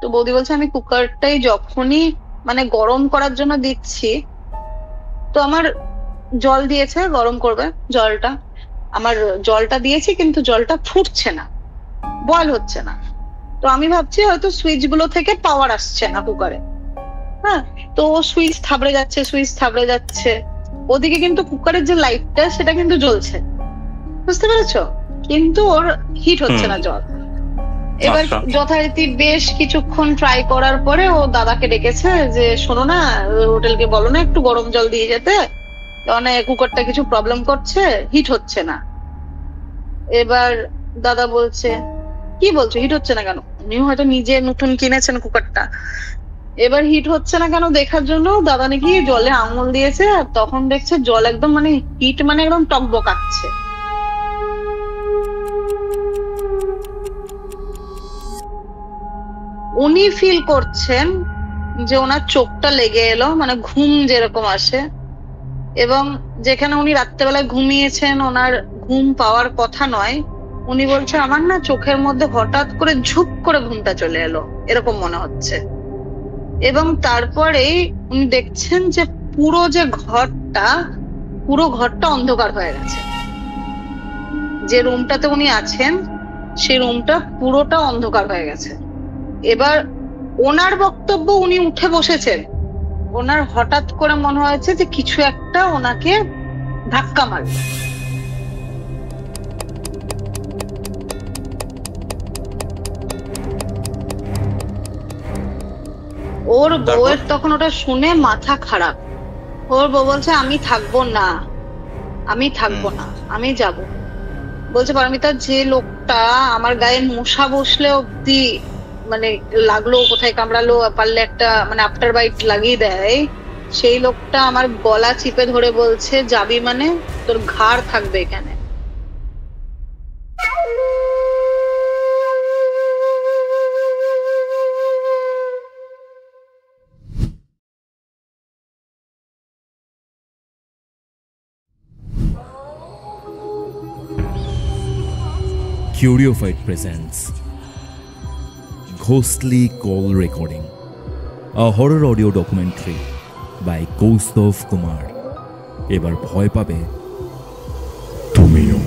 তো বৌদি বলছে আমি কুকারটাই যখনই মানে গরম করার জন্য দিচ্ছি, তো আমার জল দিয়েছে গরম করবে জলটা, আমার জলটা দিয়েছি কিন্তু জলটা ফুটছে না, বয়েল হচ্ছে না। তো আমি ভাবছি হয়তো সুইচ গুলো থেকে পাওয়ার আসছে না কুকারে। হ্যাঁ, তো সুইচ থাবড়ে যাচ্ছে, সুইচ থাবড়ে যাচ্ছে, ওদিকে কিন্তু কুকারের যে লাইটটা সেটা কিন্তু জ্বলছে, বুঝতে পেরেছো? কিন্তু ওর হিট হচ্ছে না জল। এবার যথারীতি বেশ কিছুক্ষণ ট্রাই করার পরে ও দাদাকে ডেকেছে যে শোনো না, হোটেলকে বলো না একটু গরম জল দিয়ে যেতে, মানে কুকারটা কিছু প্রবলেম করছে, হিট হচ্ছে না। এবার দাদা বলছে কি বলছো হিট হচ্ছে না কেন? উনিও হয়তো নিজে নতুন কিনেছেন কুকারটা। এবার হিট হচ্ছে না কেন দেখার জন্য দাদা নাকি জলে আঙুল দিয়েছে, আর তখন দেখছে জল একদম মানে হিট মানে একদম টকবকাচ্ছে। উনি ফিল করছেন যে ওনার চোখটা লেগে এলো, মানে ঘুম যেরকম আসে, এবং যেখানে উনি রাত্রেবেলায় ঘুমিয়েছেন ওনার ঘুম পাওয়ার কথা নয়, উনি বলছে আমার না চোখের মধ্যে হঠাৎ করে ঝুপ করে ঘুমটা চলে এলো, এরকম মনে হচ্ছে। এবং তারপরেই উনি দেখছেন যে পুরো যে ঘরটা, পুরো ঘরটা অন্ধকার হয়ে গেছে। যে রুমটাতে উনি আছেন সেই রুমটা পুরোটা অন্ধকার হয়ে গেছে। এবার ওনার বক্তব্য, উনি উঠে বসেছেন, ওনার হঠাৎ করে মনে হয়েছে যে কিছু একটা ওনাকে ধাক্কা মারল। ওর বউয়ের তখন ওটা শুনে মাথা খারাপ। ওর বউ বলছে আমি থাকবো না, আমি থাকবো না, আমি যাব। বলছে পারমিতা, যে লোকটা আমার গায়ে মশা বসলে অব্দি মানে লাগলো, কোথায় কামড়ালো পারলে একটা মানে আফটার বাইট লাগিয়ে দেয়, সেই লোকটা আমার গলা চিপে ধরে বলছে যাবি মানে তোর ঘাড় থাকবে এখানে। Curiofite presents Ghostly Call Recording, a horror audio documentary by Kaustav Kumar. এবার ভয় পাবে তুমিও।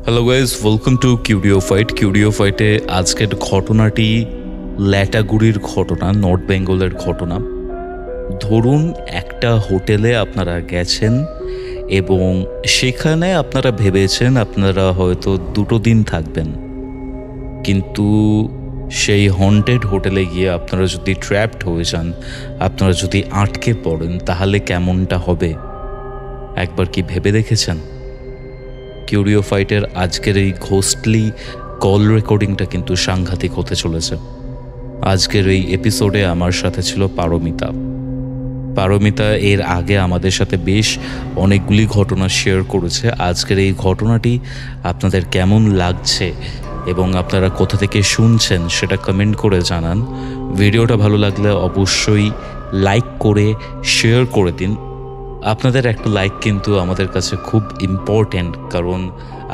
Hello guys, welcome to Curiofight. কিউরিওফাইটে আজকের ঘটনাটি ল্যাটাগুড়ির ঘটনা, নর্থ বেঙ্গলের ঘটনা। ধরুন একটা হোটেলে আপনারা গেছেন এবং সেখানে আপনারা ভেবেছেন আপনারা হয়তো 2 দিন থাকবেন, কিন্তু সেই হন্টেড হোটেলে গিয়ে আপনারা যদি ট্র্যাপড হয়ে যান, আপনারা যদি আটকে পড়েন, তাহলে কেমনটা হবে একবার কি ভেবে দেখেছেন? কিউরিওফাইটের আজকের এই ঘোস্টলি কল রেকর্ডিংটা কিন্তু সাংঘাতিক হতে চলেছে। আজকের এই এপিসোডে আমার সাথে ছিল পারমিতা। পারমিতা এর আগে আমাদের সাথে বেশ অনেকগুলি ঘটনা শেয়ার করেছে। আজকের এই ঘটনাটি আপনাদের কেমন লাগছে এবং আপনারা কোথা থেকে শুনছেন সেটা কমেন্ট করে জানান। ভিডিওটা ভালো লাগলে অবশ্যই লাইক করে শেয়ার করে দিন। আপনাদের একটা লাইক কিন্তু আমাদের কাছে খুব ইম্পর্ট্যান্ট, কারণ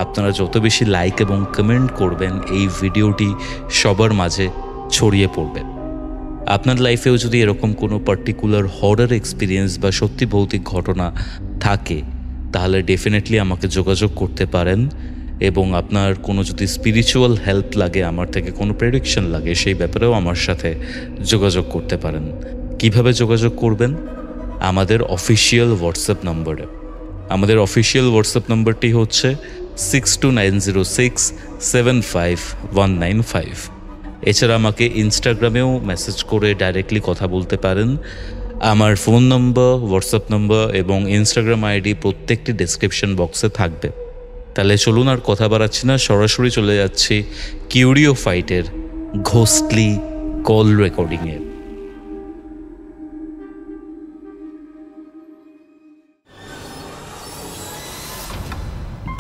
আপনারা যত বেশি লাইক এবং কমেন্ট করবেন এই ভিডিওটি সবার মাঝে ছড়িয়ে পড়বে। আপনার লাইফেও যদি এরকম কোনো পার্টিকুলার হরর এক্সপিরিয়েন্স বা সত্যি ভৌতিক ঘটনা থাকে, তাহলে ডেফিনেটলি আমাকে যোগাযোগ করতে পারেন। এবং আপনার কোনো যদি স্পিরিচুয়াল হেল্প লাগে, আমার থেকে কোনো প্রেডিকশন লাগে, সেই ব্যাপারেও আমার সাথে যোগাযোগ করতে পারেন। কিভাবে যোগাযোগ করবেন? আমাদের অফিসিয়াল হোয়াটসঅ্যাপ নম্বরে। আমাদের অফিসিয়াল হোয়াটসঅ্যাপ নম্বরটি হচ্ছে 6290675195। এছাড়া আমাকে ইনস্টাগ্রামেও মেসেজ করে ডাইরেক্টলি কথা বলতে পারেন। আমার ফোন নম্বর, হোয়াটসঅ্যাপ নম্বর এবং ইনস্টাগ্রাম আইডি প্রত্যেকটি ডেসক্রিপশন বক্সে থাকবে। তাহলে চলুন আর কথা বাড়াচ্ছি না, সরাসরি চলে যাচ্ছি কিউরিওফাইটের ঘোস্টলি কল রেকর্ডিংয়ে।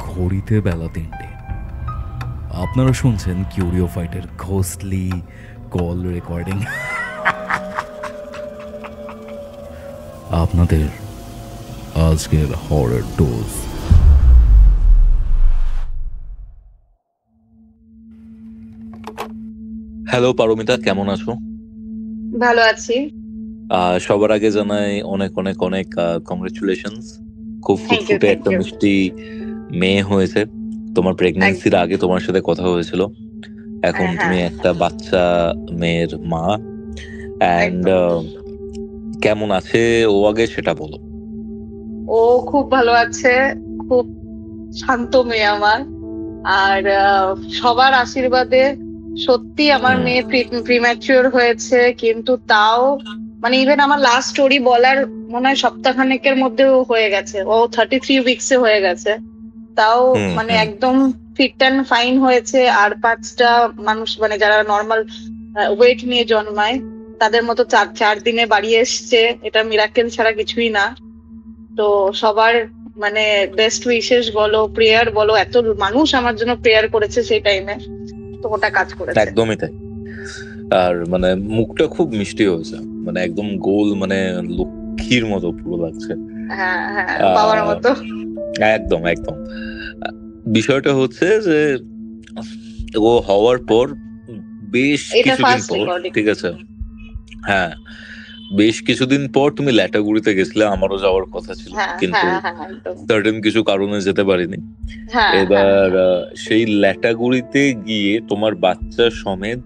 ঘড়িতে বেলা 3টে। আপনারা শুনছেন কিউরিওফাইটের ঘোস্টলি কল রেকর্ডিং। আপনাদের আজকের হরর ডোজ। হ্যালো পারমিতা, কেমন আছো? ভালো আছি। সবার আগে জানাই অনেক অনেক অনেক কংগ্রেচুলেশনস। খুব থ্যাংক ইউ, ফুটফুটে থ্যাংক একটা ইউ। মিষ্টি মেয়ে হয়েছে। তোমার প্রেগন্যান্সির আগে তোমার সাথে কথা হয়েছিল, এখন তুমি হ্যাঁ, একটা বাচ্চা মেয়ের মা। অ্যান্ড একদম। কেমন আছে ও আগে সেটা বলো। ও খুব ভালো আছে। খুব শান্ত মেয়ে আমার। আর সবার আশীর্বাদে সত্যি আমার হুম, মেয়ে প্রিম্যাচিওর হয়েছে, কিন্তু তাও মানে ইভেন আমার লাস্ট স্টোরি বলার মনে হয় সপ্তাহখানেকের মধ্যে ও হয়ে গেছে। ও 33 উইকসে হয়ে গেছে। তাও হুম, মানে হুম। একদম ফিট অ্যান্ড ফাইন হয়েছে। আর 5টা মানুষ মানে যারা নর্মাল ওয়েট নিয়ে জন্মায় তাদের মতো 4 দিনে বাড়ি এসছে। এটা মিরাকেল ছাড়া কিছুই না। তো সবার মানে বেস্ট উইশেস বলো, প্রেয়ার বলো, এত মানুষ আমার জন্য প্রেয়ার করেছে সেই টাইমে, তো ওটা কাজ করেছে। একদমই তাই। আর মানে মুখটা খুব মিষ্টি হয়েছে, মানে একদম গোল, মানে লক্ষ্মীর মতো পুরো লাগছে। হ্যাঁ, হ্যাঁ, বাবার আহ মতো। একদম একদম। বিষয়টা হচ্ছে যে ও হওয়ার পর বেশ এটা কিছুদিন ফার্স্ট পর, রেকর্ডিং। ঠিক আছে, হ্যাঁ, বেশ কিছুদিন পর তুমি ল্যাটাগুড়িতে গেছিলে, আমারও যাওয়ার কথা ছিল, হ্যাঁ, কিন্তু হ্যাঁ, হ্যাঁ, একদম। সার্টেন কিছু কারণে যেতে পারিনি। হ্যাঁ, হ্যাঁ, এবার হ্যাঁ, সেই ল্যাটাগুড়িতে গিয়ে তোমার বাচ্চা সমেত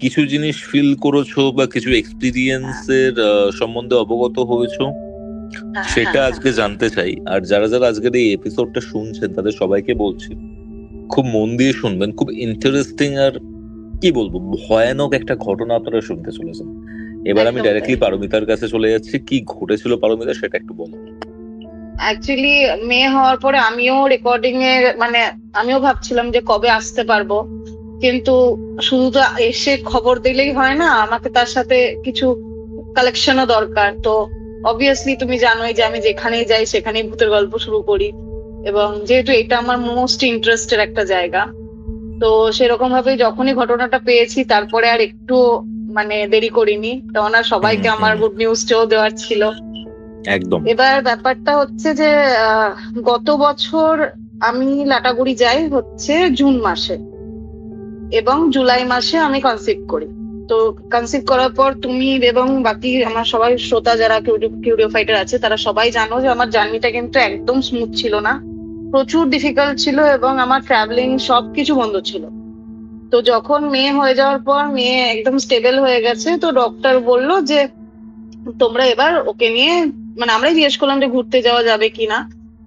কিছু জিনিস ফিল করেছো বা কিছু এক্সপিরিয়েন্সের সম্বন্ধে অবগত হয়েছো, হ্যাঁ, সেটা হ্যাঁ, হ্যাঁ। আজকে জানতে চাই। আর যারা যারা আজকের এই এপিসোডটা শুনছেন তাদের সবাইকে বলছি, খুব মন দিয়ে শুনবেন। খুব ইন্টারেস্টিং আর কি বলবো, ভয়ানক একটা ঘটনা আপনারা শুনতে চলেছেন। এবার আমি একদম তাই। ডাইরেক্টলি পারমিতার কাছে চলে যাচ্ছি। কি ঘটেছিল পারমিতা, সেটা একটু বলো। অ্যাকচুয়ালি মেয়ে হওয়ার পরে আমিও রেকর্ডিং এর মানে আমিও ভাবছিলাম যে কবে আসতে পারবো, কিন্তু শুধু তো এসে খবর দিলেই হয় না, আমাকে তার সাথে কিছু কালেকশনও দরকার। তো অবভিয়াসলি তুমি জানোই যে আমি যেখানেই যাই সেখানেই ভূতের গল্প শুরু করি, এবং যেহেতু এটা আমার মোস্ট ইন্টারেস্টের একটা জায়গা, তো সেরকম ভাবে যখনই ঘটনাটা পেয়েছি তারপরে আর একটু মানে দেরি করিনি, কেননা হুম, সবাইকে আমার হুম, গুড নিউজটাও দেওয়ার ছিল। একদম। এবার ব্যাপারটা হচ্ছে যে আহ, গত বছর আমি লাটাগুড়ি যাই হচ্ছে জুন মাসে, এবং জুলাই মাসে আমি কনসিভ করি। তো কনসিভ করার পর তুমি এবং বাকি আমার সবাই শ্রোতা যারা কিউরিও ফাইটার আছে তারা সবাই জানো যে আমার জার্নিটা কিন্তু একদম স্মুথ ছিল না, প্রচুর ডিফিকাল্ট ছিল, এবং আমার ট্রাভেলিং সবকিছু বন্ধ ছিল। তো যখন মেয়ে হয়ে যাওয়ার পর মেয়ে একদম স্টেবল হয়ে গেছে, তো ডক্টর বললো যে তোমরা এবার ওকে নিয়ে মানে আমরাই জিজ্ঞেস করলাম যে ঘুরতে যাওয়া যাবে কিনা।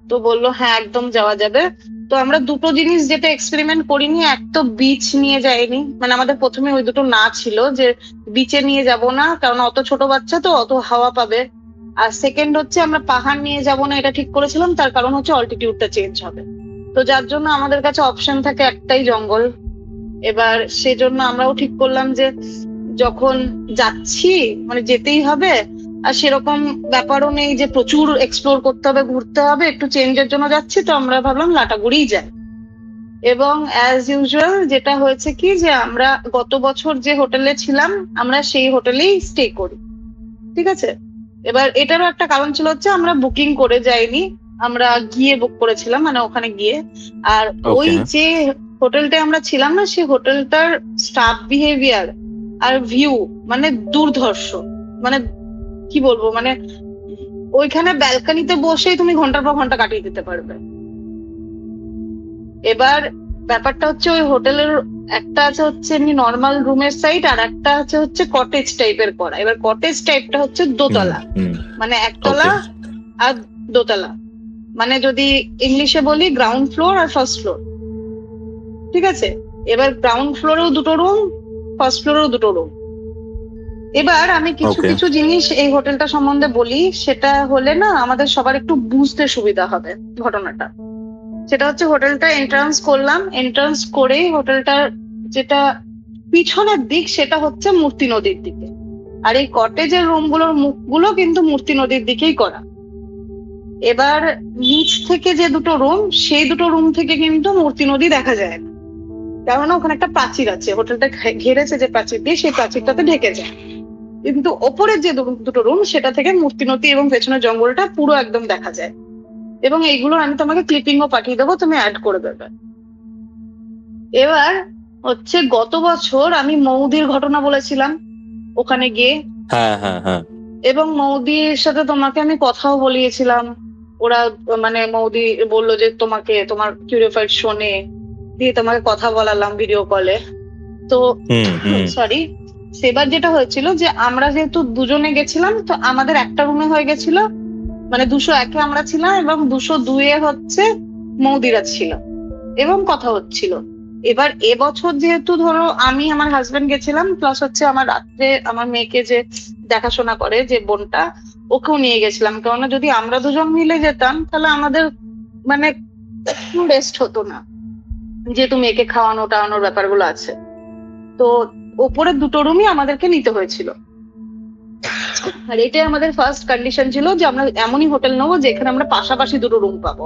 তো বললো হ্যাঁ একদম যাওয়া যাবে। তো আমরা দুটো জিনিস যেটা এক্সপেরিমেন্ট করিনি, এক তো বিচ নিয়ে যাইনি, মানে আমাদের প্রথমে ওই দুটো না ছিল যে বিচে নিয়ে যাব না, কারণ অত ছোট বাচ্চা তো অত হাওয়া পাবে। আর সেকেন্ড হচ্ছে আমরা পাহাড় নিয়ে যাব না, এটা ঠিক করেছিলাম, তার কারণ হচ্ছে অল্টিটিউডটা চেঞ্জ হবে। তো যার জন্য আমাদের কাছে অপশন থাকে একটাই, জঙ্গল। এবার সেজন্য আমরাও ঠিক করলাম যে যখন যাচ্ছি মানে যেতেই হবে, আর সেরকম ব্যাপারও নেই যে প্রচুর এক্সপ্লোর করতে হবে, ঘুরতে হবে, একটু চেঞ্জের জন্য যাচ্ছি, তো আমরা ভাবলাম লাটাগুড়িই যাই। এবং অ্যাজ ইউজুয়াল যেটা হয়েছে কি যে আমরা গত বছর যে হোটেলে ছিলাম আমরা সেই হোটেলেই স্টে করি, ঠিক আছে। এবার এটারও একটা কারণ ছিল হচ্ছে আমরা বুকিং করে যাইনি, আমরা গিয়ে বুক করেছিলাম মানে ওখানে গিয়ে। আর ওই ওকে। যে হোটেলটায় আমরা ছিলাম না, সেই হোটেলটার স্টাফ বিহেভিয়ার আর ভিউ মানে দুর্ধর্ষ। মানে কি বলবো, মানে ওইখানে ব্যালকনিতে বসেই তুমি ঘন্টার পর ঘন্টা কাটিয়ে দিতে পারবে। এবার ব্যাপারটা হচ্ছে ওই হোটেলের একটা আছে হচ্ছে এমনি নর্মাল রুমের সাইড, আর একটা আছে হচ্ছে কটেজ টাইপের করা। এবার কটেজ টাইপটা হচ্ছে হুম, দোতলা, হুম। মানে একতলা ওকে। আর দোতলা, মানে যদি ইংলিশে বলি গ্রাউন্ড ফ্লোর আর ফার্স্ট ফ্লোর, ঠিক আছে। এবার গ্রাউন্ড ফ্লোরেও দুটো রুম, ফার্স্ট ফ্লোরেও দুটো রুম। এবার আমি কিছু ওকে। কিছু জিনিস এই হোটেলটা সম্বন্ধে বলি, সেটা হলে না আমাদের সবার একটু বুঝতে সুবিধা হবে ঘটনাটা। সেটা হচ্ছে হোটেলটা এন্ট্রান্স করলাম, এন্ট্রান্স করেই হোটেলটার যেটা পিছনের দিক সেটা হচ্ছে মূর্তি নদীর দিকে। আর এই কটেজের রুমগুলোর মুখগুলো কিন্তু মূর্তি নদীর দিকেই করা। এবার নিচ থেকে যে দুটো রুম, সেই দুটো রুম থেকে কিন্তু মূর্তি নদী দেখা যায় না, কেননা ওখানে একটা প্রাচীর আছে, হোটেলটা ঘেরেছে যে প্রাচীর দিয়ে, সেই প্রাচীরটাতে ঢেকে যায়। কিন্তু ওপরের যে দুটো রুম সেটা থেকে মূর্তি নদী এবং পেছনের জঙ্গলটা পুরো একদম দেখা যায়। এবং এইগুলো আমি তোমাকে ক্লিপিংও পাঠিয়ে দেবো, তুমি অ্যাড করে দেবে। এবার হচ্ছে গত বছর আমি মৌদির ঘটনা বলেছিলাম ওখানে গিয়ে, হ্যাঁ হ্যাঁ হ্যাঁ। এবং মৌদির সাথে তোমাকে আমি কথাও বলিয়েছিলাম। ওরা মানে মৌদি বললো যে তোমাকে তোমার কিউরিওফাইড শোনে, দিয়ে তোমাকে কথা বলালাম ভিডিও কলে। তো সরি, সেবার যেটা হয়েছিল যে আমরা যেহেতু দুজনে গেছিলাম, তো আমাদের একটা রুমে হয়ে গেছিল, মানে 201-এ আমরা ছিলাম এবং 202-এ হচ্ছে মৌদিরা ছিল এবং কথা হচ্ছিল। এবার এবছর যেহেতু ধরো আমি আমার হাজবেন্ড গেছিলাম, প্লাস হচ্ছে আমার রাত্রে আমার মেয়েকে যে দেখাশোনা করে যে বোনটা, ওকেও নিয়ে গেছিলাম। কেননা যদি আমরা দুজন মিলে যেতাম তাহলে আমাদের মানে বেস্ট হতো না, যেহেতু মেয়েকে খাওয়ানো টাওয়ানোর ব্যাপারগুলো আছে। তো ওপরের দুটো রুমই আমাদেরকে নিতে হয়েছিল। আর এটাই আমাদের ফার্স্ট কন্ডিশন ছিল যে আমরা এমনই হোটেল নেবো যেখানে আমরা পাশাপাশি দুটো রুম পাবো,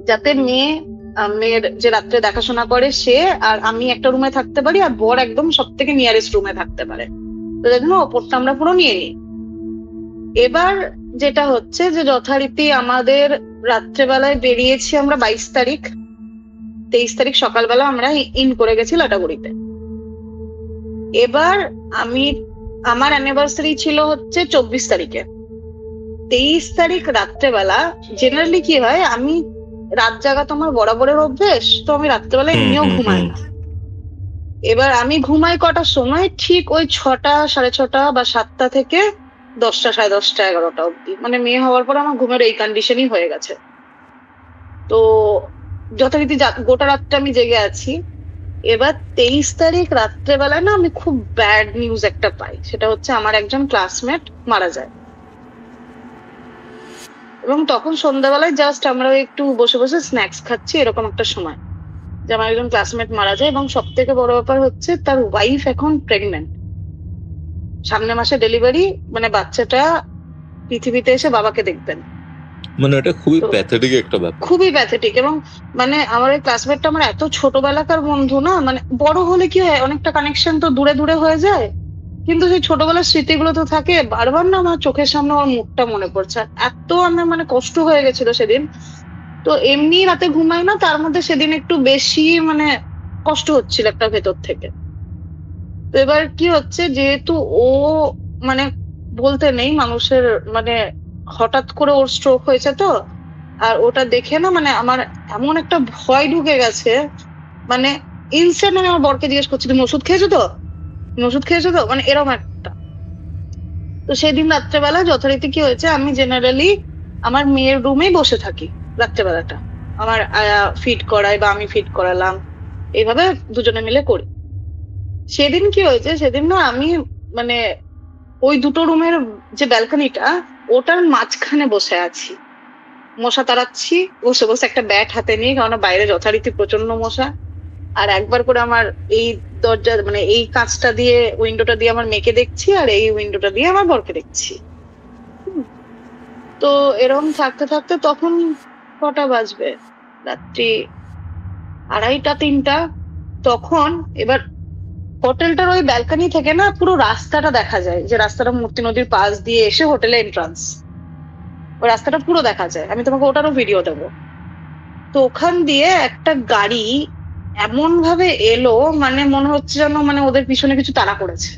যাতে মেয়ের যে রাত্রে দেখাশোনা করে সে আর আমি একটা রুমে থাকতে পারি, আর বর একদম সব থেকে নিয়ারেস্ট রুমে থাকতে পারে। তো দেখুন ওপরটা আমরা পুরো নিয়ে নিই। এবার যেটা হচ্ছে যে যথারীতি আমাদের রাত্রেবেলায় বেরিয়েছি আমরা 22 তারিখ, 23 তারিখ সকালবেলা আমরা ইন করে গেছি লাটাগুড়িতে। এবার আমার অ্যানিভার্সারি ছিল হচ্ছে 24 তারিখে। 23 তারিখ রাত্রেবেলা জেনারেলি কি হয়, আমি রাত জাগা তো আমার বরাবরের অভ্যেস, তো আমি রাত্রেবেলা এমনিও ঘুমাই না। এবার আমি ঘুমাই কটার সময়, ঠিক ওই 6টা, 6:30 বা 7টা থেকে 10টা, 10:30, 11টা অব্দি, মানে মেয়ে হওয়ার পর আমার ঘুমের এই কন্ডিশনই হয়ে গেছে। তো যথারীতি গোটা রাতটা আমি জেগে আছি। এবার 23 তারিখ রাত্রেবেলায় না আমি খুব ব্যাড নিউজ একটা পাই, সেটা হচ্ছে আমার একজন ক্লাসমেট মারা যায়। এবং তখন সন্ধ্যাবেলায় জাস্ট আমরা একটু বসে বসে স্ন্যাক্স খাচ্ছি, এরকম একটা সময় যে আমার একজন ক্লাসমেট মারা যায়। এবং সব থেকে বড় ব্যাপার হচ্ছে তার ওয়াইফ এখন প্রেগনেন্ট, সামনের মাসে ডেলিভারি, মানে বাচ্চাটা পৃথিবীতে এসে বাবাকে দেখবেন। মানে এটা খুবই প্যাথেটিক একটা ব্যাপার, খুবই প্যাথেটিক। এবং মানে আমার এই ক্লাসমেটটা আমার এত ছোটবেলাকার বন্ধু না, মানে বড় হলে কি হয় অনেকটা কানেকশন তো দূরে দূরে হয়ে যায়, কিন্তু সেই ছোটবেলার স্মৃতিগুলো তো থাকে। বারবার না আমার চোখের সামনে ওর মুখটা মনে পড়ছে, এত আমার মানে কষ্ট হয়ে গেছিল সেদিন। তো এমনি রাতে ঘুমাই না, তার মধ্যে সেদিন একটু বেশি মানে কষ্ট হচ্ছিল একটা ভেতর থেকে। তো এবার কি হচ্ছে, যেহেতু ও মানে বলতে নেই মানুষের, মানে হঠাৎ করে ওর স্ট্রোক হয়েছে, তো আর ওটা দেখে না মানে আমার এমন একটা ভয় ঢুকে গেছে, মানে ইনস্ট্যান্ট আমি আমার বরকে জিজ্ঞেস করছি তুমি ওষুধ খেয়েছো তো, তুমি ওষুধ খেয়েছো তো, মানে এরকম একটা। তো সেদিন রাত্রেবেলা যথারীতি কি হয়েছে, আমি জেনারেলি আমার মেয়ের রুমেই বসে থাকি রাত্রেবেলাটা, আমার আয়া ফিড করায় বা আমি ফিড করালাম, এইভাবে দুজনে মিলে করি। সেদিন কি হয়েছে, সেদিন না আমি মানে ওই দুটো রুমের যে ব্যালকনিটা, ওটার মাঝখানে বসে আছি, মশা তাড়াচ্ছি বসে বসে একটা ব্যাট হাতে নিয়ে, কারণ বাইরে যথারীতি প্রচন্ড মশা। আর একবার করে আমার এই দরজা মানে এই কাঁচটা দিয়ে, উইন্ডোটা দিয়ে আমার মেয়েকে দেখছি, আর এই উইন্ডোটা দিয়ে আমার বরকে দেখছি। তো এরকম থাকতে থাকতে তখন কটা বাজবে, রাত্রি 2:30, 3টা। তখন এবার হোটেলটার ওই ব্যালকনি থেকে না পুরো রাস্তাটা দেখা যায়, যে রাস্তাটা মূর্তি নদীর পাশ দিয়ে এসে হোটেলে এন্ট্রান্স, ওই রাস্তাটা পুরো দেখা যায়। আমি তোমাকে ওটারও ভিডিও দেবো। তো ওখান দিয়ে একটা গাড়ি এমন ভাবে এলো, মানে মনে হচ্ছে যেন মানে ওদের পিছনে কিছু তাড়া করেছে,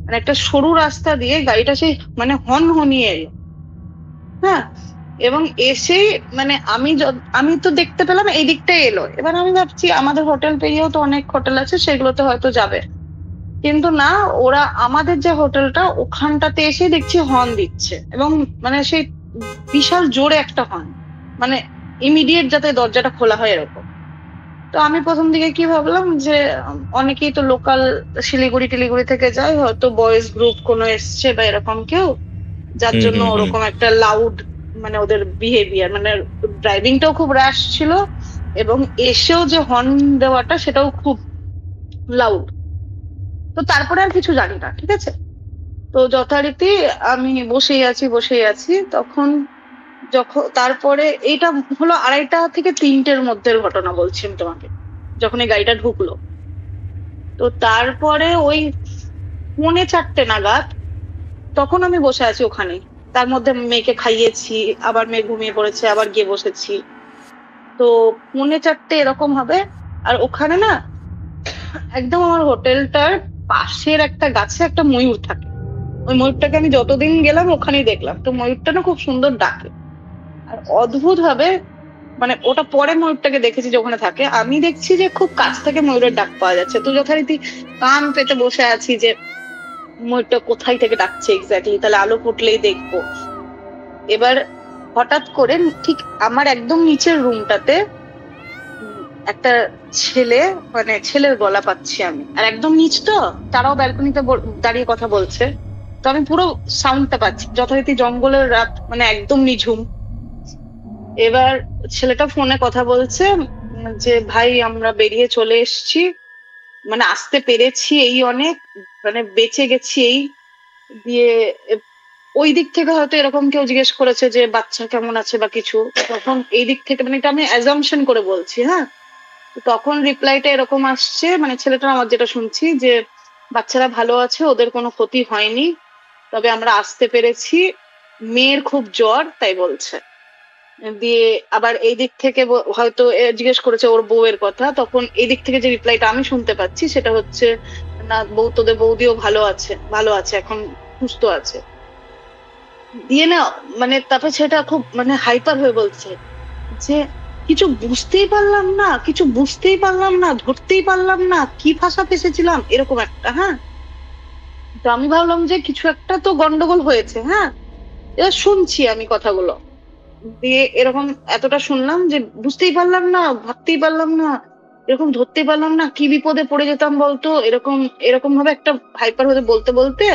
মানে একটা সরু রাস্তা দিয়ে গাড়িটা সেই মানে হনহনিয়ে এলো। হ্যাঁ, এবং এসে মানে আমি তো দেখতে পেলাম এই দিকটাই এলো। এবার আমি ভাবছি আমাদের হোটেল পেরিয়েও তো অনেক হোটেল আছে, সেগুলোতে হয়তো যাবে, কিন্তু না, ওরা আমাদের যে হোটেলটা ওখানটাতে এসে দেখছি হর্ন দিচ্ছে, এবং মানে সেই বিশাল জোরে একটা হর্ন, মানে ইমিডিয়েট যাতে দরজাটা খোলা হয় এরকম। তো আমি প্রথম দিকে কি ভাবলাম যে অনেকেই তো লোকাল শিলিগুড়ি টিলিগুড়ি থেকে যায়, হয়তো বয়েজ গ্রুপ কোনো এসছে বা এরকম কেউ, যার জন্য ওরকম একটা লাউড মানে ওদের বিহেভিয়ার, মানে ড্রাইভিংটাও খুব র্যাশ ছিল, এবং এসেও যে হর্ন দেওয়াটা সেটাও খুব লাউড। তো তারপরে আর কিছু জানি না, ঠিক আছে। তো যথারীতি আমি বসেই আছি তখন, যখন তারপরে এইটা হলো 2:30 থেকে 3টের মধ্যের ঘটনা বলছি আমি তোমাকে, যখন এই গাড়িটা ঢুকলো। তো তারপরে ওই 3:45 নাগাদ তখন আমি বসে আছি ওখানে, তার মধ্যে মেয়েকে খাইয়েছি, আবার মেয়ে ঘুমিয়ে পড়েছে, আবার গিয়ে বসেছি। তো 3:45 এরকম হবে, আর ওখানে না একদম আমার হোটেলটার পাশের একটা গাছে একটা ময়ূর থাকে। ওই ময়ূরটাকে আমি যতদিন গেলাম ওখানেই দেখলাম। তো ময়ূরটা না খুব সুন্দর ডাকে। আর অদ্ভুত ভাবে মানে ওটা পরে ময়ূরটাকে দেখেছি যে ওখানে থাকে, আমি দেখছি যে খুব কাছ থেকে ময়ূরের ডাক পাওয়া যাচ্ছে। তো যথারীতি কান পেতে বসে আছি যে ময়ূরটা কোথায় থেকে ডাকছে এক্স্যাক্টলি, তাহলে আলো ফুটলেই দেখবো। এবার হঠাৎ করে ঠিক আমার একদম নিচের রুমটাতে একটা ছেলে, মানে ছেলের গলা পাচ্ছি আমি। আর একদম নিচ তো, তারাও ব্যালকনিতে দাঁড়িয়ে কথা বলছে। তো আমি পুরো সাউন্ডটা পাচ্ছি, যথারীতি জঙ্গলের রাত, মানে একদম নিঝুম। এবার ছেলেটা ফোনে কথা বলছে যে ভাই আমরা বেরিয়ে চলে এসেছি, মানে আসতে পেরেছি এই অনেক, মানে বেঁচে গেছি এই। দিয়ে ওই দিক থেকে হয়তো এরকম কেউ জিজ্ঞেস করেছে যে বাচ্চা কেমন আছে বা কিছু, তখন এই দিক থেকে, মানে এটা আমি অ্যাজাম্পশন করে বলছি, হ্যাঁ। তখন রিপ্লাইটা এরকম আসছে, মানে ছেলেটা আমার যেটা শুনছি যে বাচ্চারা ভালো আছে, ওদের কোনো ক্ষতি হয়নি, তবে আমরা আসতে পেরেছি, মেয়ের খুব জ্বর তাই বলছে। দিয়ে আবার এই দিক থেকে হয়তো জিজ্ঞেস করেছে ওর বউয়ের কথা, তখন এই দিক থেকে যে রিপ্লাইটা আমি শুনতে পাচ্ছি সেটা হচ্ছে না বউ, তোদের বৌদিও ভালো আছে, ভালো আছে, এখন সুস্থ আছে। দিয়ে না মানে তারপর সেটা খুব মানে হাইপার হয়ে বলছে যে কিছু বুঝতেই পারলাম না, কিছু বুঝতেই পারলাম না, ধরতেই পারলাম না, কি ভাষা ফেসেছিলাম, এরকম একটা। হ্যাঁ, তো আমি ভাবলাম যে কিছু একটা তো গন্ডগোল হয়েছে। হ্যাঁ, এবার শুনছি আমি কথাগুলো, দিয়ে এরকম এতটা শুনলাম যে বুঝতেই পারলাম না, ভাবতেই পারলাম না, এরকম ধরতেই পারলাম না, কি বিপদে পড়ে যেতাম বলতো, এরকম এরকম ভাবে একটা হাইপার হতে বলতে বলতে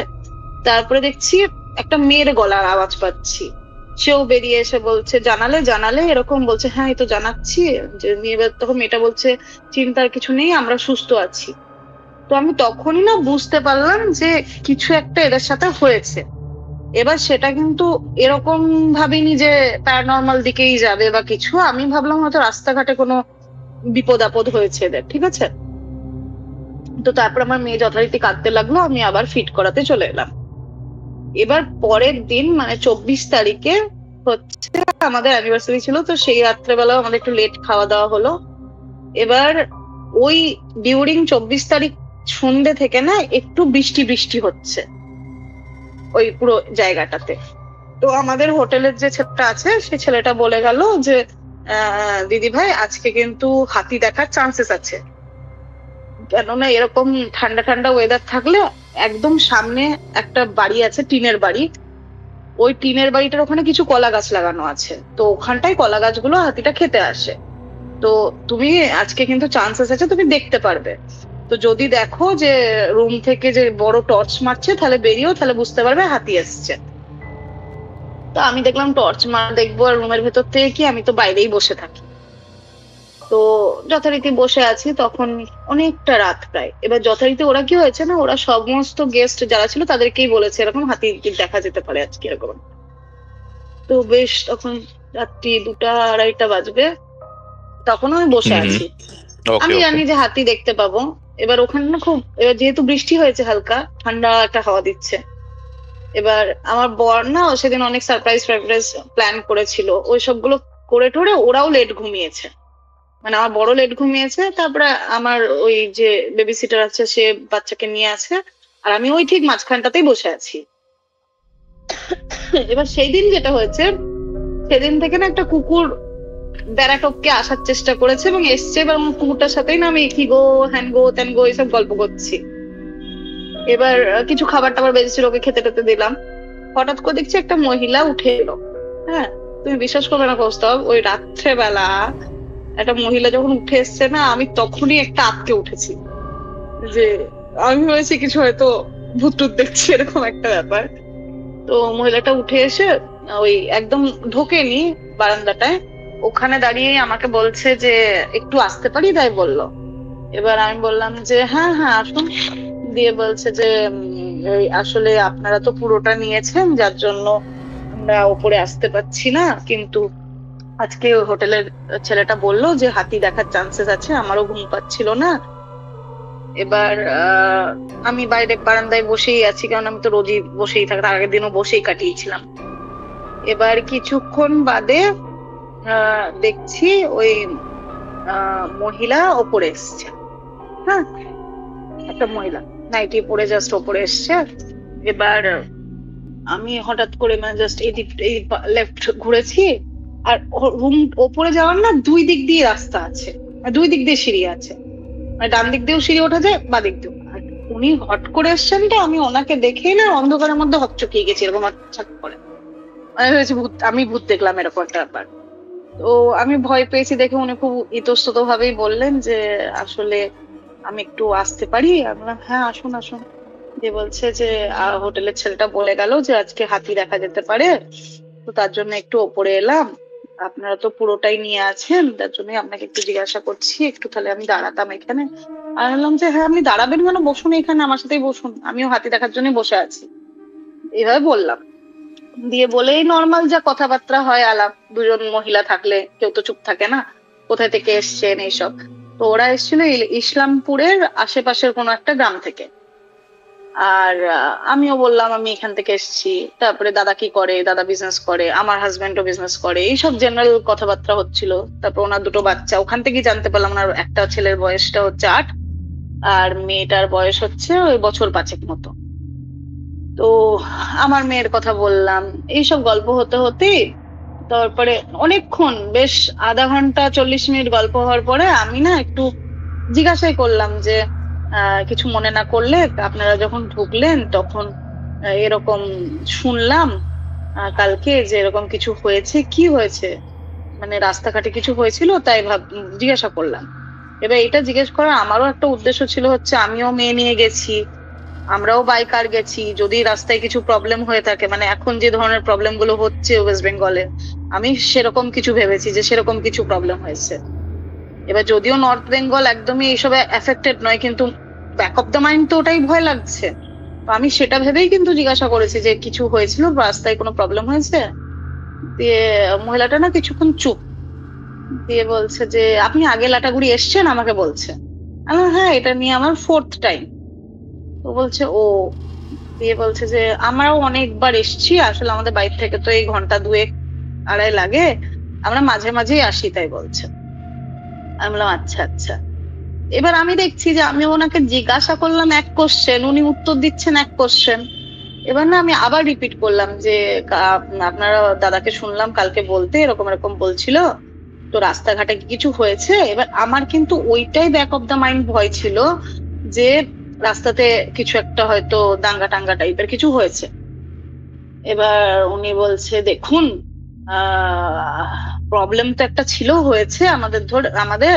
তারপরে দেখছি একটা মেয়ের গলার আওয়াজ পাচ্ছি। সেও বেরিয়ে এসে বলছে জানালে জানালে, এরকম বলছে। হ্যাঁ এই তো জানাচ্ছি। যে তখন মেয়েটা বলছে চিন্তার কিছু নেই, আমরা সুস্থ আছি। তো আমি তখনই না বুঝতে পারলাম যে কিছু একটা এদের সাথে হয়েছে। এবার সেটা কিন্তু এরকম ভাবিনি যে প্যারানর্মাল দিকেই যাবে বা কিছু, আমি ভাবলাম হয়তো রাস্তাঘাটে কোনো বিপদ আপদ হয়েছে এদের, ঠিক আছে। তো তারপর আমার মেয়ে যথারীতি কাঁদতে লাগলো, আমি আবার ফিট করাতে চলে এলাম। এবার পরের দিন মানে 24 তারিখে হচ্ছে আমাদের অ্যানিভার্সারি ছিল, তো সেই রাত্রেবেলা আমাদের একটু লেট খাওয়া দাওয়া হলো। এবার ওই ডিউরিং 24 তারিখ সন্ধ্যে থেকে না একটু বৃষ্টি বৃষ্টি হচ্ছে ওই পুরো জায়গাটাতে। তো আমাদের হোটেলের যে ছেলেটা আছে সে ছেলেটা বলে গেল যে দিদি ভাই আজকে কিন্তু হাতি দেখার চান্সেস আছে, কেননা এরকম ঠান্ডা ঠান্ডা ওয়েদার থাকলে একদম সামনে একটা বাড়ি আছে, টিনের বাড়ি, ওই টিনের বাড়িটার ওখানে কিছু কলা গাছ লাগানো আছে, তো ওখানটায় কলা গাছগুলো হাতিটা খেতে আসে। তো তুমি আজকে কিন্তু চান্সেস আছে, তুমি দেখতে পারবে। তো যদি দেখো যে রুম থেকে যে বড় টর্চ মারছে তাহলে বেরিয়েও, তাহলে বুঝতে পারবে হাতি এসছে। তো আমি দেখলাম টর্চ মার দেখবো, আর রুমের ভেতর থেকে কি, আমি তো বাইরেই বসে থাকি। তো যথারীতি বসে আছি, তখন অনেকটা রাত প্রায়। এবার যথারীতি ওরা কি হয়েছে না, ওরা সমস্ত গেস্ট যারা ছিল তাদেরকেই বলেছে এরকম হাতি দেখা যেতে পারে আজকে এরকম। তো বেশ তখন রাত্রি 2টা-2:30 বাজবে, তখন আমি বসে আছি, আমি জানি যে হাতি দেখতে পাবো। এবার ওখানে না খুব, এবার যেহেতু বৃষ্টি হয়েছে হালকা ঠান্ডা একটা হাওয়া দিচ্ছে। এবার আমার বর না সেদিন অনেক সারপ্রাইজ প্ল্যান করেছিল, ওই সবগুলো করে টোরে ওরাও লেট ঘুমিয়েছে, মানে আমার বড় লেট ঘুমিয়েছে, তারপরে আমার ওই যে বেবি সিটার আছে সে বাচ্চাকে নিয়ে আছে, আর আমি ওই ঠিক মাঝখানটাতেই বসে আছি। এবার সেই দিন যেটা হয়েছে, সেদিন থেকে না একটা কুকুর বেড়া টপকে আসার চেষ্টা করেছে এবং এসছে, এবং কুকুরটার সাথেই না আমি কি গো হ্যান গো ত্যান গো এইসব গল্প করছি। এবার কিছু খাবার টাবার বেজেছিল, ওকে খেতে টেতে দিলাম। হঠাৎ করে দেখছি একটা মহিলা উঠে এলো। হ্যাঁ, তুমি বিশ্বাস করবে না কৌস্তব, ওই রাত্রেবেলা একটা মহিলা যখন উঠে এসছে না, আমি তখনই একটা আটকে উঠেছি যে আমি হয়েছে কিছু হয়তো ভূত টুত দেখছি, এরকম একটা ব্যাপার। তো মহিলাটা উঠে এসে ওই একদম ঢোকেনি বারান্দাটায়, ওখানে দাঁড়িয়ে আমাকে বলছে যে একটু আসতে পারি, তাই বললো। এবার আমি বললাম যে হ্যাঁ হ্যাঁ আসুন। দিয়ে বলছে যে আসলে আপনারা তো পুরোটা নিয়েছেন, যার জন্য আমরা ওপরে আসতে পারছি না, কিন্তু আজকে হোটেলের ছেলেটা বললো যে হাতি দেখার চান্সেস আছে, আমারও ঘুম পাচ্ছিল না। এবার আমি বাইরে বারান্দায় বসেই আছি, কারণ আমি তো রোজই বসেই থাকি, তার আগের দিনও বসেই কাটিয়েছিলাম। এবার কিছুক্ষণ বাদে দেখছি ওই মহিলা ওপরে এসছে। হ্যাঁ, একটা মহিলা নাইটি পরে জাস্ট ওপরে এসছে। এবার আমি হঠাৎ করে মানে জাস্ট এই লেফট ঘুরেছি, আর রুম ওপরে যাওয়ার না দুই দিক দিয়ে রাস্তা আছে, দুই দিক দিয়ে সিঁড়ি আছে, মানে ডান দিক দিয়েও সিঁড়ি ওঠা যায়, বা দিক দিয়েও। আর উনি হট করে এসছেন, তো আমি ওনাকে দেখেই না অন্ধকারের মধ্যে হকচকিয়ে গেছি এরকম আচ্ছা করে, মানে হয়েছে ভূত, আমি ভূত দেখলাম এরকম একটা ব্যাপার। তো আমি ভয় পেয়েছি দেখে উনি খুব ইতস্তত ভাবেই বললেন যে আসলে আমি একটু আসতে পারি? আমি বললাম হ্যাঁ আসুন আসুন। দিয়ে বলছে যে হোটেলের ছেলেটা বলে গেল যে আজকে হাতি দেখা যেতে পারে, তো তার জন্য একটু ওপরে এলাম, আপনারা তো পুরোটাই নিয়ে আছেন, তার জন্য আপনাকে একটু জিজ্ঞাসা করছি, একটু তাহলে আমি দাঁড়াতাম এখানে। আমি বললাম যে হ্যাঁ আপনি দাঁড়াবেন কেন, বসুন এখানে আমার সাথেই বসুন, আমিও হাতি দেখার জন্য বসে আছি, এইভাবে বললাম। দিয়ে বলেই নর্মাল যা কথাবার্তা হয় আলাপ, দুজন মহিলা থাকলে কেউ তো চুপ থাকে না, কোথায় থেকে এসছেন এইসব। তো ওরা এসেছিল ইসলামপুরের আশেপাশের কোনো একটা গ্রাম থেকে। আর আমিও বললাম আমি এখান থেকে এসেছি, তারপরে দাদা কি করে, দাদা বিজনেস করে, আমার হাজবেন্ডও বিজনেস করে, এইসব জেনারেল কথাবার্তা হচ্ছিল। তারপর ওনার দুটো বাচ্চা, ওখান থেকেই জানতে পারলাম ওনার একটা ছেলের বয়সটা হচ্ছে 8 আর মেয়েটার বয়স হচ্ছে ওই বছর 5 মতো। তো আমার মেয়ের কথা বললাম, এইসব গল্প হতে হতে তারপরে অনেকক্ষণ বেশ আধা ঘন্টা 40 মিনিট গল্প হওয়ার পরে আমি না একটু জিজ্ঞাসাই করলাম যে কিছু মনে না করলে আপনারা যখন ঢুকলেন তখন এরকম শুনলাম কালকে যে এরকম কিছু হয়েছে, কি হয়েছে, মানে রাস্তাঘাটে কিছু হয়েছিল তাই জিজ্ঞাসা করলাম। এবার এটা জিজ্ঞেস করার আমারও একটা উদ্দেশ্য ছিল, হচ্ছে আমিও মেয়ে নিয়ে গেছি, আমরাও বাইকার গেছি, যদি রাস্তায় কিছু প্রবলেম হয়ে থাকে, মানে এখন যে ধরনের প্রবলেম গুলো হচ্ছে ওয়েস্ট বেঙ্গলে, আমি সেরকম কিছু ভেবেছি যে সেরকম কিছু প্রবলেম হয়েছে। এবার যদিও নর্থ বেঙ্গল একদমই এইসবে এফেক্টেড নয়, কিন্তু ব্যাক অফ দ্য মাইন্ড তো ওটাই ভয় লাগছে। তো আমি সেটা ভেবেই কিন্তু জিজ্ঞাসা করেছি যে কিছু হয়েছিল, রাস্তায় কোনো প্রবলেম হয়েছে। দিয়ে মহিলাটা না কিছুক্ষণ চুপ, দিয়ে বলছে যে আপনি আগে লাটাগুড়ি এসছেন, আমাকে বলছে। আমি হ্যাঁ এটা নিয়ে আমার 4th টাইম। তো বলছে ও, দিয়ে বলছে যে আমরাও অনেকবার এসছি, আসলে আমাদের বাইরে থেকে তো এই ঘন্টা 2-2.5 লাগে, আমরা মাঝে মাঝেই আসি, তাই বলছে। আমি বললাম আচ্ছা আচ্ছা। এবার আমি দেখছি যে আমি ওনাকে জিজ্ঞাসা করলাম এক কোশ্চেন, উনি উত্তর দিচ্ছেন এক কোশ্চেন। এবার না আমি আবার রিপিট করলাম যে আপনারা দাদাকে শুনলাম কালকে বলতে এরকম এরকম বলছিল, তো রাস্তাঘাটে কিছু হয়েছে। এবার আমার কিন্তু ওইটাই ব্যাক অফ দ্য মাইন্ড ভয় ছিল যে রাস্তাতে কিছু একটা হয়তো দাঙ্গা টাঙ্গা টাইপের কিছু হয়েছে। এবার উনি বলছে দেখুন প্রবলেম তো একটা ছিল, হয়েছে আমাদের,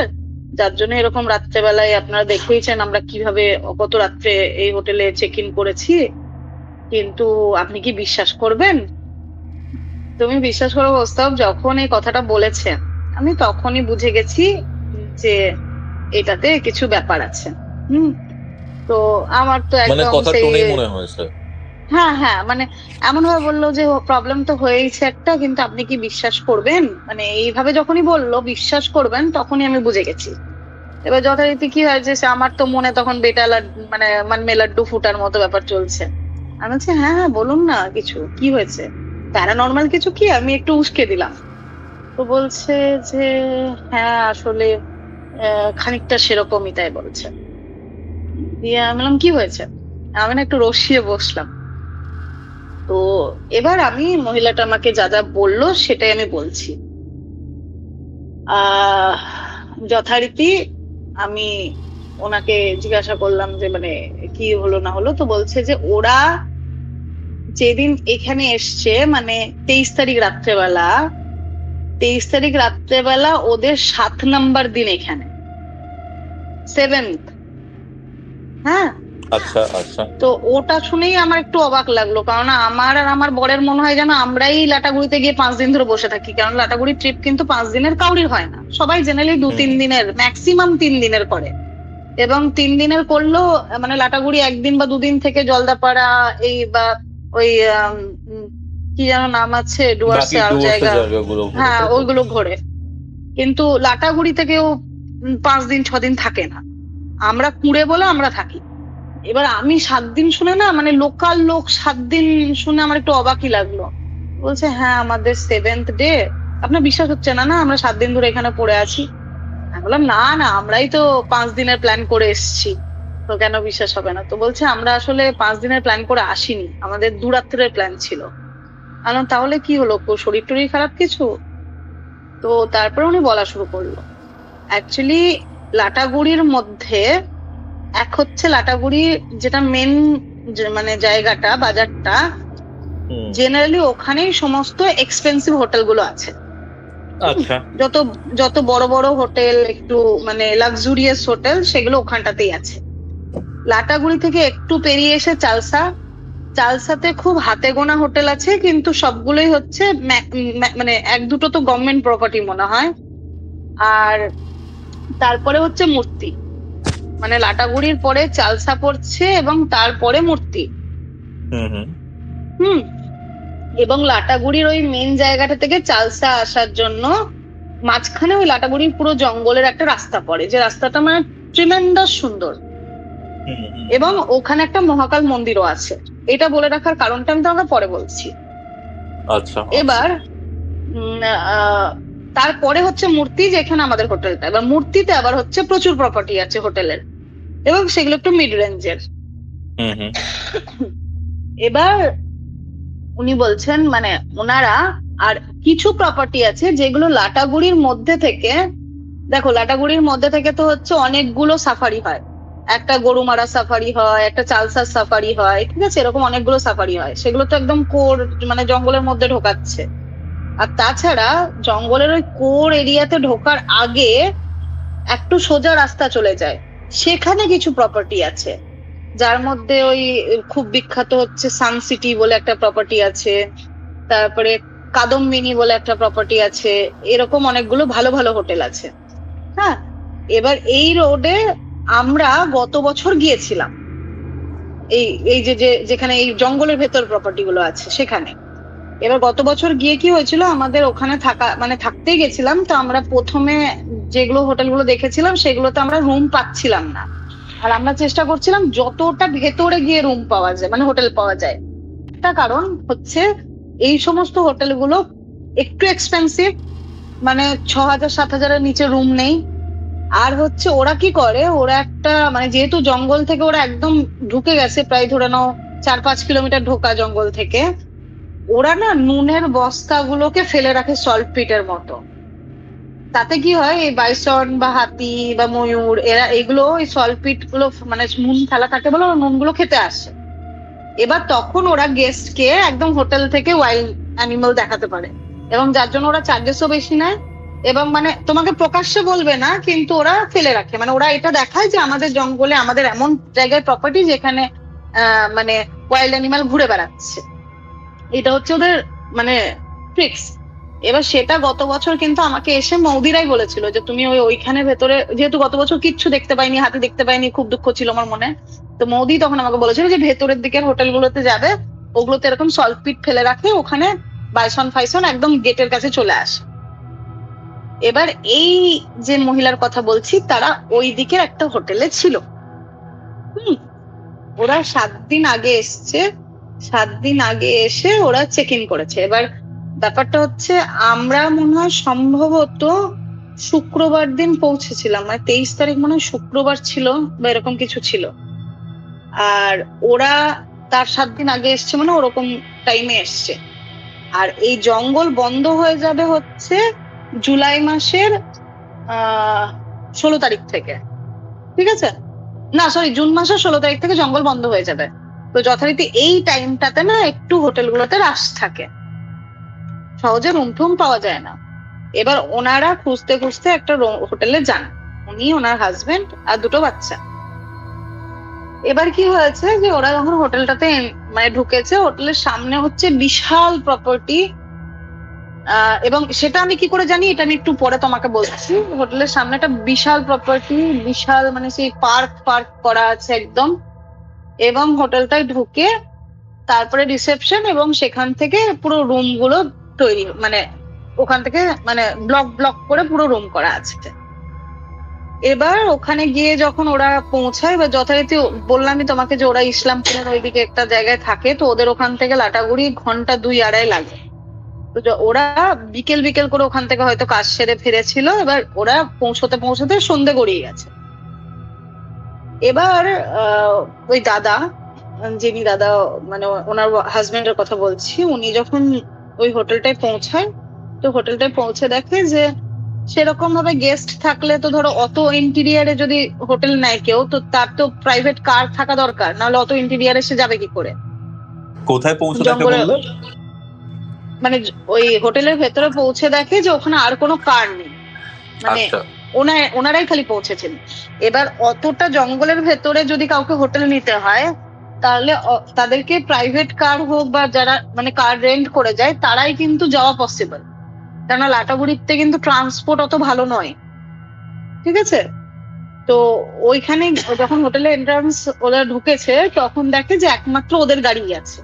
যার জন্য এরকম রাত্রেবেলায় আপনারা দেখেইছেন আমরা কিভাবে কত রাত্রে এই হোটেলে চেক ইন করেছি। কিন্তু আপনি কি বিশ্বাস করবেন, তুমি বিশ্বাস করো ওস্তাদ, যখন এই কথাটা বলেছে আমি তখনই বুঝে গেছি যে এটাতে কিছু ব্যাপার আছে। তো আমার তো একদম মনে হয়েছে, হ্যাঁ হ্যাঁ, মানে এমন ভাবে বললো যে প্রবলেম তো হয়েছে একটা, কিন্তু আপনি কি বিশ্বাস করবেন, মানে এইভাবে যখনই বললো বিশ্বাস করবেন তখনই আমি বুঝে গেছি। এবার যথারীতি কি হয়েছে, আমার তো মনে তখন মানে লাড্ডু ফুটার মতো ব্যাপার চলছে। আমি বলছি হ্যাঁ হ্যাঁ বলুন না, কিছু কি হয়েছে, প্যারানর্মাল কিছু কি, আমি একটু উস্কে দিলাম। তো বলছে যে হ্যাঁ আসলে খানিকটা সেরকমই, তাই বলছে। দিয়ে আমি বললাম কি হয়েছে, আমি না একটু রসিয়ে বসলাম। তো এবার আমি মহিলাটা আমাকে যা যা বললো সেটাই আমি বলছি। যথারীতি আমি ওনাকে জিজ্ঞাসা করলাম যে মানে কি হলো না হলো। তো বলছে যে ওরা যেদিন এখানে এসছে মানে 23 তারিখ রাত্রেবেলা ওদের 7 নাম্বার দিন এখানে, 7th। হ্যাঁ আচ্ছা আচ্ছা। তো ওটা শুনেই আমার একটু অবাক লাগলো, কারণ আমার আর আমার বরের মনে হয় যেন আমরাই লাটাগুড়িতে গিয়ে 5 দিন ধরে বসে থাকি, কারণ লাটাগুড়ির ট্রিপ কিন্তু 5 দিনের কাউরির হয় না, সবাই জেনারেলি 2-3 দিনের, ম্যাক্সিমাম 3 দিনের করে। এবং 3 দিনের করলেও মানে লাটাগুড়ি 1 দিন বা 2 দিন থেকে জলদাপাড়া এই বা ওই কি যেন নাম আছে ডুয়ার্সে আর জায়গা, হ্যাঁ ওইগুলো ঘোরে। কিন্তু লাটাগুড়ি থেকেও 5 দিন 6 দিন থাকে না, আমরা কুড়ে বলে আমরা থাকি। এবার আমি 7 দিন শুনে না, মানে লোকাল লোক 7 দিন শুনে আমার একটু অবাকই লাগলো। বলছে হ্যাঁ আমাদের 7th ডে, আপনার বিশ্বাস হচ্ছে না, না আমরা 7 দিন ধরে এখানে পড়ে আছি। আমি বললাম না না, আমরাই তো 5 দিনের প্ল্যান করে এসেছি, তো কেন বিশ্বাস হবে না? তো বলছে আমরা আসলে 5 দিনের প্ল্যান করে আসিনি, আমাদের 2 রাত্রের প্ল্যান ছিল। আমি তাহলে কি হলো, শরীর টরীর খারাপ কিছু? তো তারপরে উনি বলা শুরু করলো, অ্যাকচুয়ালি লাটাগুড়ির মধ্যে এক হচ্ছে লাটাগুড়ি যেটা মেন মানে জায়গাটা, বাজারটা, জেনারেলি ওখানেই সমস্ত এক্সপেন্সিভ হোটেল গুলো আছে। আচ্ছা, যত যত বড় বড় হোটেল, একটু মানে লাক্সুরিয়াস হোটেল, সেগুলো ওখানটাতেই আছে। লাটাগুড়ি থেকে একটু পেরিয়ে এসে চালসাতে খুব হাতে গোনা হোটেল আছে, কিন্তু সবগুলোই হচ্ছে মানে 1-2টো তো গভর্নমেন্ট প্রপার্টি মনে হয়। আর তারপরে হচ্ছে মূর্তি, মানে লাটাগুড়ির পরে চালসা পড়ছে এবং তারপরে মূর্তি। হুম। এবং লাটাগুড়ির ওই মেন জায়গাটা থেকে চালসা আসার জন্য মাঝখানে ওই লাটাগুড়ির পুরো জঙ্গলের একটা রাস্তা পড়ে, যে রাস্তাটা মানে ট্রিমেন্ডাস সুন্দর। এবং ওখানে একটা মহাকাল মন্দিরও আছে। এটা বলে রাখার কারণটা আমি তোমাকে পরে বলছি। আচ্ছা, এবার তারপরে হচ্ছে মূর্তি, যেখানে আমাদের হোটেলটা। এবার মূর্তিতে আবার হচ্ছে প্রচুর প্রপার্টি আছে হোটেলের, এবং সেগুলো একটু মিড রেঞ্জের। এবার উনি বলছেন মানে ওনারা আর কিছু প্রপার্টি আছে যেগুলো লাটাগুড়ির মধ্যে থেকে, দেখো লাটাগুড়ির মধ্যে থেকে তো হচ্ছে অনেকগুলো সাফারি হয়, একটা গরুমারা সাফারি হয়, একটা চালসার সাফারি হয়, ঠিক আছে, এরকম অনেকগুলো সাফারি হয়। সেগুলো তো একদম কোর মানে জঙ্গলের মধ্যে ঢোকাচ্ছে। আর তাছাড়া জঙ্গলের ওই কোর এরিয়াতে ঢোকার আগে একটু সোজা রাস্তা চলে যায়, সেখানে কিছু প্রপার্টি আছে, যার মধ্যে ওই খুব বিখ্যাত হচ্ছে সান সিটি বলে একটা প্রপার্টি আছে, তারপরে কাদম্বিনী বলে একটা প্রপার্টি আছে, এরকম অনেকগুলো ভালো ভালো হোটেল আছে। হ্যাঁ, এবার এই রোডে আমরা গত বছর গিয়েছিলাম, এই যে যেখানে এই জঙ্গলের ভেতর প্রপার্টি গুলো আছে সেখানে। এবার গত বছর গিয়ে কি হয়েছিল, আমাদের ওখানে থাকা মানে থাকতেই গেছিলাম, তো আমরা প্রথমে যেগুলো হোটেলগুলো দেখেছিলাম সেগুলোতে আমরা রুম পাচ্ছিলাম না। আর আমরা চেষ্টা করছিলাম যতটা ভেতরে গিয়ে রুম পাওয়া যায়, মানে হোটেল পাওয়া যায়। একটা কারণ হচ্ছে এই সমস্ত হোটেলগুলো একটু এক্সপেন্সিভ, মানে 6,000-7,000-এর নিচে রুম নেই। আর হচ্ছে ওরা কি করে, ওরা একটা মানে যেহেতু জঙ্গল থেকে ওরা একদম ঢুকে গেছে, প্রায় ধরে নাও 4-5 কিলোমিটার ঢোকা জঙ্গল থেকে, ওরা না নুনের বস্তাগুলোকে ফেলে রাখে সল্ট পিটের মতো। তাতে কি হয়, এই বাইসন বা হাতি বা ময়ূর এরা এগুলো ওই সলপিট গুলো মানে নুন ফেলা থাকে বলে ওরা নুনগুলো খেতে আসে। এবার তখন ওরা গেস্টকে একদম হোটেল থেকে ওয়াইল্ড অ্যানিমাল দেখাতে পারে, এবং যার জন্য ওরা চার্জেসও বেশি নেয়। এবং মানে তোমাকে প্রকাশ্যে বলবে না, কিন্তু ওরা ফেলে রাখে, মানে ওরা এটা দেখায় যে আমাদের জঙ্গলে আমাদের এমন জায়গায় প্রপার্টি যেখানে মানে ওয়াইল্ড অ্যানিমাল ঘুরে বেড়াচ্ছে। এটা হচ্ছে ওদের মানে ট্রিক্স। এবার সেটা গত বছর কিন্তু আমাকে এসে মৌদিরাই বলেছিল যে তুমি ওইখানে ভেতরে, যেহেতু গত বছর কিচ্ছু দেখতে পাইনি, হাতি দেখতে পাইনি, খুব দুঃখ ছিল আমার মনে, তো মৌদি তখন আমাকে বলেছিল যে ভেতরের দিকের হোটেলগুলোতে যাবে, ওগুলোতে এরকম সল্ট পিট ফেলে রাখে, ওখানে বাইসন ফাইসন একদম গেটের কাছে চলে আসে। এবার এই যে মহিলার কথা বলছি, তারা ওই দিকের একটা হোটেলে ছিল। ওরা 7 দিন আগে এসছে, 7 দিন আগে এসে ওরা চেক ইন করেছে। এবার ব্যাপারটা হচ্ছে আমরা মনে হয় সম্ভবত শুক্রবার দিন পৌঁছেছিলাম, মানে 23 তারিখ মনে হয় শুক্রবার ছিল বা এরকম কিছু ছিল। আর ওরা তার 7 দিন আগে এসছে, মানে ওরকম টাইমে এসছে। আর এই জঙ্গল বন্ধ হয়ে যাবে হচ্ছে জুলাই মাসের 16 তারিখ থেকে, ঠিক আছে, না সরি জুন মাসের 16 তারিখ থেকে জঙ্গল বন্ধ হয়ে যাবে। তো যথারীতি এই টাইমটাতে না একটু হোটেলগুলোতে রাশ থাকে, সহজে রুম টুম পাওয়া যায় না। এবার ওনারা খুঁজতে খুঁজতে একটা হোটেলে যান, উনি, ওনার হাজবেন্ড আর 2টো বাচ্চা। এবার কি হয়েছে যে ওরা যখন হোটেলটাতে মানে ঢুকেছে, হোটেলের সামনে হচ্ছে বিশাল প্রপার্টি, এবং সেটা আমি কি করে জানি এটা আমি একটু পরে তোমাকে বলছি। হোটেলের সামনে একটা বিশাল প্রপার্টি, বিশাল মানে সেই পার্ক করা আছে একদম। এবং হোটেলটায় ঢুকে তারপরে রিসেপশন, এবং সেখান থেকে পুরো রুম গুলো তৈরি, মানে ওখান থেকে মানে ব্লক করে পুরো রুম করা আছে। এবার ওখানে গিয়ে যখন ওরা পৌঁছায়, বা যথারীতি বললামই তোমাকে যে ওরা ইসলামপুরের ওইদিকে একটা জায়গায় থাকে, তো ওদের ওখান থেকে লাটাগুড়ি ঘন্টা 2-2.5 লাগে। তো ওরা বিকেল বিকেল করে ওখান থেকে হয়তো কাজ সেরে ফিরেছিল, এবার ওরা পৌঁছতে পৌঁছতে সন্ধে গড়িয়ে গেছে। এবার ওই দাদা, যিনি দাদা মানে ওনার হাজবেন্ডের কথা বলছি, উনি যখন ওই হোটেলটায় পৌঁছায়, তো হোটেলটায় পৌঁছে দেখে যে সেরকম ভাবে গেস্ট থাকলে তো ধরো অত ইন্টেরিয়ারে যদি হোটেল নেয় কেউ, তো তার তো প্রাইভেট কার থাকা দরকার, নাহলে অত ইন্টেরিয়ারে সে যাবে কি করে? কোথায় পৌঁছে দেখে বললে? মানে ওই হোটেলের ভেতরে পৌঁছে দেখে যে ওখানে আর কোনো কার নেই, মানে ওনারাই খালি পৌঁছেছেন। এবার অতটা জঙ্গলের ভেতরে যদি কাউকে হোটেল নিতে হয়, তাহলে তাদেরকে প্রাইভেট কার হোক বা যারা মানে কার রেন্ট করে যায়, তারাই কিন্তু যাওয়া পসিবল, কেননা লাটাগুড়িতে কিন্তু ট্রান্সপোর্ট অত ভালো নয়, ঠিক আছে? তো ওইখানে যখন হোটেলে এন্ট্রান্স ওরা ঢুকেছে, তখন দেখে যে একমাত্র ওদের গাড়ি আছে।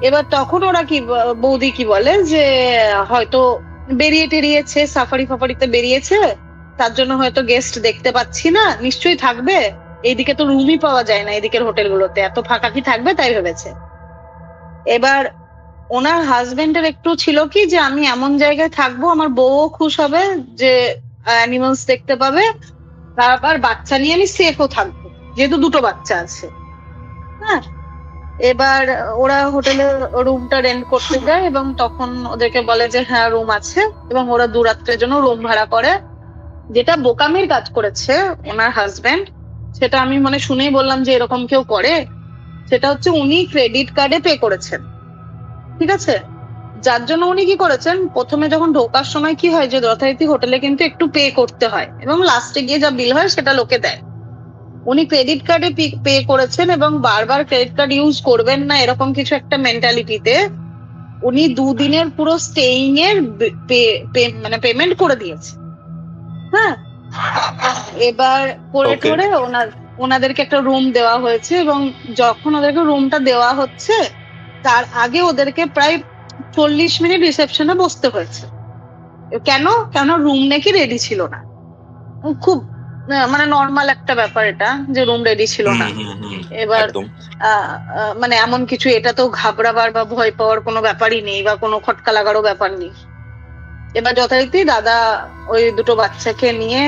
এবার তখন ওরা কি বৌদি কি বলে যে হয়তো বেরিয়ে টেরিয়েছে, সাফারি ফাফারিতে বেরিয়েছে, তার জন্য হয়তো গেস্ট দেখতে পাচ্ছি না, নিশ্চয়ই থাকবে, এইদিকে তো রুমই পাওয়া যায় না, এদিকের হোটেলগুলোতে এত ফাঁকা কি থাকবে, তাই ভেবেছে। এবার ওনার হাজবেন্ডের একটু ছিল কি যে আমি এমন জায়গায় থাকবো, আমার বউও খুশ হবে যে অ্যানিমালস দেখতে পাবে, তারপর বাচ্চা নিয়ে আমি সেফও থাকবো, যেহেতু দুটো বাচ্চা আছে। হ্যাঁ, এবার ওরা হোটেলের রুমটা রেন্ট করতে যায় এবং তখন ওদেরকে বলে যে হ্যাঁ রুম আছে, এবং ওরা 2 রাত্রের জন্য রুম ভাড়া করে। যেটা বোকামির কাজ করেছে ওনার হাজবেন্ড, সেটা আমি মানে শুনেই বললাম যে এরকম কেউ করে, সেটা হচ্ছে উনি ক্রেডিট কার্ডে পে করেছেন, ঠিক আছে? যার জন্য উনি কি করেছেন, প্রথমে যখন ঢোকার সময় কি হয় যে যথারীতি হোটেলে কিন্তু একটু পে করতে হয় এবং লাস্টে গিয়ে যা বিল হয় সেটা লোকে দেয়। উনি ক্রেডিট কার্ডে পে করেছেন এবং বারবার ক্রেডিট কার্ড ইউজ করবেন না এরকম কিছু একটা মেন্টালিটিতে উনি 2 দিনের পুরো স্টেইং এর মানে পেমেন্ট করে দিয়েছে। হ্যাঁ, এবার করে করে ওনাদেরকে একটা রুম দেওয়া হয়েছে, এবং যখন ওদেরকে রুমটা দেওয়া হচ্ছে তার আগে ওদেরকে প্রায় 40 মিনিট রিসেপশনে বসতে হয়েছে। কেন রুম নাকি রেডি ছিল না। খুব মানে নর্মাল একটা ব্যাপার এটা, যে রুম রেডি ছিল না। এবার মানে এমন কিছু, এটা তো ঘাবড়াবার বা ভয় পাওয়ার কোনো ব্যাপারই নেই বা কোনো খটকা লাগারও ব্যাপার নেই। এবার যথারীতি দাদা ওই 2টো বাচ্চাকে নিয়ে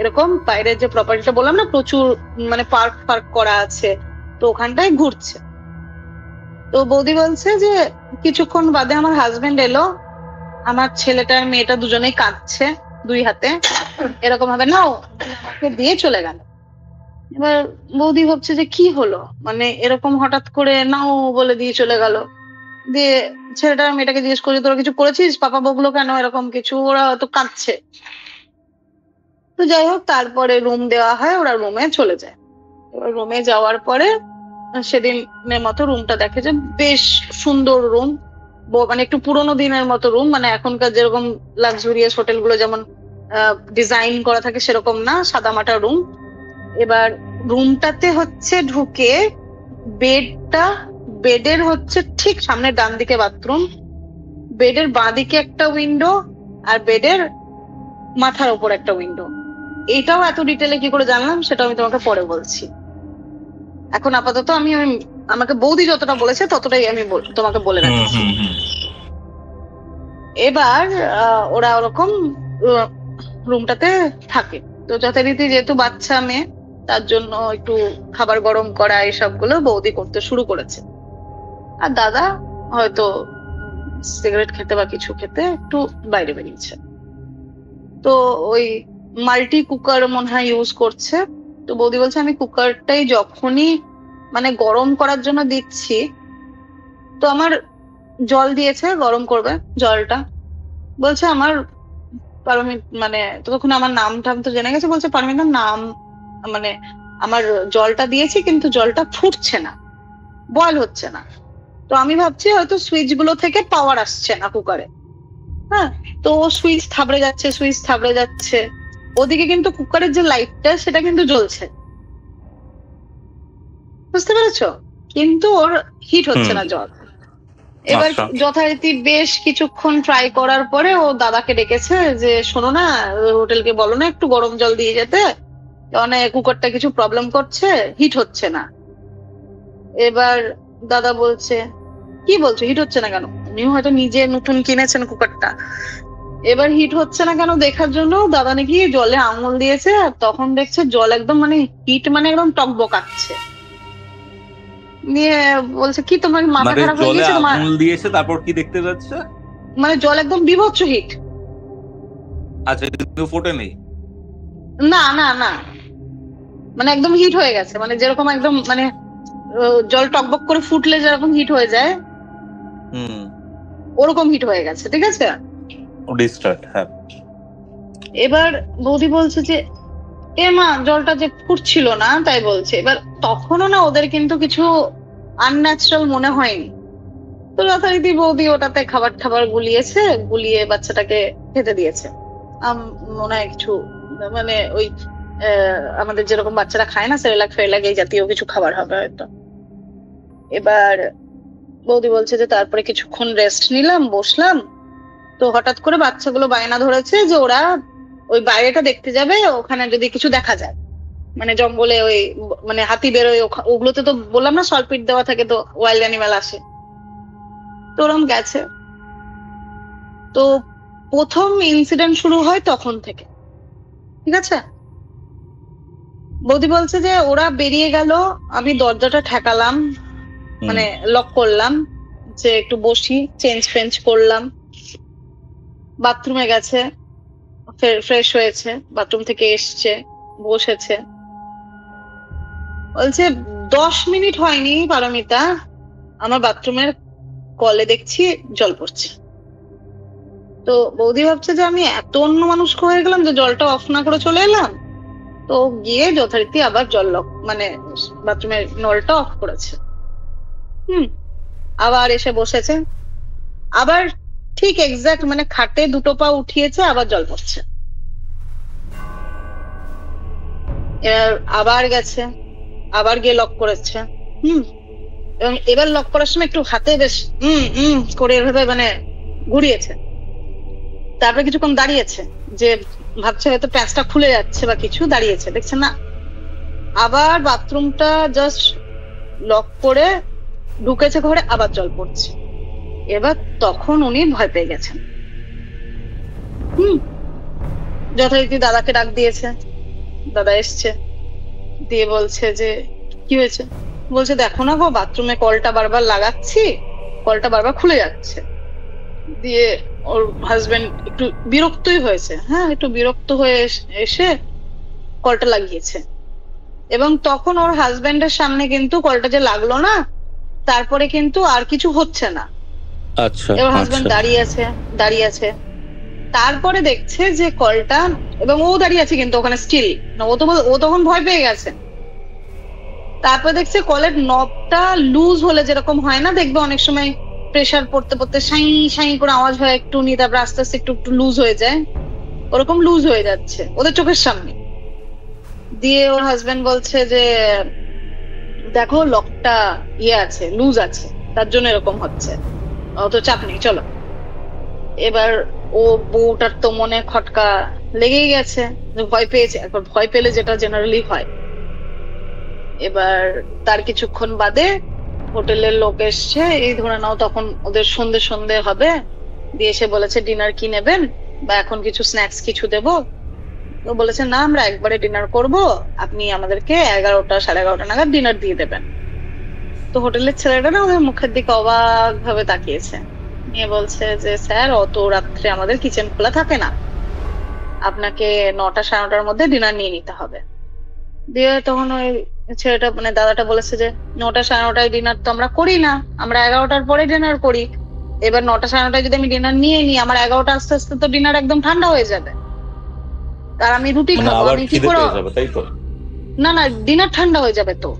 এরকম বাইরের যে প্রপার্টিটা বললাম না, প্রচুর মানে পার্ক করা আছে, তো ওখানটায় ঘুরছে। তো বৌদি বলছে যে কিছুক্ষণ বাদে আমার হাজবেন্ড এলো, আমার ছেলেটা আর মেয়েটা দুজনেই কাঁদছে 2 হাতে, এরকম ভাবে নাও আমাকে দিয়ে চলে গেল। এবার বৌদি ভাবছে যে কি হলো, মানে এরকম হঠাৎ করে নাও বলে দিয়ে চলে গেল। দিয়ে ছেলেটা আর মেয়েটাকে জিজ্ঞেস করছে তোরা কিছু করেছিস, পাপা বকলো কেন, এরকম কিছু, ওরা তো কাঁদছে। তো যাই হোক, তারপরে রুম দেওয়া হয়, ওরা রুমে চলে যায়। এবার রুমে যাওয়ার পরে সেদিনের মতো রুমটা দেখে যে বেশ সুন্দর রুম, মানে একটু পুরোনো দিনের মতো রুম, মানে এখনকার যেরকম লাক্সুরিয়াস হোটেল গুলো যেমন ডিজাইন করা থাকে সেরকম না, সাদামাটা রুম। এবার রুমটাতে হচ্ছে ঢুকে বেডের হচ্ছে ঠিক সামনে ডান দিকে বাথরুম, বেডের বাঁ দিকে একটা উইন্ডো, আর বেডের মাথার উপর একটা উইন্ডো। এটাও এত ডিটেলে কি করে জানলাম সেটা আমি তোমাকে পরে বলছি। এখন আপাতত আমাকে বৌদি যতটা বলেছে ততটাই আমি তোমাকে বলে রাখছি। এবার ওরা ওরকম রুমটাতে থাকে। তো যথারীতি যেহেতু বাচ্চা মেয়ে, তার জন্য একটু খাবার গরম করা এসবগুলো বৌদি করতে শুরু করেছে, আর দাদা হয়তো সিগারেট খেতে বা কিছু খেতে একটু বাইরে বেরিয়েছে। তো ওই মাল্টি কুকার মনে হয় ইউজ করছে। তো বৌদি বলছে আমি কুকারটাই যখনই মানে গরম করার জন্য দিচ্ছি, তো আমার জল দিয়েছে গরম করবে, জলটা বলছে আমার মানে ততক্ষণ আমার নাম টাম তো জেনে গেছে, বলছে পারমিতার নাম, মানে আমার জলটা দিয়েছি কিন্তু জলটা ফুটছে না, বয়েল হচ্ছে না। তো আমি ভাবছি হয়তো সুইচ গুলো থেকে পাওয়ার আসছে না কুকারে। হ্যাঁ, তো সুইচ থাবড়ে যাচ্ছে, ওদিকে কিন্তু কুকারের যে লাইটটা সেটা কিন্তু জ্বলছে, বুঝতে পেরেছো? কিন্তু ওর হিট হচ্ছে না জল। এবার যথারীতি বেশ কিছুক্ষণ ট্রাই করার পরে ও দাদাকে ডেকেছে যে শোনো না, হোটেলকে বলো না একটু গরম জল দিয়ে যেতে, মানে কুকারটা কিছু প্রবলেম করছে, হিট হচ্ছে না। এবার দাদা বলছে কি বলছো, হিট হচ্ছে না কেন? উনিও হয়তো নিজে নতুন কিনেছেন কুকারটা। এবার হিট হচ্ছে না কেন দেখার জন্য দাদা নাকি জলে আঙুল দিয়েছে, আর তখন দেখছে জল একদম মানে হিট মানে একদম টকবকাচ্ছে। নিয়ে বলছে কি তোমার মাথা মানে খারাপ হয়ে জলে গেছে তোমার? আঙুল দিয়েছে, তারপর কি দেখতে পাচ্ছে? মানে জল একদম বিভৎস হিট। আচ্ছা, কিন্তু ফোটে নেই। না না না, মানে একদম হিট হয়ে গেছে, মানে যেরকম একদম মানে জল টকবক করে ফুটলে যেরকম হিট হয়ে যায় ওরকম হিট হয়ে গেছে, ঠিক আছে। ডিস্টার্ট, হ্যাঁ। এবার বৌদি বলছে যে এ মা জলটা যে ফুটছিল না তাই বলছে। এবার তখনও না ওদের কিন্তু কিছু আনন্যাচারাল মনে হয়নি, তো যথারীতি বৌদি ওটাতে খাবার টাবার গুলিয়েছে, গুলিয়ে বাচ্চাটাকে খেতে দিয়েছে। মনে হয় কিছু মানে ওই আমাদের যেরকম বাচ্চারা খায় না সেরেলাক ফেরেলাক এই জাতীয় কিছু খাবার হবে হয়তো। এবার বৌদি বলছে যে তারপরে কিছুক্ষণ রেস্ট নিলাম, বসলাম, তো হঠাৎ করে বাচ্চাগুলো বায়না ধরেছে যে ওরা ওই বাইরেটা দেখতে যাবে, ওখানে যদি কিছু দেখা যায়, মানে জঙ্গলে ওই মানে হাতি বেরোয়, ওগুলোতে তো বললাম না সলপিট দেওয়া থাকে, তো ওয়াইল্ড অ্যানিমাল আসে, তো ওরম গেছে। তো প্রথম ইনসিডেন্ট শুরু হয় তখন থেকে, ঠিক আছে। বৌদি বলছে যে ওরা বেরিয়ে গেল, আমি দরজাটা ঠেকালাম, মানে লক করলাম, যে একটু বসি, চেঞ্জ ফেঞ্জ করলাম, বাথরুমে গেছে, ফ্রেশ হয়েছে, বাথরুম থেকে এসছে, বসেছে। বলছে 10 মিনিট হয়নি পারমিতা, আমার বাথরুমের কলে দেখছি জল পড়ছে। তো বৌদি ভাবছে যে আমি এত অন্য মানুষ হয়ে গেলাম যে জলটা অফ না করে চলে এলাম। তো গিয়ে যথারীতি আবার জল মানে বাথরুমের নলটা অফ করেছে। আবার এসে বসেছে, আবার ঠিক এক্সাক্ট মানে খাটে দুটো পা উঠিয়েছে, আবার জল পড়ছে। আবার গেছে, আবার গিয়ে লক করেছে। এবং এবার লক করার সময় একটু হাতে বেশ করে এভাবে মানে ঘুরিয়েছে। তারপরে কিছুক্ষণ দাঁড়িয়েছে, যে ভাবছে হয়তো প্যাঁচটা খুলে যাচ্ছে বা কিছু, দাঁড়িয়েছে, দেখছে না, আবার বাথরুমটা জাস্ট লক করে ঢুকেছে ঘরে, আবার জল পড়ছে। এবার তখন উনি ভয় পেয়ে গেছেন। যথারীতি দাদাকে ডাক দিয়েছে, দাদা এসছে, দিয়ে বলছে যে কি হয়েছে? বলছে দেখো না গো, বাথরুমে কলটা বারবার লাগাচ্ছি, কলটা বারবার খুলে যাচ্ছে। দিয়ে ওর হাজবেন্ড একটু বিরক্তই হয়েছে, হ্যাঁ একটু বিরক্ত হয়ে এসে কলটা লাগিয়েছে। এবং তখন ওর হাজবেন্ডের সামনে কিন্তু কলটা যে লাগলো না, তারপরে কিন্তু আর কিছু হচ্ছে না। আচ্ছা, এবার হাজবেন্ড দাঁড়িয়ে আছে, তারপরে দেখছে যে কলটা, এবং ও দাঁড়িয়ে আছে কিন্তু ওখানে স্টিল, ও তখন ভয় পেয়ে গেছে। তারপরে দেখছে কলের নবটা লুজ হলে যেরকম হয় না, দেখবে অনেক সময় প্রেসার পড়তে পড়তে সাই সাই করে আওয়াজ হয় একটু, নিয়ে তারপরে আস্তে আস্তে একটু একটু লুজ হয়ে যায়, ওরকম লুজ হয়ে যাচ্ছে ওদের চোখের সামনে। দিয়ে ওর হাজবেন্ড বলছে যে দেখো লকটা আছে, লুজ আছে, তার জন্য এরকম হচ্ছে, অত চাপ নেই, চলো। এবার ও বউটার তো মনে খটকা লেগেই গেছে, ভয় পেয়েছে। একবার ভয় পেলে যেটা জেনারেলি হয়, এবার তার কিছুক্ষণ বাদে হোটেলের লোক এসছে, এই ধরে নাও তখন ওদের সন্ধে হবে, দিয়ে এসে বলেছে ডিনার কি নেবেন, বা এখন কিছু স্ন্যাক্স কিছু দেবো? তো বলেছে না, আমরা একবারে ডিনার করব, আপনি আমাদেরকে 11টা 11:30 নাগাদ ডিনার দিয়ে দেবেন। তো হোটেলের ছেলেটা না ওদের মুখের দিকে অবাক ভাবে তাকিয়েছে, নিয়ে বলছে যে স্যার অত রাত্রে আমাদের কিচেন খোলা থাকে না, আপনাকে 9টা 9:30টার মধ্যে ডিনার নিয়ে নিতে হবে। দিয়ে তখন ওই ছেলেটা মানে দাদাটা বলেছে যে 9টা 9:30টায় ডিনার তো আমরা করি না, আমরা 11টার পরে ডিনার করি। এবার 9টা 9:30টায় যদি আমি ডিনার নিয়ে নিই, আমার 11টা আস্তে আস্তে তো ডিনার একদম ঠান্ডা হয়ে যাবে, আর আমি রুটি খাবো, আমি কি করে? না না, ডিনার ঠান্ডা হয়ে যাবে তো।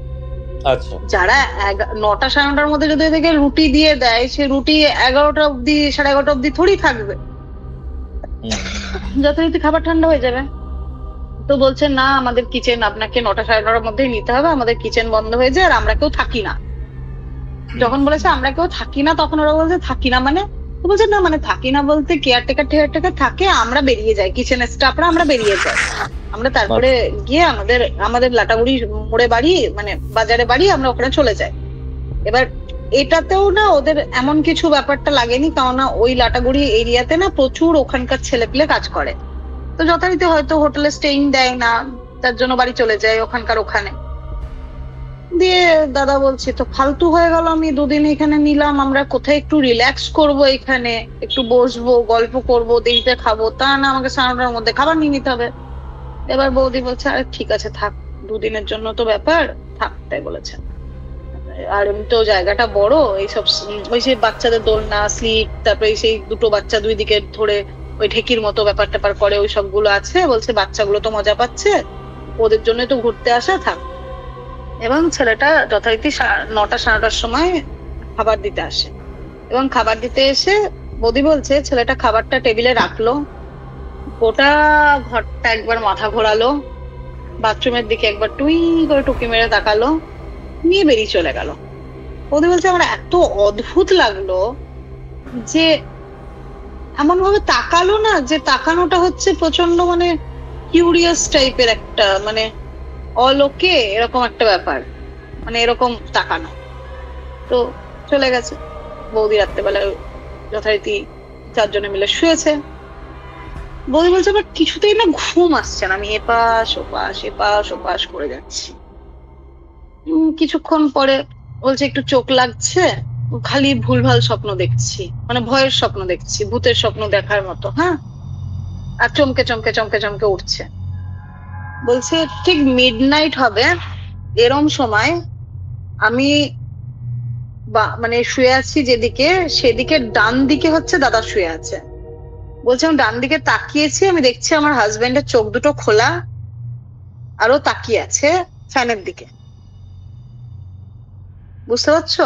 আচ্ছা, যারা 9টা 9:30টার মধ্যে যদি এদেরকে রুটি দিয়ে দেয়, সে রুটি 11টা অব্দি 11:30 অব্দি থোড়ি থাকবে, যথারীতি খাবার ঠান্ডা হয়ে যাবে। তো বলছে না, আমাদের কিচেন আপনাকে 9টা 9:30টার মধ্যেই নিতে হবে, আমাদের কিচেন বন্ধ হয়ে যায়, আর আমরা কেউ থাকি না। যখন বলেছে আমরা কেউ থাকি না, তখন ওরা বলছে থাকি না মানে? তো বলছে না, মানে থাকি না বলতে কেয়ারটেকার থাকে, আমরা বেরিয়ে যাই, কিচেনের স্টাফরা আমরা বেরিয়ে যাই, আমরা তারপরে গিয়ে আমাদের লাটাগুড়ি মোড়ে বাড়ি, মানে বাজারে বাড়ি, আমরা ওখানে চলে যাই। এবার এটাতেও না ওদের এমন কিছু ব্যাপারটা লাগেনি, কেননা ওই লাটাগুড়ি এরিয়াতে না প্রচুর ওখানকার ছেলেপিলে কাজ করে। তো যথারীতি হয়তো হোটেলে স্টেইং দেয় না, তার জন্য বাড়ি চলে যায় ওখানকার ওখানে। দিয়ে দাদা বলছি তো ফালতু হয়ে গেল, আমি দুদিন এখানে নিলাম, আমরা কোথায় একটু রিল্যাক্স করব, এখানে একটু বসবো, গল্প করব, দিনটা খাবো, তা না আমাকে 9:30টার মধ্যে খাবার নিয়ে নিতে হবে। এবার বৌদি বলছে আরে ঠিক আছে থাক, দুদিনের জন্য তো ব্যাপার, থাক, তাই বলেছে। আর এমনিতেও জায়গাটা বড়, এইসব ওই সেই বাচ্চাদের দোলনা, স্লিপ, তারপরে সেই দুটো বাচ্চা দুই দিকে ধরে ওই ঢেকির মতো ব্যাপার ট্যাপার করে, ওই সবগুলো আছে। বলছে বাচ্চাগুলো তো মজা পাচ্ছে, ওদের জন্য তো ঘুরতে আসা, থাক। এবং ছেলেটা যথারীতি 9টা 9:30টার সময় খাবার দিতে আসে, এবং খাবার দিতে এসে বৌদি বলছে ছেলেটা খাবারটা টেবিলে রাখলো, গোটা ঘরটা একবার মাথা ঘোরালো, বাথরুমের দিকে একবার টুই করে টুকি মেরে তাকালো, নিয়ে বেরিয়ে চলে গেল। বৌদি বলছে আমার এত অদ্ভুত লাগলো যে এমন ভাবে তাকালো না, যে তাকানোটা হচ্ছে প্রচন্ড মানে কিউরিয়াস টাইপের একটা, মানে অলোকে এরকম একটা ব্যাপার, মানে এরকম তাকানো। তো চলে গেছে। বৌদি রাত্রেবেলায় যথারীতি 4 জনে মিলে শুয়েছে। বৌদি বলছে আমার কিছুতেই না ঘুম আসছে না, আমি এপাশ ওপাশ করে যাচ্ছি। কিছুক্ষণ পরে বলছে একটু চোখ লাগছে, খালি ভুলভাল স্বপ্ন দেখছি, মানে ভয়ের স্বপ্ন দেখছি, ভূতের স্বপ্ন দেখার মতো। হ্যাঁ, আর চমকে চমকে চমকে চমকে উঠছে। বলছে ঠিক মিডনাইট হবে এরম সময় আমি মানে শুয়ে আছি যেদিকে, সেদিকে ডান দিকে হচ্ছে দাদা শুয়ে আছে। বলছে আমি ডান দিকে তাকিয়েছি, আমি দেখছি আমার হাজবেন্ডের চোখ দুটো খোলা, আরো তাকিয়ে আছে ফ্যানের দিকে। বুঝতে পারছো?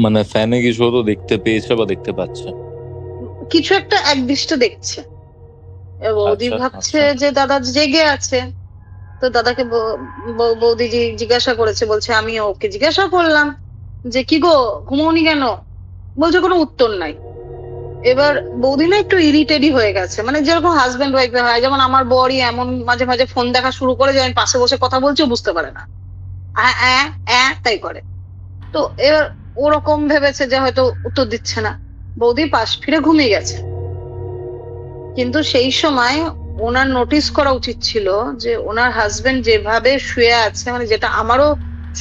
মানে ফ্যানে কিছু তো দেখতে পেয়েছে বা দেখতে পাচ্ছে? কিছু একটা একদৃষ্টে দেখছে। বৌদি আচ্ছা, ভাবছে আচ্ছা। যে দাদা জেগে আছে। তো দাদাকে বৌদি জিজ্ঞাসা করেছে, বলছে আমি ওকে জিজ্ঞাসা করলাম যে কি গো ঘুমোনি কেন? বলছে কোনো উত্তর নাই। এবার বৌদি না একটু ইরিটেডই হয়ে গেছে, মানে যেরকম হাজবেন্ড ওয়াইফে হয়, যেমন আমার বরই এমন মাঝে মাঝে ফোন দেখা শুরু করে যে আমি পাশে বসে কথা বলছি বুঝতে পারে না, তাই করে। তো এবার ওরকম ভেবেছে যে হয়তো উত্তর দিচ্ছে না, বৌদি পাশ ফিরে ঘুমিয়ে গেছে। কিন্তু সেই সময় ওনার নোটিস করা উচিত ছিল যে ওনার হাজবেন্ড যেভাবে শুয়ে আছে, মানে যেটা আমারও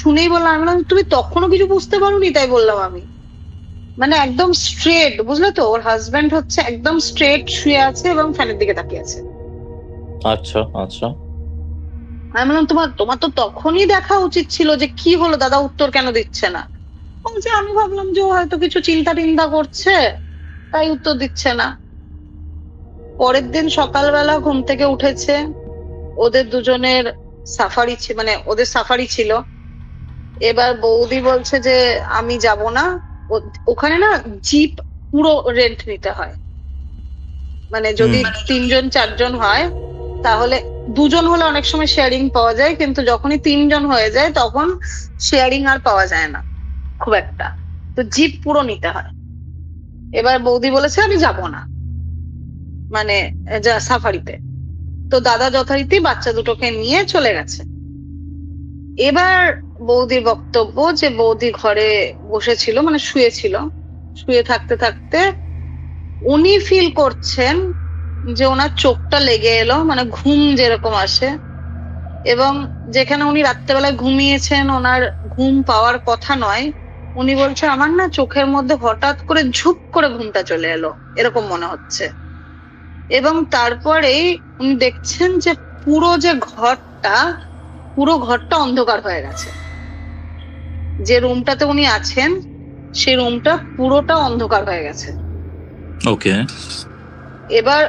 শুনেই বললাম, আমি বললাম তুমি তখনও কিছু বুঝতে পারোনি? তাই বললাম আমি, মানে একদম স্ট্রেট, বুঝলে তো, ওর হাজবেন্ড হচ্ছে একদম স্ট্রেট শুয়ে আছে এবং ফ্যানের দিকে তাকিয়ে আছে। আচ্ছা, আচ্ছা। আমি বললাম তোমার তো তখনই দেখা উচিত ছিল যে কি হলো, দাদা উত্তর কেন দিচ্ছে না? বলছে আমি ভাবলাম যে ও হয়তো কিছু চিন্তা টিন্তা করছে, তাই উত্তর দিচ্ছে না। পরের দিন সকালবেলা ঘুম থেকে উঠেছে, ওদের দুজনের সাফারি, মানে ওদের সাফারি ছিল। এবার বৌদি বলছে যে আমি যাব না, ওখানে না জিপ পুরো রেন্ট নিতে হয়, মানে যদি 3 জন 4 জন হয় তাহলে, 2 জন হলে অনেক সময় শেয়ারিং পাওয়া যায়, কিন্তু যখনই 3 জন হয়ে যায় তখন শেয়ারিং আর পাওয়া যায় না খুব একটা, তো জিপ পুরো নিতে হয়। এবার বৌদি বলেছে আমি যাব না, মানে যা সাফারিতে। তো দাদা যথারীতি বাচ্চা দুটোকে নিয়ে চলে গেছে। এবার বৌদির বক্তব্য যে বৌদি ঘরে বসেছিল, মানে শুয়েছিল, শুয়ে থাকতে থাকতে উনি ফিল করছেন যে ওনার চোখটা লেগে এলো, মানে ঘুম যেরকম আসে, এবং যেখানে উনি রাত্রেবেলায় ঘুমিয়েছেন ওনার ঘুম পাওয়ার কথা নয়, উনি বলছে আমার না চোখের মধ্যে হঠাৎ করে ঝুপ করে ঘুমটা চলে এলো, এরকম মনে হচ্ছে। এবং তারপরেই উনি দেখছেন যে পুরো ঘরটা অন্ধকার হয়ে গেছে। যে রুমটাতে উনি আছেন সেই রুমটা পুরোটা অন্ধকার হয়ে গেছে। ওকে। এবার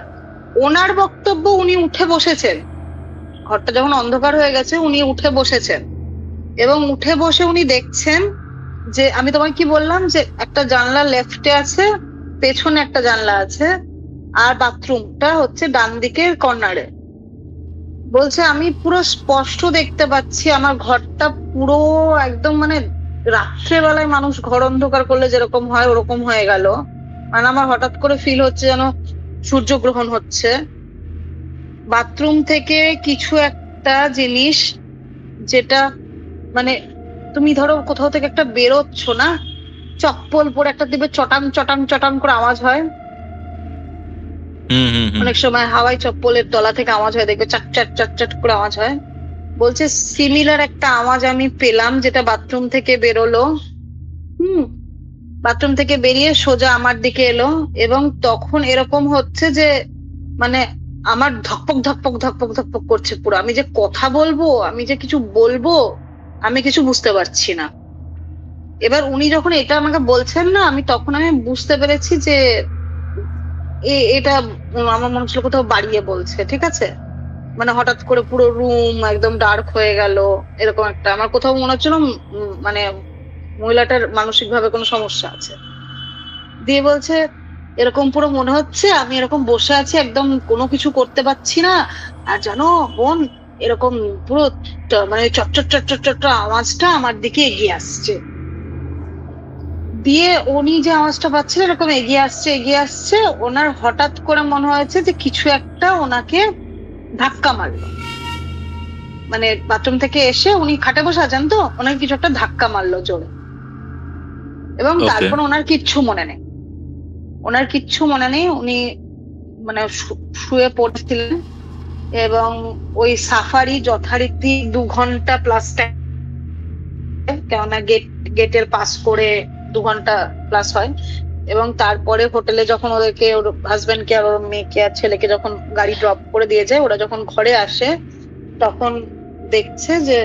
ওনার বক্তব্য, উনি উঠে বসেছেন, ঘরটা যখন অন্ধকার হয়ে গেছে উনি উঠে বসেছেন, এবং উঠে বসে উনি দেখছেন যে আমি তোমায় কি বললাম যে একটা জানলা লেফটে আছে, পেছনে একটা জানলা আছে, আর বাথরুমটা হচ্ছে ডান দিকের কর্নারে। বলছে আমি পুরো স্পষ্ট দেখতে পাচ্ছি আমার ঘরটা পুরো একদম, মানে রাত্রেবেলায় মানুষ ঘর অন্ধকার করলে যেরকম হয় ওরকম হয়ে গেল। মানে আমার হঠাৎ করে ফিল হচ্ছে যেন সূর্যগ্রহণ হচ্ছে। বাথরুম থেকে কিছু একটা জিনিস, যেটা মানে তুমি ধরো কোথাও থেকে একটা বেরোচ্ছ না, চপ্পল পরে একটা দিবে চটাং চটাং চটাং করে আওয়াজ হয়, অনেক সময় হাওয়াই চপ্পলের তলা থেকে আওয়াজ হয়, দেখবে চাট চাট চাট চাট করে আওয়াজ হয়। বলছে সিমিলার একটা আওয়াজ আমি পেলাম, যেটা বাথরুম থেকে বেরোলো। বাথরুম থেকে বেরিয়ে সোজা আমার দিকে এলো, এবং তখন এরকম হচ্ছে যে মানে আমার ধকপক ধকপক ধকপক ধকপক করছে পুরো। আমি যে কথা বলবো, আমি যে কিছু বলবো, আমি কিছু বুঝতে পারছি না। এবার উনি যখন এটা আমাকে বলছেন না, আমি বুঝতে পেরেছি যে এটা আমার মনে হচ্ছিল কোথাও বাড়িয়ে বলছে, ঠিক আছে? মানে হঠাৎ করে পুরো রুম একদম ডার্ক হয়ে গেল, এরকম একটা আমার কোথাও মনে হচ্ছিল মানে মহিলাটার মানসিক ভাবে কোনো সমস্যা আছে। দিয়ে বলছে এরকম পুরো মনে হচ্ছে আমি এরকম বসে আছি, একদম কোনো কিছু করতে পারছি না, আর জানো বোন এরকম পুরো মানে চটচট চটচট চট আওয়াজটা আমার দিকে এগিয়ে আসছে। দিয়ে উনি যে আওয়াজটা পাচ্ছিলেন এরকম এগিয়ে আসছে, ওনার হঠাৎ করে মনে হয়েছে যে কিছু একটা ওনাকে ধাক্কা মারলো। মানে বাথরুম থেকে এসে উনি খাটে বসে আছেন, তো ওনাকে কিছু একটা ধাক্কা মারলো জোরে, এবং তারপর ওনার কিচ্ছু মনে নেই। উনি মানে শুয়ে পড়ছিলেন, এবং ওই সাফারি যথারীতি 2 ঘন্টা প্লাস টাইম, কেননা গেটের পাস করে 2 ঘন্টা প্লাস হয়। এবং তারপরে হোটেলে যখন ওদেরকে ওর হাজবেন্ডকে আর ওর মেয়েকে আর ছেলেকে যখন গাড়ি ড্রপ করে দিয়ে যায়, ওরা যখন ঘরে আসে তখন দেখছে যে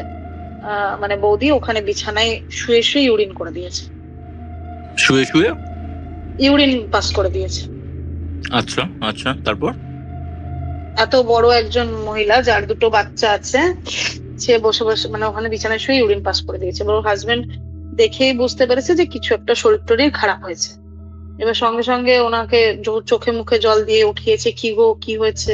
মানে বৌদি ওখানে বিছানায় শুয়ে শুয়ে ইউরিন করে দিয়েছে, ইউরিন পাস করে দিয়েছে। আচ্ছা আচ্ছা, তারপর? এত বড় একজন মহিলা যার 2টো বাচ্চা আছে, সে বসে বসে মানে ওখানে বিছানায় শুয়ে ইউরিন পাস করে দিয়েছে। ওর হাজবেন্ড দেখেই বুঝতে পেরেছে যে কিছু একটা শরীর টরীর খারাপ হয়েছে। এবার সঙ্গে সঙ্গে ওনাকে চোখে মুখে জল দিয়ে উঠিয়েছে, কি গো কি হয়েছে।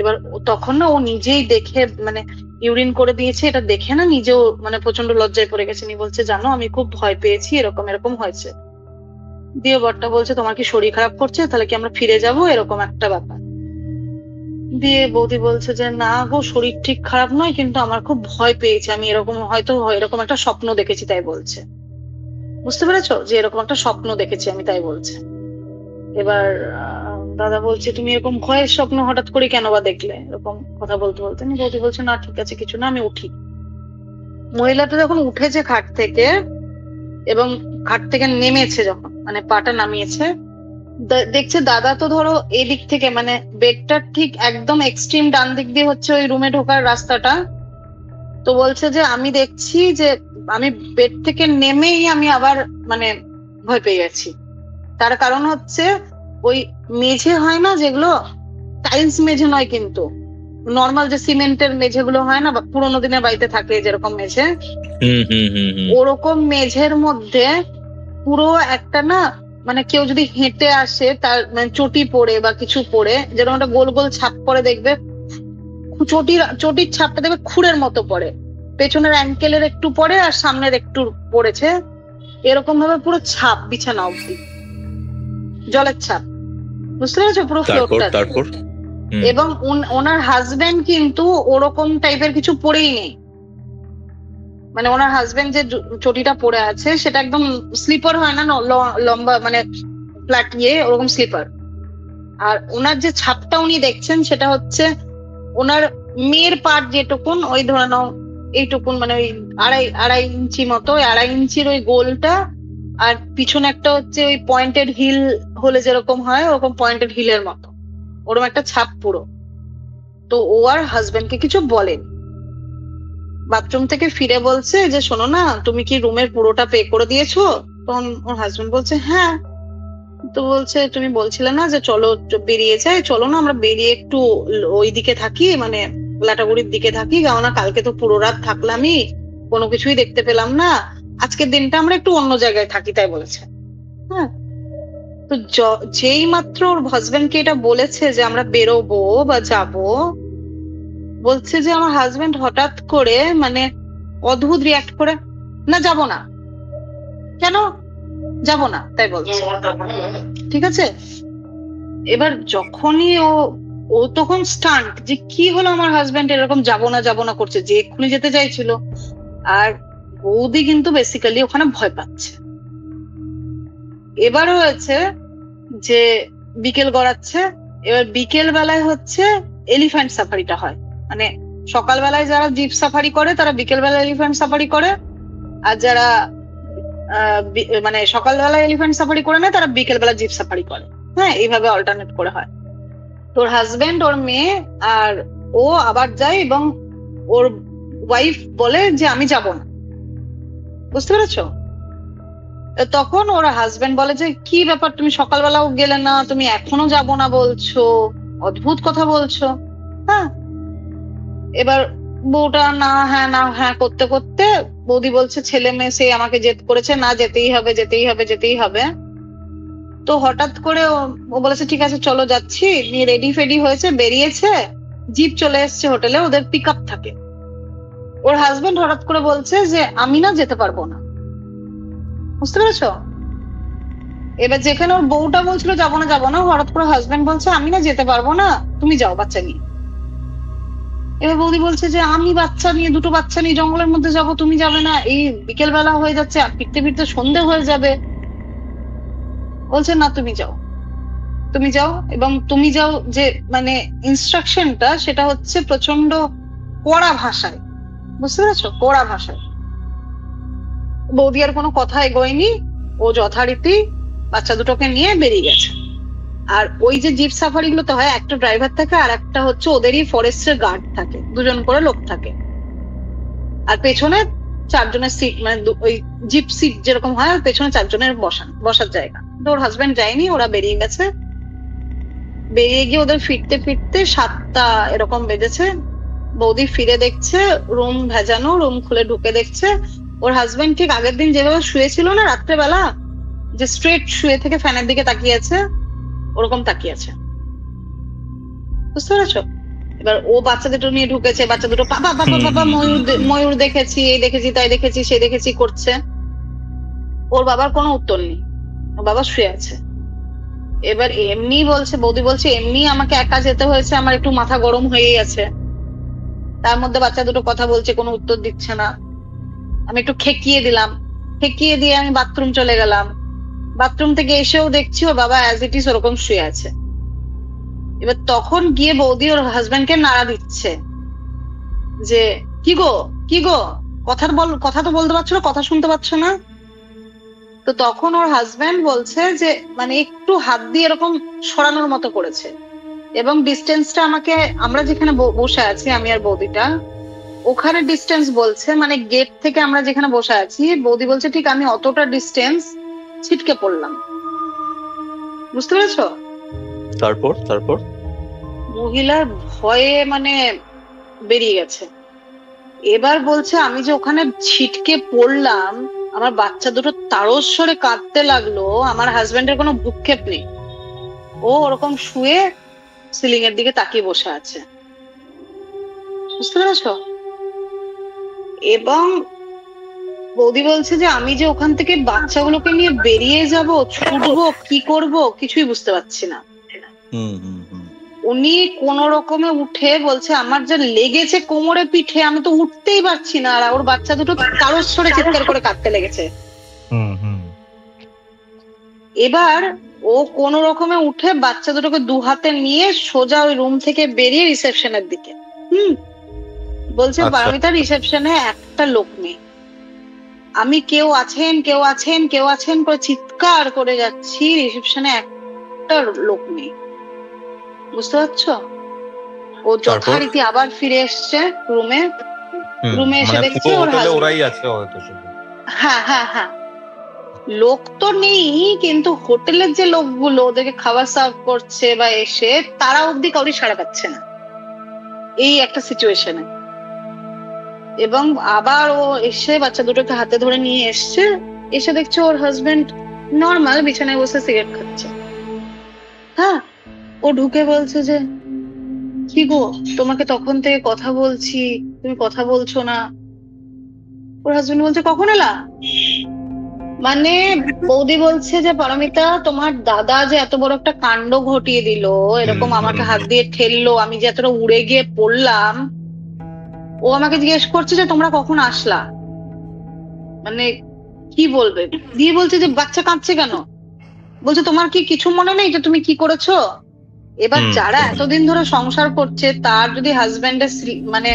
এবার তখন না ও নিজেই দেখে মানে ইউরিন করে দিয়েছে, এটা দেখে না নিজেও মানে প্রচন্ড লজ্জায় পড়ে গেছে। বলছে জানো আমি খুব ভয় পেয়েছি, এরকম হয়েছে। দিয়ে বরটা বলছে তোমার কি শরীর খারাপ করছে, তাহলে কি আমরা ফিরে যাব, এরকম একটা ব্যাপার। দিয়ে বৌদি বলছে যে না গো শরীর ঠিক খারাপ নয়, কিন্তু আমার খুব ভয় পেয়েছে, আমি এরকম একটা স্বপ্ন দেখেছি তাই বলছে। বুঝতে পেরেছো যে এরকম একটা স্বপ্ন দেখেছি আমি তাই বলছে। এবার দাদা বলছে তুমি এরকম ভয়ের স্বপ্ন হঠাৎ করে কেন বা দেখলে, এরকম কথা বলতে বৌদি বলছে না ঠিক আছে কিছু না, আমি উঠি। মহিলাটা যখন উঠেছে খাট থেকে, এবং খাট থেকে নেমেছে, যখন মানে পাটা নামিয়েছে, দেখছে দাদা তো ধরো এদিক থেকে মানে বেডটার ঠিক একদম এক্সট্রিম ডান দিক দিয়ে হচ্ছে ওই রুমে ঢোকার রাস্তাটা। তো বলছে যে আমি দেখছি যে আমি বেড থেকে নেমেই আমি আবার মানে ভয় পেয়ে গেছি। তার কারণ হচ্ছে ওই মেঝে হয় না যেগুলো, টাইলস মেঝে নয় কিন্তু নর্মাল যে সিমেন্টের মেঝেগুলো হয় না, পুরোনো দিনের বাড়িতে থাকে যেরকম মেঝে, ওরকম মেঝের মধ্যে পুরো একটা না মানে কেউ যদি হেঁটে আসে তার মানে চটি পড়ে বা কিছু পড়ে, যেরকম একটা গোল গোল ছাপ পরে দেখবে, চটির ছাপটা দেখবে খুঁড়ের মতো পড়ে, পেছনের অ্যাঙ্কেলের একটু পড়ে আর সামনের একটু পড়েছে, এরকম ভাবে পুরো ছাপ বিছানা অব্দি, জলের ছাপ। বুঝতে পেরেছো পুরো ফ্লোরটা। এবং ওনার হাজবেন্ড কিন্তু ওরকম টাইপের কিছু পরেই নেই, মানে ওনার হাজবেন্ড যে চটিটা পরে আছে সেটা একদম স্লিপার হয় না লম্বা মানে ফ্ল্যাট ওরকম স্লিপার। আর ওনার যে ছাপটা উনি দেখছেন সেটা হচ্ছে ওনার মেয়ের পার্ট যেটুকুন, ওই ধরে নাও এইটুকুন মানে ওই আড়াই ইঞ্চি মতো, ওই 2.5 ইঞ্চির ওই গোলটা, আর পিছনে একটা হচ্ছে ওই পয়েন্টেড হিল হলে যেরকম হয় ওরকম পয়েন্টেড হিলের মতো ওরকম একটা ছাপ পুরো। তো ও আর হাজবেন্ডকে কিছু বলেন, বাথরুম থেকে ফিরে বলছে যে শোনো না তুমি কি রুমের পুরোটা পে করে দিয়েছো? তখন ওর হাজবেন্ড বলছে হ্যাঁ। তো বলছে তুমি বলছিলে না যে চলো বেরিয়ে যাই, চলো না আমরা বেরিয়ে একটু ওই দিকে থাকি, মানে লাটাগুড়ির দিকে থাকি, কেননা কালকে তো পুরো রাত থাকলামই, কোনো কিছুই দেখতে পেলাম না, আজকের দিনটা আমরা একটু অন্য জায়গায় থাকি, তাই বলেছে। হ্যাঁ, তো যেই মাত্র ওর হাজবেন্ডকে এটা বলেছে যে আমরা বেরোবো বা যাবো, বলছে যে আমার হাজবেন্ড হঠাৎ করে মানে অদ্ভুত রিয়াক্ট করে, না যাব না। কেন যাব না তাই বলছে, ঠিক আছে। এবার যখনই ও তখন স্টান্ট যে কি হলো, আমার হাজবেন্ড এরকম যাব না করছে, যে এক্ষুনি যেতে চাইছিল। আর বৌদি কিন্তু বেসিক্যালি ওখানে ভয় পাচ্ছে। এবার হয়েছে যে বিকেল গড়াচ্ছে, এবার বিকেল বেলায় হচ্ছে এলিফ্যান্ট সাফারিটা হয়। মানে সকালবেলায় যারা জিপ সাফারি করে তারা বিকেল বেলায় এলিফ্যান্ট সাফারি করে, আর যারা মানে সকালবেলায় এলিফ্যান্ট সাফারি করে নেয় তারা বিকেল বেলা জিপ সাফারি করে। হ্যাঁ, এইভাবে অল্টারনেট করে হয়। তোর হাজবেন্ড, ওর মেয়ে আর ও আবার যায় এবং ওর ওয়াইফ বলে যে আমি যাব না। বুঝতে পেরেছো? তখন ওর হাজবেন্ড বলে যে কি ব্যাপার, তুমি সকালবেলাও গেলে না, তুমি এখনো যাব না বলছো, অদ্ভুত কথা বলছো। হ্যাঁ, এবার বউটা না হ্যাঁ না হ্যাঁ করতে করতে বৌদি বলছে ছেলে মেয়ে সে আমাকে জেদ করেছে, না যেতেই হবে যেতেই হবে যেতেই হবে। তো হঠাৎ করে ও বলেছে ঠিক আছে চলো যাচ্ছি, নিয়ে রেডি ফেডি হয়েছে, বেরিয়েছে, জিপ চলে এসছে হোটেলে, ওদের পিক আপ থাকে। ওর হাজবেন্ড হঠাৎ করে বলছে যে আমি না যেতে পারবো না। বুঝতে পেরেছো? এবার যেখানে ওর বউটা বলছিল যাবো না যাবো না, হঠাৎ করে হাজবেন্ড বলছে আমি না যেতে পারবো না, তুমি যাও বাচ্চা নিয়ে। এবার বৌদি বলছে যে আমি বাচ্চা নিয়ে, দুটো বাচ্চা নিয়ে জঙ্গলের মধ্যে যাব, তুমি যাবে না, এই বিকেল বেলা হয়ে যাচ্ছে, ফিরতে ফিরতে সন্ধে হয়ে যাবে। বলছে না তুমি যাও, তুমি যাও। এবং তুমি যাও যে মানে ইনস্ট্রাকশনটা সেটা হচ্ছে প্রচন্ড কড়া ভাষায়। বুঝতে পেরেছো? কড়া ভাষায়। বৌদি আর কোনো কথা এগোয়নি, ও যথারীতি বাচ্চা দুটোকে নিয়ে বেরিয়ে গেছে। আর ওই যে জিপ সাফারি গুলোতে হয়, একটা ড্রাইভার থাকে আর একটা হচ্ছে ওদেরই ফরেস্টের গার্ড থাকে, দুজন করে লোক থাকে। আর পেছনে চারজনের সিট, মানে ওই জিপ সিট যেরকম হয়, আর পেছনে চারজনের বসার জায়গা। তো ওর হাজবেন্ড যায়নি, ওরা বেরিয়ে গেছে। বেরিয়ে গিয়ে ওদের ফিরতে ফিরতে 7টা এরকম বেজেছে। বৌদি ফিরে দেখছে রুম ভেজানো, রুম খুলে ঢুকে দেখছে ওর হাজবেন্ড ঠিক আগের দিন যেভাবে শুয়েছিল না রাত্রেবেলা, যে স্ট্রেট শুয়ে থেকে ফ্যানের দিকে তাকিয়েছে, ওরকম তাকিয়েছে। বুঝতে পেরেছো? এবার ও বাচ্চা দুটো নিয়ে ঢুকেছে, বাচ্চা দুটো বাবা বাবা বাবা ময়ূর দেখেছি, এই দেখেছি তাই দেখেছি সে দেখেছি করছে। ওর বাবার কোনো উত্তর নেই, ওর বাবা শুয়ে আছে। এবার এমনি বলছে, বৌদি বলছে এমনি আমাকে একা যেতে হয়েছে, আমার একটু মাথা গরম হয়েই আছে। তার মধ্যে বাচ্চা দুটো কথা বলছে, কোনো উত্তর দিচ্ছে না। আমি একটু খেকিয়ে দিলাম, খেকিয়ে দিয়ে আমি বাথরুম চলে গেলাম। বাথরুম থেকে এসেও দেখছি ওর বাবা অ্যাজ ইট ইজ ওরকম শুয়ে আছে। এবার তখন গিয়ে বৌদি ওর হাজবেন্ডকে নাড়া দিচ্ছে যে কি গো কি গো, কথা তো বলতে পারছো না, কথা শুনতে পাচ্ছ না? তো তখন ওর হাজবেন্ড বলছে যে মানে একটু হাত দিয়ে এরকম সরানোর মতো করেছে, এবং ডিস্টেন্সটা আমাকে, আমরা যেখানে বসে আছি আমি আর বৌদিটা, ওখানে ডিস্টেন্স বলছে মানে গেট থেকে আমরা যেখানে বসে আছি, বৌদি বলছে ঠিক আমি অতটা ডিস্টেন্স ছিটকে পড়লাম। বুঝতে পেরেছো? তারপর তারপর মহিলার ভয়ে মানে বেরিয়ে গেছে। এবার বলছে আমি যে ওখানে ছিটকে পড়লাম, আমার বাচ্চা দুটো তারস্বরে কাঁদতে লাগলো, আমার হাজবেন্ডের কোনো ভ্রুক্ষেপ নেই, ও ওরকম শুয়ে সিলিং এর দিকে তাকিয়ে বসে আছে। বুঝতে পেরেছো? এবং বৌদি বলছে যে আমি যে ওখান থেকে বাচ্চাগুলোকে নিয়ে বেরিয়ে যাব, ছুটবো, কি করব কিছুই বুঝতে পারছি না। উনি কোন রকমে উঠে বলছে আমার যা লেগেছে কোমরে পিঠে, আমি তো উঠতেই পারছি না, আর ওর বাচ্চা দুটো তারস্বরে চিৎকার করে কাঁদতে লেগেছে। এবার ও কোন রকমে উঠে বাচ্চা দুটোকে 2 হাতে নিয়ে সোজা ওই রুম থেকে বেরিয়ে রিসেপশনের দিকে। বলছে পারমিতা রিসেপশনে একটা লোক নেই, আমি কেউ আছেন কেউ আছেন কেউ আছেন করে চিৎকার করে যাচ্ছি, রিসেপশনে একটা লোক নেই। বুঝতে পারছো? ও যথারীতি আবার ফিরে এসছে রুমে, এসে দেখছে ওর ওরাই আছে হয়তো শুধু। হ্যাঁ হ্যাঁ হ্যাঁ, লোক তো নেই, কিন্তু হোটেলের যে লোকগুলো ওদেরকে খাবার সার্ভ করছে বা এসে, তারা অব্দি কাউরি সাড়া পাচ্ছে না এই একটা সিচুয়েশনে। এবং আবার ও এসে বাচ্চা দুটোকে হাতে ধরে নিয়ে এসছে, এসে দেখছে ওর হাজবেন্ড নর্মাল বিছানায় বসে সিগারেট খাচ্ছে। হ্যাঁ, ও ঢুকে বলছে যে কি গো, তোমাকে তখন থেকে কথা বলছি, তুমি কথা বলছো না। ওর হাজবেন্ড বলছে কখন এলা? মানে বৌদি বলছে যে পারমিতা তোমার দাদা যে এত বড় একটা কাণ্ড ঘটিয়ে দিল, এরকম আমাকে হাত দিয়ে ঠেললো, আমি যে এতটা উড়ে গিয়ে পড়লাম, ও আমাকে জিজ্ঞেস করছে যে তোমরা কখন আসলা। মানে কি বলবে, দিয়ে বলছে যে বাচ্চা কাঁদছে কেন, বলছে তোমার কি কিছু মনে নেই যে তুমি কি করেছো? এবার যারা এতদিন ধরে সংসার করছে তার যদি হাজবেন্ডের মানে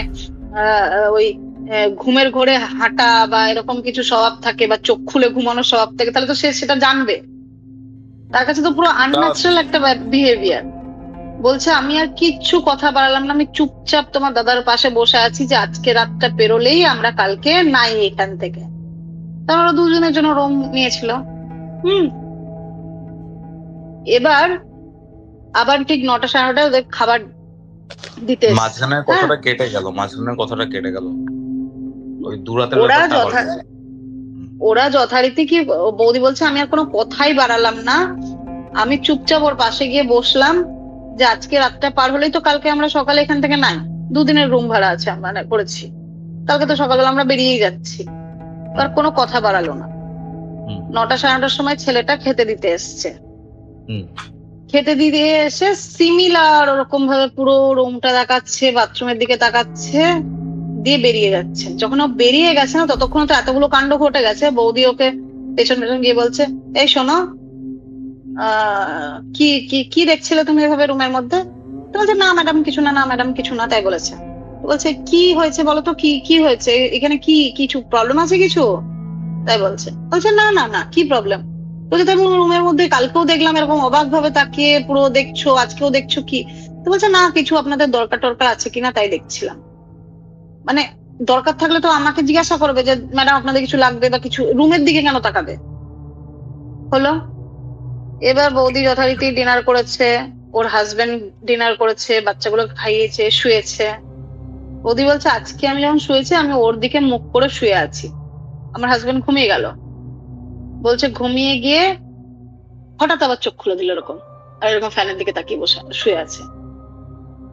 ওই ঘুমের ঘোরে হাঁটা বা এরকম কিছু স্বভাব থাকে বা চোখ খুলে ঘুমানোর স্বভাব থাকে, তাহলে তো সে সেটা জানবে। তার কাছে তো পুরো আনন্যাচারাল একটা বিহেভিয়ার। বলছে আমি আর কিচ্ছু কথা বাড়ালাম না, আমি চুপচাপ তোমার দাদার পাশে বসে আছি যে আজকে রাতটা পেরোলেই আমরা কালকে নাই এখান থেকে। তারপর ওরা দুজনের জন্য রুম নিয়েছিল। এবার আবার ঠিক 9টা 9:30 ওদের খাবার দিতে এসেছে। মাঝখানের কথাটা কেটে গেল, মাঝখানের কথাটা কেটে গেল, ওই দুরাতের ওরা যথারীতি কি বৌদি বলছে আমি আর কোনো কথাই বাড়ালাম না, আমি চুপচাপ ওর পাশে গিয়ে বসলাম যে আজকে রাতটা পার হলেই তো কালকে আমরা সকালে এখান থেকে নাই, 2 দিনের রুম ভাড়া আছে মানে করেছি, কালকে তো সকালবেলা আমরা বেরিয়েই যাচ্ছি। আর কোনো কথা বাড়ালো না। 9টা 9:30টার সময় ছেলেটা খেতে দিতে এসছে। খেতে দিতে এসে সিমিলার ওরকম ভাবে পুরো রুমটা দেখাচ্ছে, বাথরুমের দিকে তাকাচ্ছে, দিয়ে বেরিয়ে যাচ্ছে। যখন ও বেরিয়ে গেছে না, ততক্ষণ তো এতগুলো কাণ্ড ঘটে গেছে। বৌদি ওকে পেছন পেছন গিয়ে বলছে, এই শোনো, কি কি কি দেখছিলে তুমি এভাবে রুমের মধ্যে? তো বলছে না ম্যাডাম কিছু না, না ম্যাডাম কিছু না, তাই বলেছে। বলছে কি হয়েছে বলো তো, কি কি হয়েছে এখানে, কি কিছু প্রবলেম আছে কিছু? তাই বলছে। বলছে না না না, কি প্রবলেম? বলছে তুমি রুমের মধ্যে কালকেও দেখলাম এরকম অবাক ভাবে তাকিয়ে পুরো দেখছো, আজকেও দেখছো কি? তো বলছে না কিছু আপনাদের দরকার টরকার আছে কিনা তাই দেখছিলাম। মানে দরকার থাকলে তো আমাকে জিজ্ঞাসা করবে যে ম্যাডাম আপনাদের কিছু লাগবে বা কিছু, রুমের দিকে কেন তাকাবে? হলো। এবার বৌদি যথারীতি ডিনার করেছে, ওর হাজবেন্ড ডিনার করেছে, বাচ্চাগুলো খাইয়েছে, শুয়েছে। বৌদি বলছে আজকে আমি যখন শুয়েছি আমি ওর দিকে মুখ করে শুয়ে আছি, আমার হাজবেন্ড ঘুমিয়ে গেল। বলছে ঘুমিয়ে গিয়ে হঠাৎ আবার চোখ খুলে দিল এরকম, আর এরকম ফ্যানের দিকে তাকিয়ে বসে শুয়ে আছে।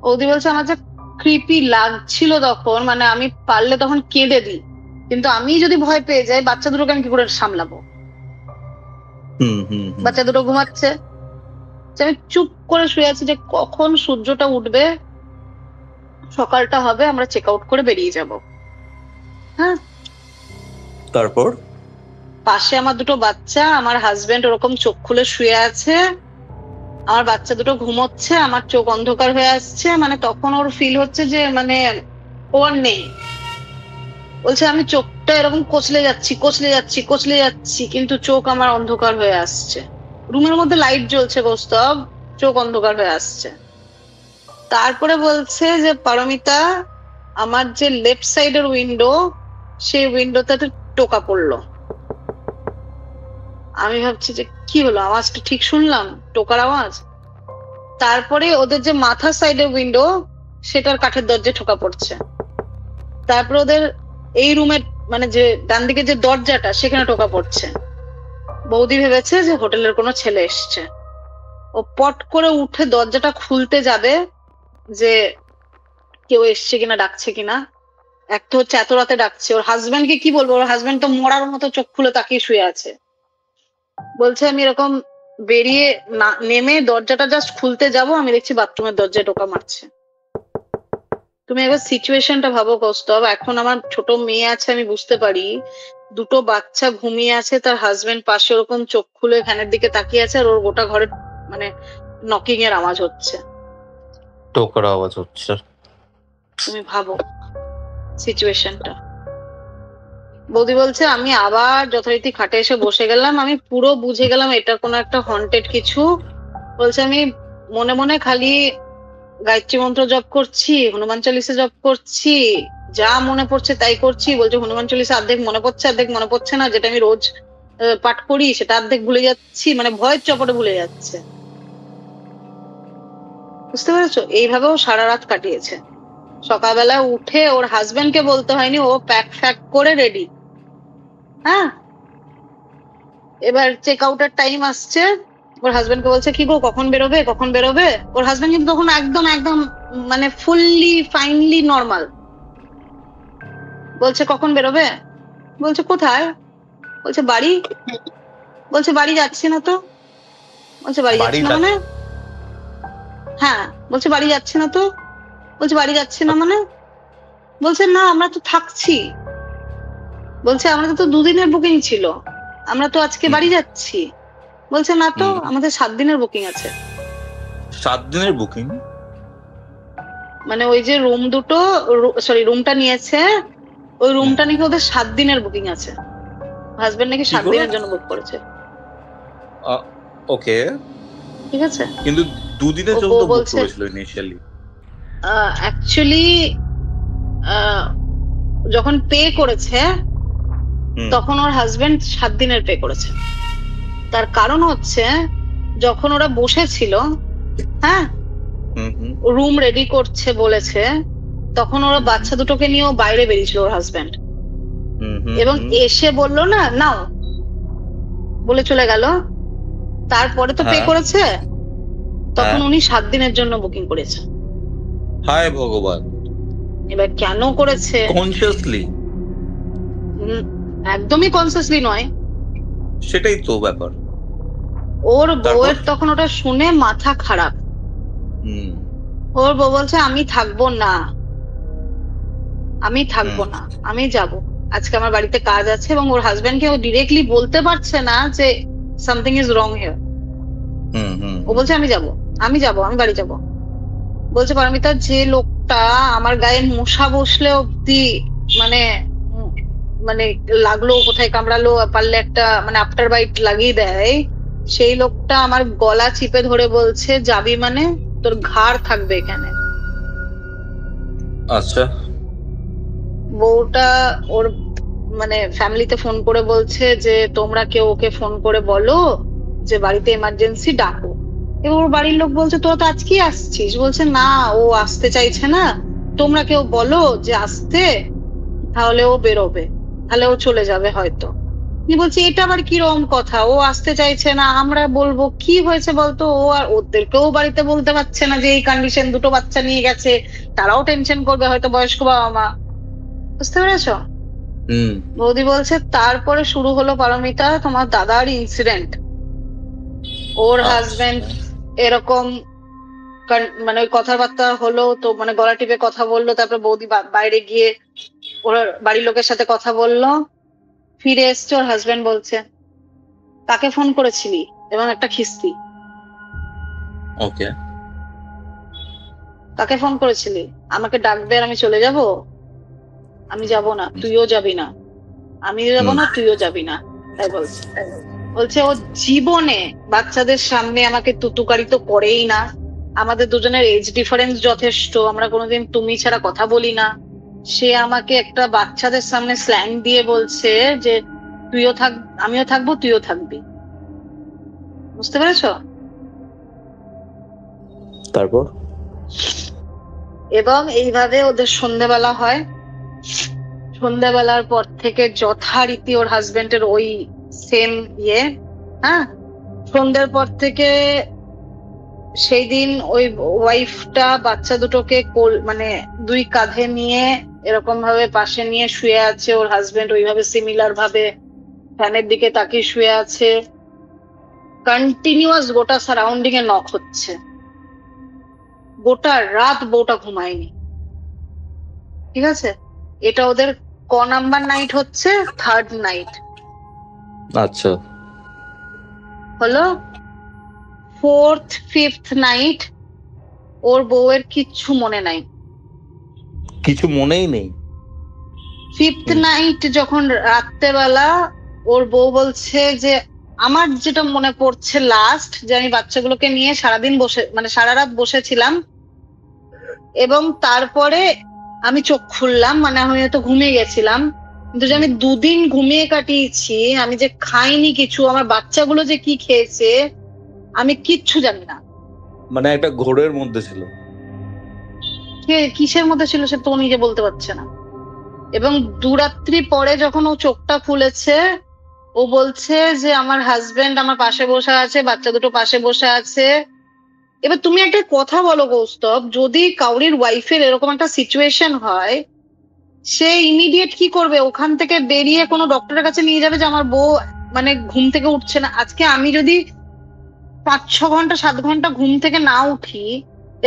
বৌদি বলছে আমার যে ক্রিপি লাগছিল তখন, মানে আমি পারলে তখন কেঁদে দিই, কিন্তু আমি যদি ভয় পেয়ে যাই বাচ্চা দুটোকে আমি কি করে সামলাবো? বাচ্চা দুটো ঘুমাচ্ছে, আমি চুপ করে শুয়ে আছি যে কখন সূর্যটা উঠবে, সকালটা হবে, আমরা চেক আউট করে বেরিয়ে যাব। হ্যাঁ, তারপর পাশে আমার দুটো বাচ্চা, আমার হাজবেন্ড ওরকম চোখ খুলে শুয়ে আছে, আমার বাচ্চা দুটো ঘুমোচ্ছে, আমার চোখ অন্ধকার হয়ে আসছে। মানে তখন ওর ফিল হচ্ছে যে মানে ওর নেই। বলছে আমি চোখটা এরকম কচলে যাচ্ছি কচলে যাচ্ছি কচলে যাচ্ছি, কিন্তু চোখ আমার অন্ধকার হয়ে আসছে। রুমের মধ্যে লাইট জ্বলছে কৌস্তব, চোখ অন্ধকার হয়ে আসছে। তারপরে বলছে যে পারমিতা, আমার যে লেফট সাইডের উইন্ডো, সেই উইন্ডোতে টোকা পড়লো। আমি ভাবছি যে কি হলো, আওয়াজটা ঠিক শুনলাম, টোকার আওয়াজ। তারপরে ওদের যে মাথার সাইডের উইন্ডো, সেটার কাঠের দরজায় ঠোকা পড়ছে। তারপরে ওদের এই রুমের মানে যে ডান দিকে যে দরজাটা, সেখানে টোকা পড়ছে। বৌদি ভেবেছে যে হোটেলের কোনো ছেলে এসছে। ও পট করে উঠে দরজাটা খুলতে যাবে যে কেউ এসছে কিনা, ডাকছে কিনা। এক তো হচ্ছে এত রাতে ডাকছে, ওর হাজবেন্ডকে কি বলবো, ওর হাজবেন্ড তো মরার মতো চোখ খুলে তাকিয়ে শুয়ে আছে। বলছে আমি এরকম বেরিয়ে নেমে দরজাটা জাস্ট খুলতে যাব, আমি দেখছি বাথরুমের দরজায় টোকা মারছে। তুমি এবার সিচুয়েশনটা ভাবো কৌস্তব, এখন আমার ছোট মেয়ে আছে, আমি বুঝতে পারি, দুটো বাচ্চা ঘুমিয়ে আছে, তার হাজবেন্ড পাশে ওরকম চোখ খুলে ফ্যানের দিকে তাকিয়ে আছে, আর ওর গোটা ঘরে মানে নকিং এর আওয়াজ হচ্ছে, টোকার আওয়াজ হচ্ছে। তুমি ভাবো সিচুয়েশনটা। বৌদি বলছে আমি আবার যথারীতি খাটে এসে বসে গেলাম, আমি পুরো বুঝে গেলাম এটা কোনো একটা হন্টেড কিছু। বলছে আমি মনে মনে খালি গায়ত্রী মন্ত্র জপ করছি, হনুমান চালিসা জপ করছি, যা মনে পড়ছে তাই করছি। বলছে হনুমান চালিসা অর্ধেক মনে পড়ছে, অর্ধেক মনে পড়ছে না, যেটা আমি রোজ পাঠ করি সেটা অর্ধেক ভুলে যাচ্ছি, মানে ভয়ের চপটে ভুলে যাচ্ছে। বুঝতে পেরেছো? এইভাবেও সারা রাত কাটিয়েছে। সকালবেলা উঠে ওর হাজবেন্ডকে বলতে হয়নি, ও প্যাক ফ্যাক করে রেডি। হ্যাঁ, এবার চেক আউটের টাইম আসছে, ওর হাজবেন্ডকে বলছে কি গো কখন বেরোবে কখন বেরোবে? ওর হাজবেন্ড কিন্তু তখন একদম একদম মানে ফুললি ফাইনলি নর্মাল। বলছে কখন বেরোবে? বলছে কোথায়? বলছে বাড়ি। বলছে বাড়ি যাচ্ছি না তো। বলছে বাড়ি যাচ্ছি না মানে? হ্যাঁ। বলছে বাড়ি যাচ্ছি না তো। বলছে বাড়ি যাচ্ছি না মানে? বলছে না আমরা তো থাকছি। বলছে আমাদের তো 2 দিনের বুকিং ছিল, আমরা তো আজকে বাড়ি যাচ্ছি। বলছে না তো, আমাদের 7 দিনের বুকিং আছে। 7 দিনের বুকিং? মানে ওই যে রুম দুটো, সরি রুমটা নিয়েছে, ওই রুমটা নাকি ওদের 7 দিনের বুকিং আছে। হাজবেন্ড নাকি 7 দিনের জন্য বুক করেছে। ওকে, ঠিক আছে, কিন্তু 2 দিনের ও জন্য তো বুক বলছে করেছিল ইনিশিয়ালি। অ্যাকচুয়ালি যখন পে করেছে তখন ওর হাজবেন্ড 7 দিনের পে করেছে। তার কারণ হচ্ছে যখন ওরা বসেছিল, হ্যাঁ, রুম রেডি করছে বলেছে, তখন ওরা বাচ্চা দুটোকে নিয়েও বাইরে বেরিয়েছিল ওর হাজবেন্ড, এবং এসে বললো না নাও বলে চলে গেল। তারপরে তো পে করেছে, তখন উনি 7 দিনের জন্য বুকিং করেছে। হায় ভগবান! এবার কেন করেছে? কনসিয়াসলি? একদমই কনসিয়াসলি নয়। সেটাই তো ব্যাপার। ওর বউয়ের তখন ওটা শুনে মাথা খারাপ। ওর বউ বলছে আমি থাকবো না, আমি থাকবো না, আমি যাব, আজকে আমার বাড়িতে কাজ আছে। এবং ওর হাজবেন্ডকে ও ডিরেক্টলি বলতে পারছে না যে সামথিং ইজ রং হিয়ার। ও বলছে আমি যাব, আমি যাব, আমি বাড়ি যাব। বলছে পারমিতা, যে লোকটা আমার গায়ে মশা বসলে অব্দি মানে মানে লাগলো, কোথায় কামড়ালো, পারলে একটা মানে আফটার বাইট লাগিয়ে দেয়, সেই লোকটা আমার গলা চিপে ধরে বলছে যাবি মানে তোর ঘাড় থাকবে এখানে। আচ্ছা। বউটা ওর মানে ফ্যামিলিতে ফোন করে বলছে যে তোমরা কেউ ওকে ফোন করে বলো যে বাড়িতে এমার্জেন্সি ডাকো। এবার ওর বাড়ির লোক বলছে তোরা তো আজকেই আসছিস। বলছে না, ও আসতে চাইছে না, তোমরা কেউ বলো যে আসতে, তাহলে ও বেরোবে, তাহলে ও চলে যাবে হয়তো। বলছি এটা আবার কিরকম কথা, ও আসতে চাইছে না, আমরা বলবো কি হয়েছে বলতো? ও আর ওদেরকেও বাড়িতে বলতে পারছে না যে এই কন্ডিশন, দুটো বাচ্চা নিয়ে গেছে, তারাও টেনশন করবে হয়তো, বয়স্ক বাবা মা। বুঝতে পেরেছো? বৌদি বলছে তারপরে শুরু হলো পারমিতা তোমার দাদার ইনসিডেন্ট। ওর হাজবেন্ড এরকম মানে ওই কথাবার্তা হলো তো, মানে গলা টিপে কথা বললো, তারপর বৌদি বাইরে গিয়ে ওর বাড়ির লোকের সাথে কথা বললো, ফিরে এসছে। ওর হাজবেন্ড বলছে তাকে ফোন করেছিলি এবং একটা খিস্তি। ওকে, তাকে ফোন করেছিলি, আমাকে ডাকবে আর আমি চলে যাব? আমি যাব না, তুইও যাবি না, আমিও যাব না, তুইও যাবি না, তাই বলছে। বলছে ও জীবনে বাচ্চাদের সামনে আমাকে তুতুকারি তো করেই না, আমাদের দুজনের এজ ডিফারেন্স যথেষ্ট, আমরা কোনোদিন তুমি ছাড়া কথা বলি না। সে আমাকে একটা বাচ্চাদের সামনে স্ল্যাং দিয়ে বলছে যে তুইও থাক, আমিও থাকবো, তুইও থাকবি। বুঝতে পেরেছো? তারপর? এবং এইভাবে ওদের সন্ধ্যেবেলা হয়। সন্ধ্যেবেলার পর থেকে যথারীতি ওর হাজবেন্ডের ওই সেম ইয়ে, হ্যাঁ, সন্ধ্যের পর থেকে সেই দিন ওই ওয়াইফটা বাচ্চা দুটোকে মানে 2 কাঁধে নিয়ে এরকম ভাবে পাশে নিয়ে শুয়ে আছে, ওর হাজবেন্ড ওইভাবে সিমিলার ভাবে ফ্যানের দিকে তাকিয়ে শুয়ে আছে। কন্টিনিউয়াস গোটা সারাউন্ডিং এ নক হচ্ছে, গোটা রাত বউটা ঘুমায়নি। ঠিক আছে, এটা ওদের নাম্বার নাইট হচ্ছে, 3rd নাইট। আচ্ছা, হলো 4th 5th নাইট। ওর বউয়ের কিচ্ছু মনে নাই, কিছু মনেই নেই। 5th নাইট যখন রাত্রেবেলা ওর বউ বলছে যে আমার যেটা মনে পড়ছে লাস্ট, যে আমি বাচ্চাগুলোকে নিয়ে সারাদিন বসে মানে সারা রাত বসেছিলাম, এবং তারপরে আমি চোখ খুললাম, মানে আমি হয়তো ঘুমিয়ে গেছিলাম, কিন্তু যে আমি 2 দিন ঘুমিয়ে কাটিয়েছি, আমি যে খাইনি কিছু, আমার বাচ্চাগুলো যে কি খেয়েছে আমি কিচ্ছু জানি না। মানে একটা ঘোরের মধ্যে ছিল। কিসের মধ্যে ছিল সে তো নিজে বলতে পারছে না। এবং 2 রাত্রি পরে যখন ও চোখটা খুলেছে, ও বলছে যে আমার হাজবেন্ড আমার পাশে বসে আছে, বাচ্চা দুটো পাশে বসে আছে। এবার তুমি একটা কথা বলো কৌস্তব, যদি কাউরির ওয়াইফের এরকম একটা সিচুয়েশন হয়, সে ইমিডিয়েট কি করবে? ওখান থেকে বেরিয়ে কোনো ডক্টরের কাছে নিয়ে যাবে যে আমার বউ মানে ঘুম থেকে উঠছে না। আজকে আমি যদি 5-6 ঘন্টা 7 ঘন্টা ঘুম থেকে না উঠি,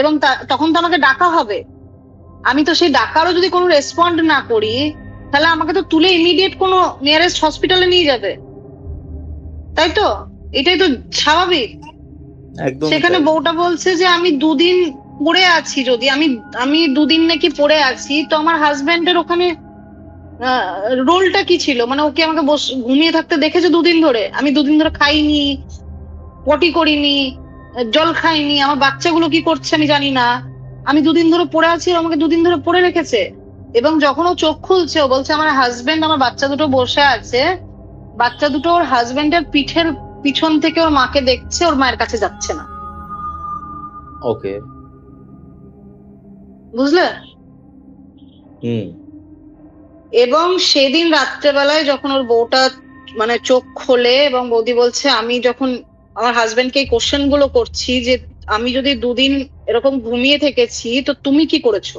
এবং তখন তো আমাকে ডাকা হবে, আমি তো সেই ডাকারও যদি কোনো রেসপন্ড না করি, তাহলে আমাকে তো তুলে ইমিডিয়েট কোনো নিয়ারেস্ট হসপিটালে নিয়ে যাবে, তাই তো? এটাই তো স্বাভাবিক। একদম সেখানে তাই। বউটা বলছে যে আমি দুদিন পড়ে আছি, যদি আমি দুদিন নাকি পড়ে আছি, তো আমার হাজবেন্ডের ওখানে রোলটা কি ছিল? মানে ওকে আমাকে ঘুমিয়ে থাকতে দেখেছে দুদিন ধরে, আমি দুদিন ধরে খাইনি, পটি করিনি, জল খাইনি, আমার বাচ্চাগুলো কি করছে আমি জানি না, আমি দুদিন ধরে পড়ে আছি, ও আমাকে দুদিন ধরে পড়ে রেখেছে। এবং যখন ও চোখ খুলছে, ও বলছে আমার হাজবেন্ড আমার বাচ্চা দুটো বসে আছে, বাচ্চা দুটো ওর হাজবেন্ডের পিঠের পিছন থেকে ওর মাকে দেখছে, ওর মায়ের কাছে যাচ্ছে না। ওকে। বুঝলে? হুম। এবং সেদিন রাত্রেবেলায় যখন ওর বউটা মানে চোখ খোলে এবং বৌদি বলছে, আমি যখন আমার হাজবেন্ডকে এই কোশ্চেন গুলো করছি যে আমি যদি দুদিন এরকম ঘুমিয়ে থেকেছি, তো তুমি কি করেছো?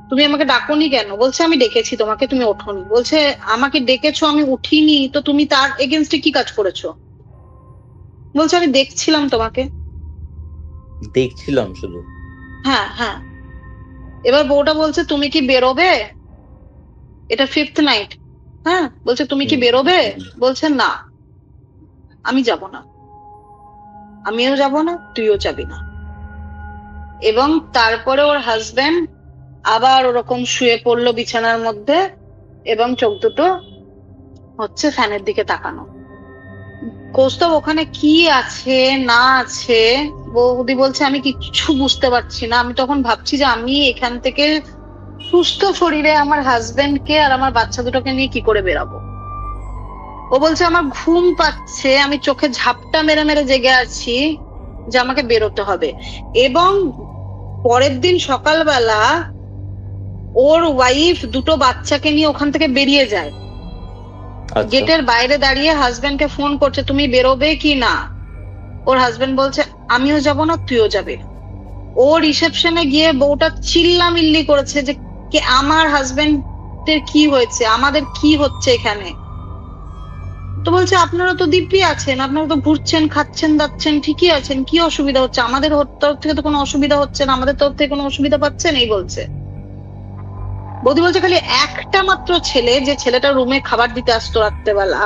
তুমি আমাকে ডাকোনি কেন? বলছে আমি ডেকেছি তোমাকে, তুমি ওঠোনি। বলছে আমাকে ডেকেছো, আমি উঠিনি, তো তুমি তার এগেনস্টে কি কাজ করেছো? বলছে আমি দেখছিলাম তোমাকে। দেখছিলাম শুধু। হ্যাঁ হ্যাঁ। এবার বউটা বলছে তুমি কি বেরোবে? এটা 5th নাইট। হ্যাঁ, বলছে তুমি কি বেরোবে? বলছে না, আমি যাব না, আমিও যাব না, তুইও যাবি না। এবং তারপরে ওর হাজবেন্ড আবার ওরকম শুয়ে পড়লো বিছানার মধ্যে এবং চোখ দুটো হচ্ছে ফ্যানের দিকে তাকানো। কৌস্তব ওখানে কি আছে না আছে, বৌদি বলছে আমি কিচ্ছু বুঝতে পারছি না। আমি তখন ভাবছি যে আমি এখান থেকে সুস্থ শরীরে আমার হাজবেন্ডকে আর আমার বাচ্চা দুটোকে নিয়ে কি করে বেরাবো। ও বলছে আমার ঘুম পাচ্ছে, আমি চোখে ঝাপটা মেরে মেরে জেগে আছি যে আমাকে বেরোতে হবে। এবং পরের দিন সকালবেলা ওর ওয়াইফ দুটো বাচ্চাকে নিয়ে ওখান থেকে বেরিয়ে যায়, আচ্ছা। গেটের বাইরে দাঁড়িয়ে হাজবেন্ডকে ফোন করছে তুমি বেরোবে কি না। ওর হাজবেন্ড বলছে আমিও যাব না, তুইও যাবে। ও রিসেপশনে গিয়ে বউটা চিল্লামিল্লি করেছে যে কে আমার হাজবেন্ডের কি হয়েছে, আমাদের কি হচ্ছে এখানে। তো বলছে আপনারা তো দিব্যি আছেন, আপনারা তো ঘুরছেন, খাচ্ছেন, দাচ্ছেন, ঠিকই আছেন, কি অসুবিধা হচ্ছে? আমাদের তরফ থেকে তো কোনো অসুবিধা হচ্ছে না, আমাদের তরফ থেকে কোনো অসুবিধা পাচ্ছেন এই বলছে। বৌদি বলছে খালি একটা মাত্র ছেলে, যে ছেলেটা রুমে খাবার দিতে আসতো রাত্রেবেলা,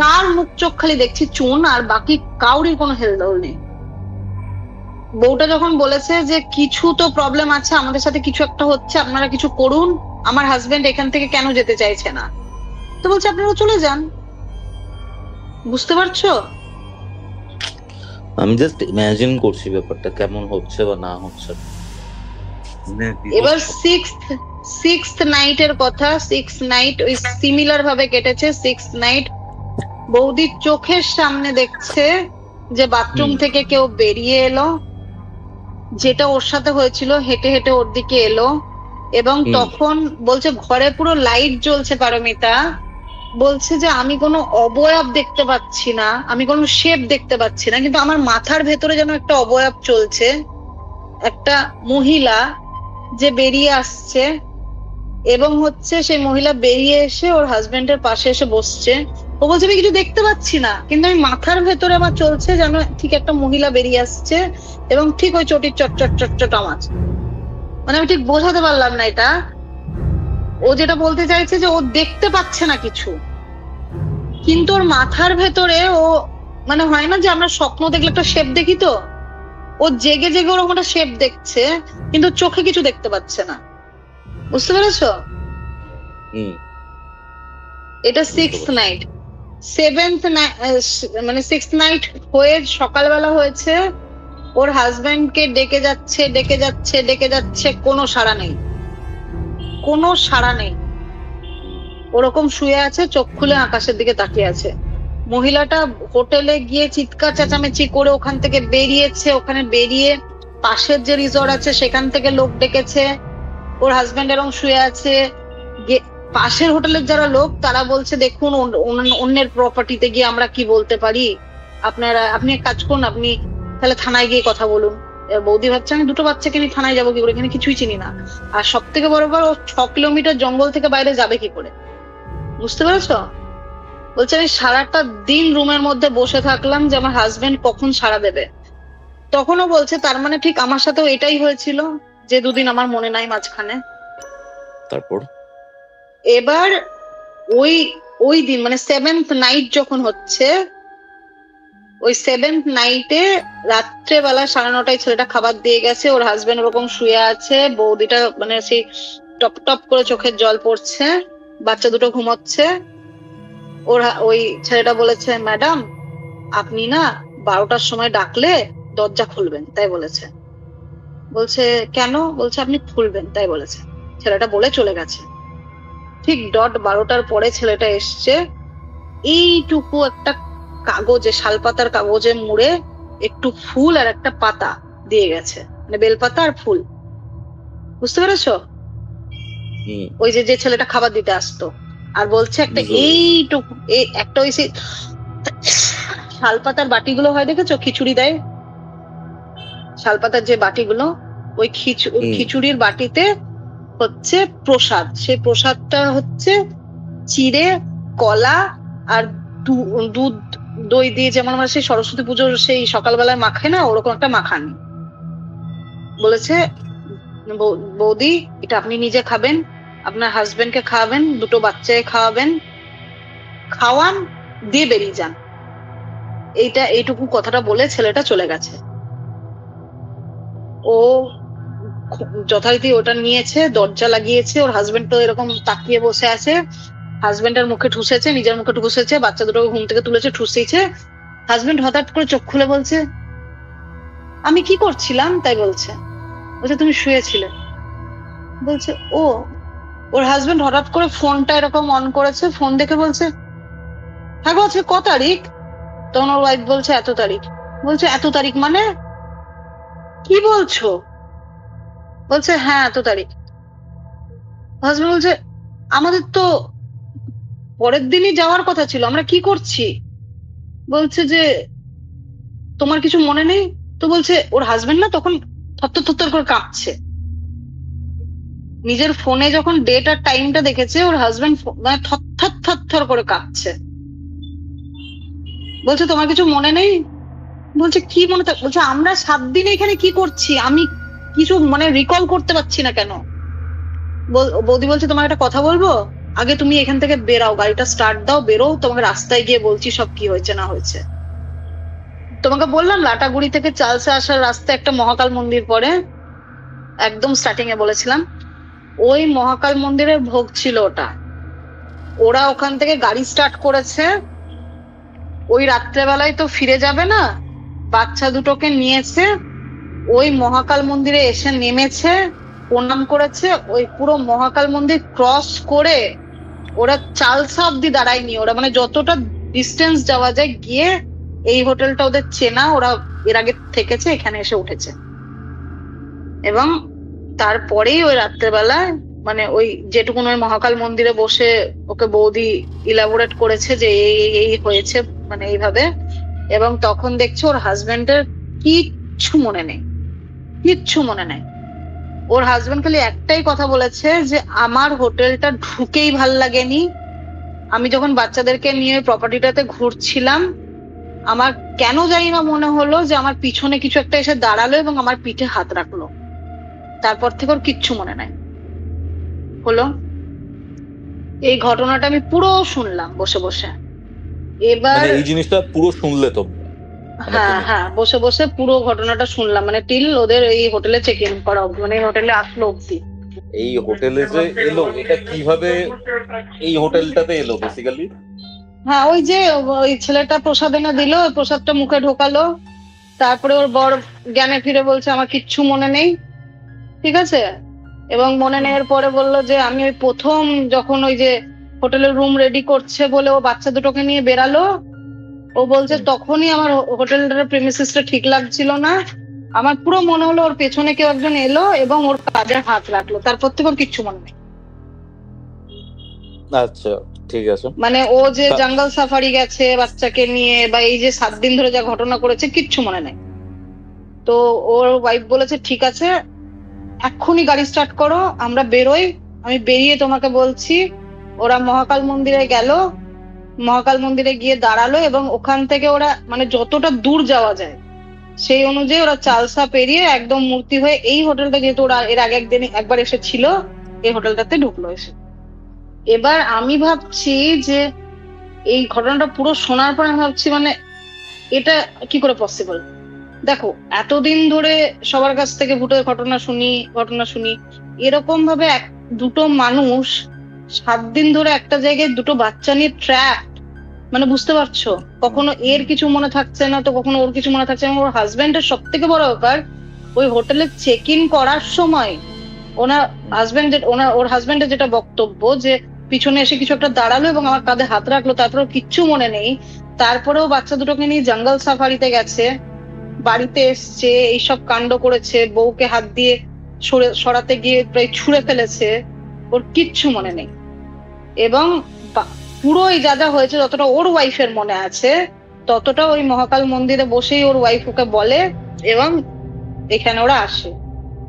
তার মুখ চোখ খালি দেখছি চুন, আর বাকি কাউরির কোনো হেলদোল নেই। বউটা যখন বলেছে যে কিছু তো প্রবলেম আছে, আমাদের সাথে কিছু একটা হচ্ছে, আপনারা কিছু করুন, আমার হাজবেন্ড এখান থেকে কেন যেতে চাইছে না, তো বলছে আপনারা চলে যান। বুঝতে পারছো? আমি জাস্ট ইমাজিন করছি ব্যাপারটা কেমন হচ্ছে বা না হচ্ছে। এবার সিক্সথ নাইটের কথা, 6th নাইট ওই সিমিলার ভাবে কেটেছে। 6th নাইট বৌদির চোখের সামনে দেখছে যে বাথরুম থেকে কেউ বেরিয়ে এলো, যেটা ওর সাথে হয়েছিল, হেঁটে হেঁটে ওর দিকে এলো। এবং তখন বলছে ঘরে পুরো লাইট জ্বলছে পারমিতা, বলছে যে আমি কোনো অবয়ব দেখতে পাচ্ছি না, আমি কোনো শেপ দেখতে পাচ্ছি না, কিন্তু আমার মাথার ভেতরে যেন একটা অবয়ব চলছে, একটা মহিলা যে বেরিয়ে আসছে। এবং হচ্ছে সেই মহিলা বেরিয়ে এসে ওর হাজবেন্ডের পাশে এসে বসছে। ও বলছে আমি কিছু দেখতে পাচ্ছি না, কিন্তু আমি মাথার ভেতরে আমার চলছে যেন ঠিক একটা মহিলা বেরিয়ে আসছে এবং ঠিক ওই চটির চটচট চটচট আওয়াজ। মানে আমি ঠিক বোঝাতে পারলাম না এটা। ও যেটা বলতে চাইছে যে ও দেখতে পাচ্ছে না কিছু, কিন্তু ওর মাথার ভেতরে ও মানে হয় না যে আমরা স্বপ্ন দেখলে একটা শেপ দেখি, তো ও জেগে জেগে ওরকম একটা শেপ দেখছে, কিন্তু চোখে কিছু দেখতে পাচ্ছে না। বুঝতে পেরেছো? এটা 6th নাইট। 7th মানে 6th নাইট হয়ে সকালবেলা হয়েছে, ওর হাজবেন্ডকে ডেকে যাচ্ছে ডেকে যাচ্ছে ডেকে যাচ্ছে, কোনো সাড়া নেই, কোনো সাড়া নেই। ওরকম শুয়ে আছে, চোখ খুলে আকাশের দিকে তাকিয়ে আছে। মহিলাটা হোটেলে গিয়ে চিৎকার চেঁচামেচি করে ওখান থেকে বেরিয়েছে। ওখানে বেরিয়ে পাশের যে রিসর্ট আছে সেখান থেকে লোক ডেকেছে, ওর হাজবেন্ড এরকম শুয়ে আছে। পাশের হোটেলের যারা লোক তারা বলছে দেখুন অন্যের প্রপার্টিতে গিয়ে আমরা কি বলতে পারি, আপনি এক কাজ করুন, আপনি তাহলে থানায় গিয়ে কথা বলুন। বৌদি ভাবছে আমি দুটো বাচ্চাকে নিয়ে থানায় যাবো কি করে, এখানে কিছুই চিনি না, আর সব থেকে বড় ও 6 কিলোমিটার জঙ্গল থেকে বাইরে যাবে কি করে। বুঝতে পেরেছো? বলছে আমি সারাটা দিন রুমের মধ্যে বসে থাকলাম যে আমার হাজবেন্ড কখন সাড়া দেবে। তখনও বলছে তার মানে ঠিক আমার সাথেও এটাই হয়েছিল, যে দুদিন আমার মনে নাই মাঝখানে। তারপর এবার ওই ওই দিন মানে 7th নাইট যখন হচ্ছে, ওই 7th নাইটে রাত্রেবেলা 9:30 ছেলেটা খাবার দিয়ে গেছে, ওর হাজবেন্ড ওরকম শুয়ে আছে, বৌদিটা মানে সেই টপ টপ করে চোখের জল পড়ছে, বাচ্চা দুটো ঘুমোচ্ছে। ওই ছেলেটা বলেছে, ম্যাডাম আপনি না 12টার সময় ডাকলে দরজা খুলবেন, তাই বলেছে। বলছে কেন? বলছে আপনি খুলবেন, তাই বলেছে। ছেলেটা বলে চলে গেছে। ঠিক ডট 12টার পরে ছেলেটা এসছে, এইটুকু একটা কাগজে, শালপাতার কাগজে মুড়ে একটু ফুল আর একটা পাতা দিয়ে গেছে, মানে বেলপাতা আর ফুল। বুঝতে পেরেছো? ওই যে ছেলেটা খাবার দিতে আসতো, আর বলছে একটা এইটুকু একটা ওই শালপাতার বাটিগুলো হয় দেখেছো, খিচুড়ি দেয় শালপাতার যে বাটিগুলো, ওই খিচুড়ির বাটিতে হচ্ছে প্রসাদ। সেই প্রসাদটা হচ্ছে চিড়ে, কলা আর দুধ দই দিয়ে, যেমন আমরা সেই সরস্বতী পুজোর সেই সকালবেলায় মাখাই না, ওরকম একটা মাখানি। বলেছে বৌদি এটা আপনি নিজে খাবেন, আপনার হাজবেন্ডকে খাওয়াবেন, দুটো বাচ্চাকে খাওয়াবেন, খাওয়ান দিয়ে বেরিয়ে যান। এইটুকু কথাটা বলে ছেলেটা চলে গেছে। ও যথারীতি ওটা নিয়েছে, দরজা লাগিয়েছে, ওর হাজবেন্ড তো এরকম তাকিয়ে বসে আছে, হাজবেন্ডের মুখে ঠুসেছে, নিজের মুখে ঠুসেছে, বাচ্চা দুটো ঘুম থেকে তুলেছে, ঠুসেছে। হাজবেন্ড হঠাৎ করে চোখ খুলে বলছে, আমি কি করছিলাম? তাই বলছে তুমি শুয়েছিলে। বলছে ওর হাজবেন্ড হঠাৎ করে ফোনটা এরকম অন করেছে, ফোন দেখে বলছে, হ্যাঁ গো আজকে ক তারিখ? তখন ওর ওয়াইফ বলছে এত তারিখ। বলছে এত তারিখ মানে কি বলছো? বলছে হ্যাঁ এত তারিখ। হাজবেন্ড বলছে আমাদের তো পরের দিনই যাওয়ার কথা ছিল, আমরা কি করছি? বলছে যে তোমার কিছু মনে নেই তো? বলছে ওর হাজবেন্ড না তখন থরথর করে কাঁপছে, নিজের ফোনে যখন ডেট আর টাইমটা দেখেছে, ওর হাজবেন্ড মানে থর করে কাঁপছে। বলছে তোমার কিছু মনে নেই? বলছে কি মনে থাক? বলছে আমরা 7 দিন এখানে কি করছি আমি কিছু মানে রিকল করতে পারছি না কেন। বৌদি বলছে তোমার একটা কথা বলবো, আগে তুমি এখান থেকে বেরাও, গাড়িটা স্টার্ট দাও, বেরো, তোমাকে রাস্তায় গিয়ে বলছি সব কি হয়েছে না হয়েছে। তোমাকে বললাম লাটাগুড়ি থেকে চালসা আসার রাস্তায় একটা মহাকাল মন্দির পড়ে, একদম স্টার্টিং এ বলেছিলাম, ওই মহাকাল মন্দিরের ভোগ ছিল ওটা। ওরা ওখান থেকে গাড়ি স্টার্ট করেছে, ওই রাত্রেবেলায় তো ফিরে যাবে না, বাচ্চা দুটোকে নিয়েছে, ওই মহাকাল মন্দিরে এসে নেমেছে, প্রণাম করেছে, ওই পুরো মহাকাল মন্দির ক্রস করে ওরা চালসা অব্দি দাঁড়ায়নি, ওরা মানে যতটা ডিস্টেন্স যাওয়া যায় গিয়ে, এই হোটেলটা ওদের চেনা, ওরা এর আগে থেকেছে, এখানে এসে উঠেছে। এবং তারপরেই ওই রাত্রেবেলায় মানে ওই যেটুকুন ওই মহাকাল মন্দিরে বসে ওকে বৌদি ইলাবোরেট করেছে যে এই হয়েছে মানে এইভাবে। এবং তখন দেখছে ওর হাজবেন্ডের কিচ্ছু মনে নেই, কিচ্ছু মনে নেই। ওর হাজবেন্ড খালি একটাই কথা বলেছে যে আমার হোটেলটা ঢুকেই ভাল লাগেনি, আমি যখন বাচ্চাদেরকে নিয়ে প্রপার্টিটাতে ঘুরছিলাম আমার কেন জানি না মনে হলো যে আমার পিছনে কিছু একটা এসে দাঁড়ালো এবং আমার পিঠে হাত রাখলো। তারপর থেকে ওর কিচ্ছু মনে নাই। হলো এই ঘটনাটা আমি পুরো শুনলাম বসে বসে। এবার এই জিনিসটা পুরো শুনলে তো? হ্যাঁ বসে বসে পুরো ঘটনাটা শুনলাম, মানে টিল ওদের এই হোটেলে চেক ইন করা অব্দি, মানে এই হোটেলে আসলো অব্দি। এই হোটেলে যে এলো এটা কিভাবে এই হোটেলটাতে এলো বেসিক্যালি? হ্যাঁ ওই যে ওই ছেলেটা প্রসাদ এনে দিল, ওই প্রসাদটা মুখে ঢোকালো, তারপরে ওর বর জ্ঞানে ফিরে বলছে আমার কিচ্ছু মনে নেই, ঠিক আছে। এবং মনে নেওয়ার পরে বললো যে আমি ওই প্রথম যখন ওই যে হোটেলের রুম রেডি করছে বলে ও বাচ্চা দুটোকে নিয়ে বেরালো, ও বলছে তখনই আমার হোটেলটার প্রেমিসিসটা ঠিক লাগছিল না, আমার পুরো মনে হলো ওর পেছনে কেউ একজন এলো এবং ওর কাঁধে হাত রাখলো, তারপর থেকে ওর কিচ্ছু মনে নেই। আচ্ছা ঠিক আছে। মানে ও যে জঙ্গল সাফারি গেছে বাচ্চাকে নিয়ে বা এই যে 7 দিন ধরে যা ঘটনা করেছে কিচ্ছু মনে নেই। তো ওর ওয়াইফ বলেছে ঠিক আছে এক্ষুনি গাড়ি স্টার্ট করো, আমরা বেরোই, আমি বেরিয়ে তোমাকে বলছি। ওরা মহাকাল মন্দিরে গেল, মহাকাল মন্দিরে গিয়ে দাঁড়ালো এবং ওখান থেকে ওরা মানে যতটা দূর যাওয়া যায় সেই অনুযায়ী ওরা চালসা পেরিয়ে একদম মূর্তি হয়ে এই হোটেলটা, যেহেতু ওরা এর আগে একবার এসেছিল, এই হোটেলটাতে ঢুকলো এসে। এবার আমি ভাবছি যে এই ঘটনাটা পুরো শোনার পর আমি ভাবছি মানে এটা কি করে পসিবল। দেখো এতদিন ধরে সবার কাছ থেকে ভুটের ঘটনা শুনি এরকম ভাবে দুটো মানুষ 7 দিন ধরে একটা জায়গায় দুটো বাচ্চা নিয়ে ট্র্যাপ, মানে বুঝতে পারছো, কখনো এর কিছু মনে থাকছে না তো কখনো ওর কিছু মনে থাকছে না। ওর হাজবেন্ডের সব থেকে বড় ব্যাপার, ওই হোটেলে চেক ইন করার সময় ওর হাজবেন্ডের যেটা বক্তব্য যে পিছনে এসে কিছু একটা দাঁড়ালো এবং আমার কাঁধে হাত রাখলো, তারপরেও কিচ্ছু মনে নেই। তারপরেও বাচ্চা দুটোকে নিয়ে জঙ্গল সাফারিতে গেছে, বাড়িতে এসছে, এইসব কাণ্ড করেছে, বউকে হাত দিয়ে সরাতে গিয়ে প্রায় ছুঁড়ে ফেলেছে, ওর কিচ্ছু মনে নেই। এবং পুরো যা যা হয়েছে যতটা ওর ওয়াইফের মনে আছে ততটা ওই মহাকাল মন্দিরে বসেই ওর ওয়াইফ ওকে বলে এবং এখানে ওরা আসে।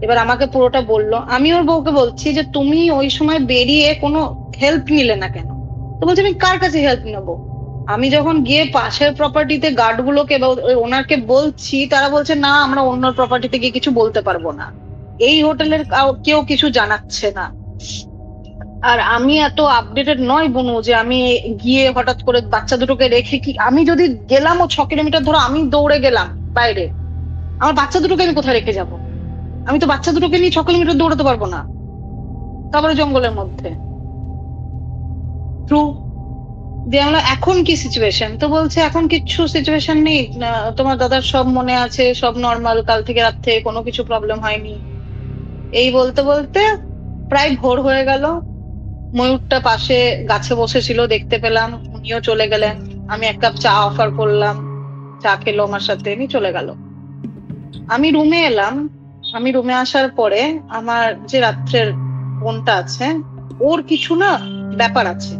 এবার আমাকে পুরোটা বললো। আমি ওর বউকে বলছি যে তুমি ওই সময় বেরিয়ে কোনো হেল্প নিলে না কেন? তো বলছে আমি কার কাছে হেল্প নেবো? আমি যখন গিয়ে পাশের প্রপার্টিতে গার্ড গুলোকে ওনাকে বলছি, তারা বলছে না আমরা অন্য প্রপার্টিতে গিয়ে কিছু বলতে পারবো না, এই হোটেলের কেউ কিছু জানাচ্ছে না। আর আমি এত আপডেটেড নয় বনু যে আমি গিয়ে হঠাৎ করে বাচ্চা দুটোকে রেখে কি, আমি যদি গেলাম ও 6 কিলোমিটার ধরো আমি দৌড়ে গেলাম বাইরে, আমার বাচ্চা দুটোকে আমি কোথায় রেখে যাব? আমি তো বাচ্চা দুটোকে নিয়ে 6 কিলোমিটার দৌড়াতে পারবো না, তারপরে জঙ্গলের মধ্যে। ট্রু। দিয়ে আমরা এখন কি সিচুয়েশন? তো বলছে এখন কিচ্ছু সিচুয়েশন নেই, তোমার দাদার সব মনে আছে, সব নর্মাল, কাল থেকে রাত থেকে কোনো কিছু প্রবলেম হয়নি। এই বলতে বলতে প্রায় ভোর হয়ে গেল। ময়ূরটা পাশে গাছে বসেছিল, দেখতে পেলাম, উনিও চলে গেলেন। আমি 1 কাপ চা অফার করলাম, চা খেলো আমার সাথে, নিয়ে চলে গেল। আমি রুমে এলাম। আমি রুমে আসার পরে আমার যে রাত্রের বোনটা আছে ওর কিছু না ব্যাপার আছে,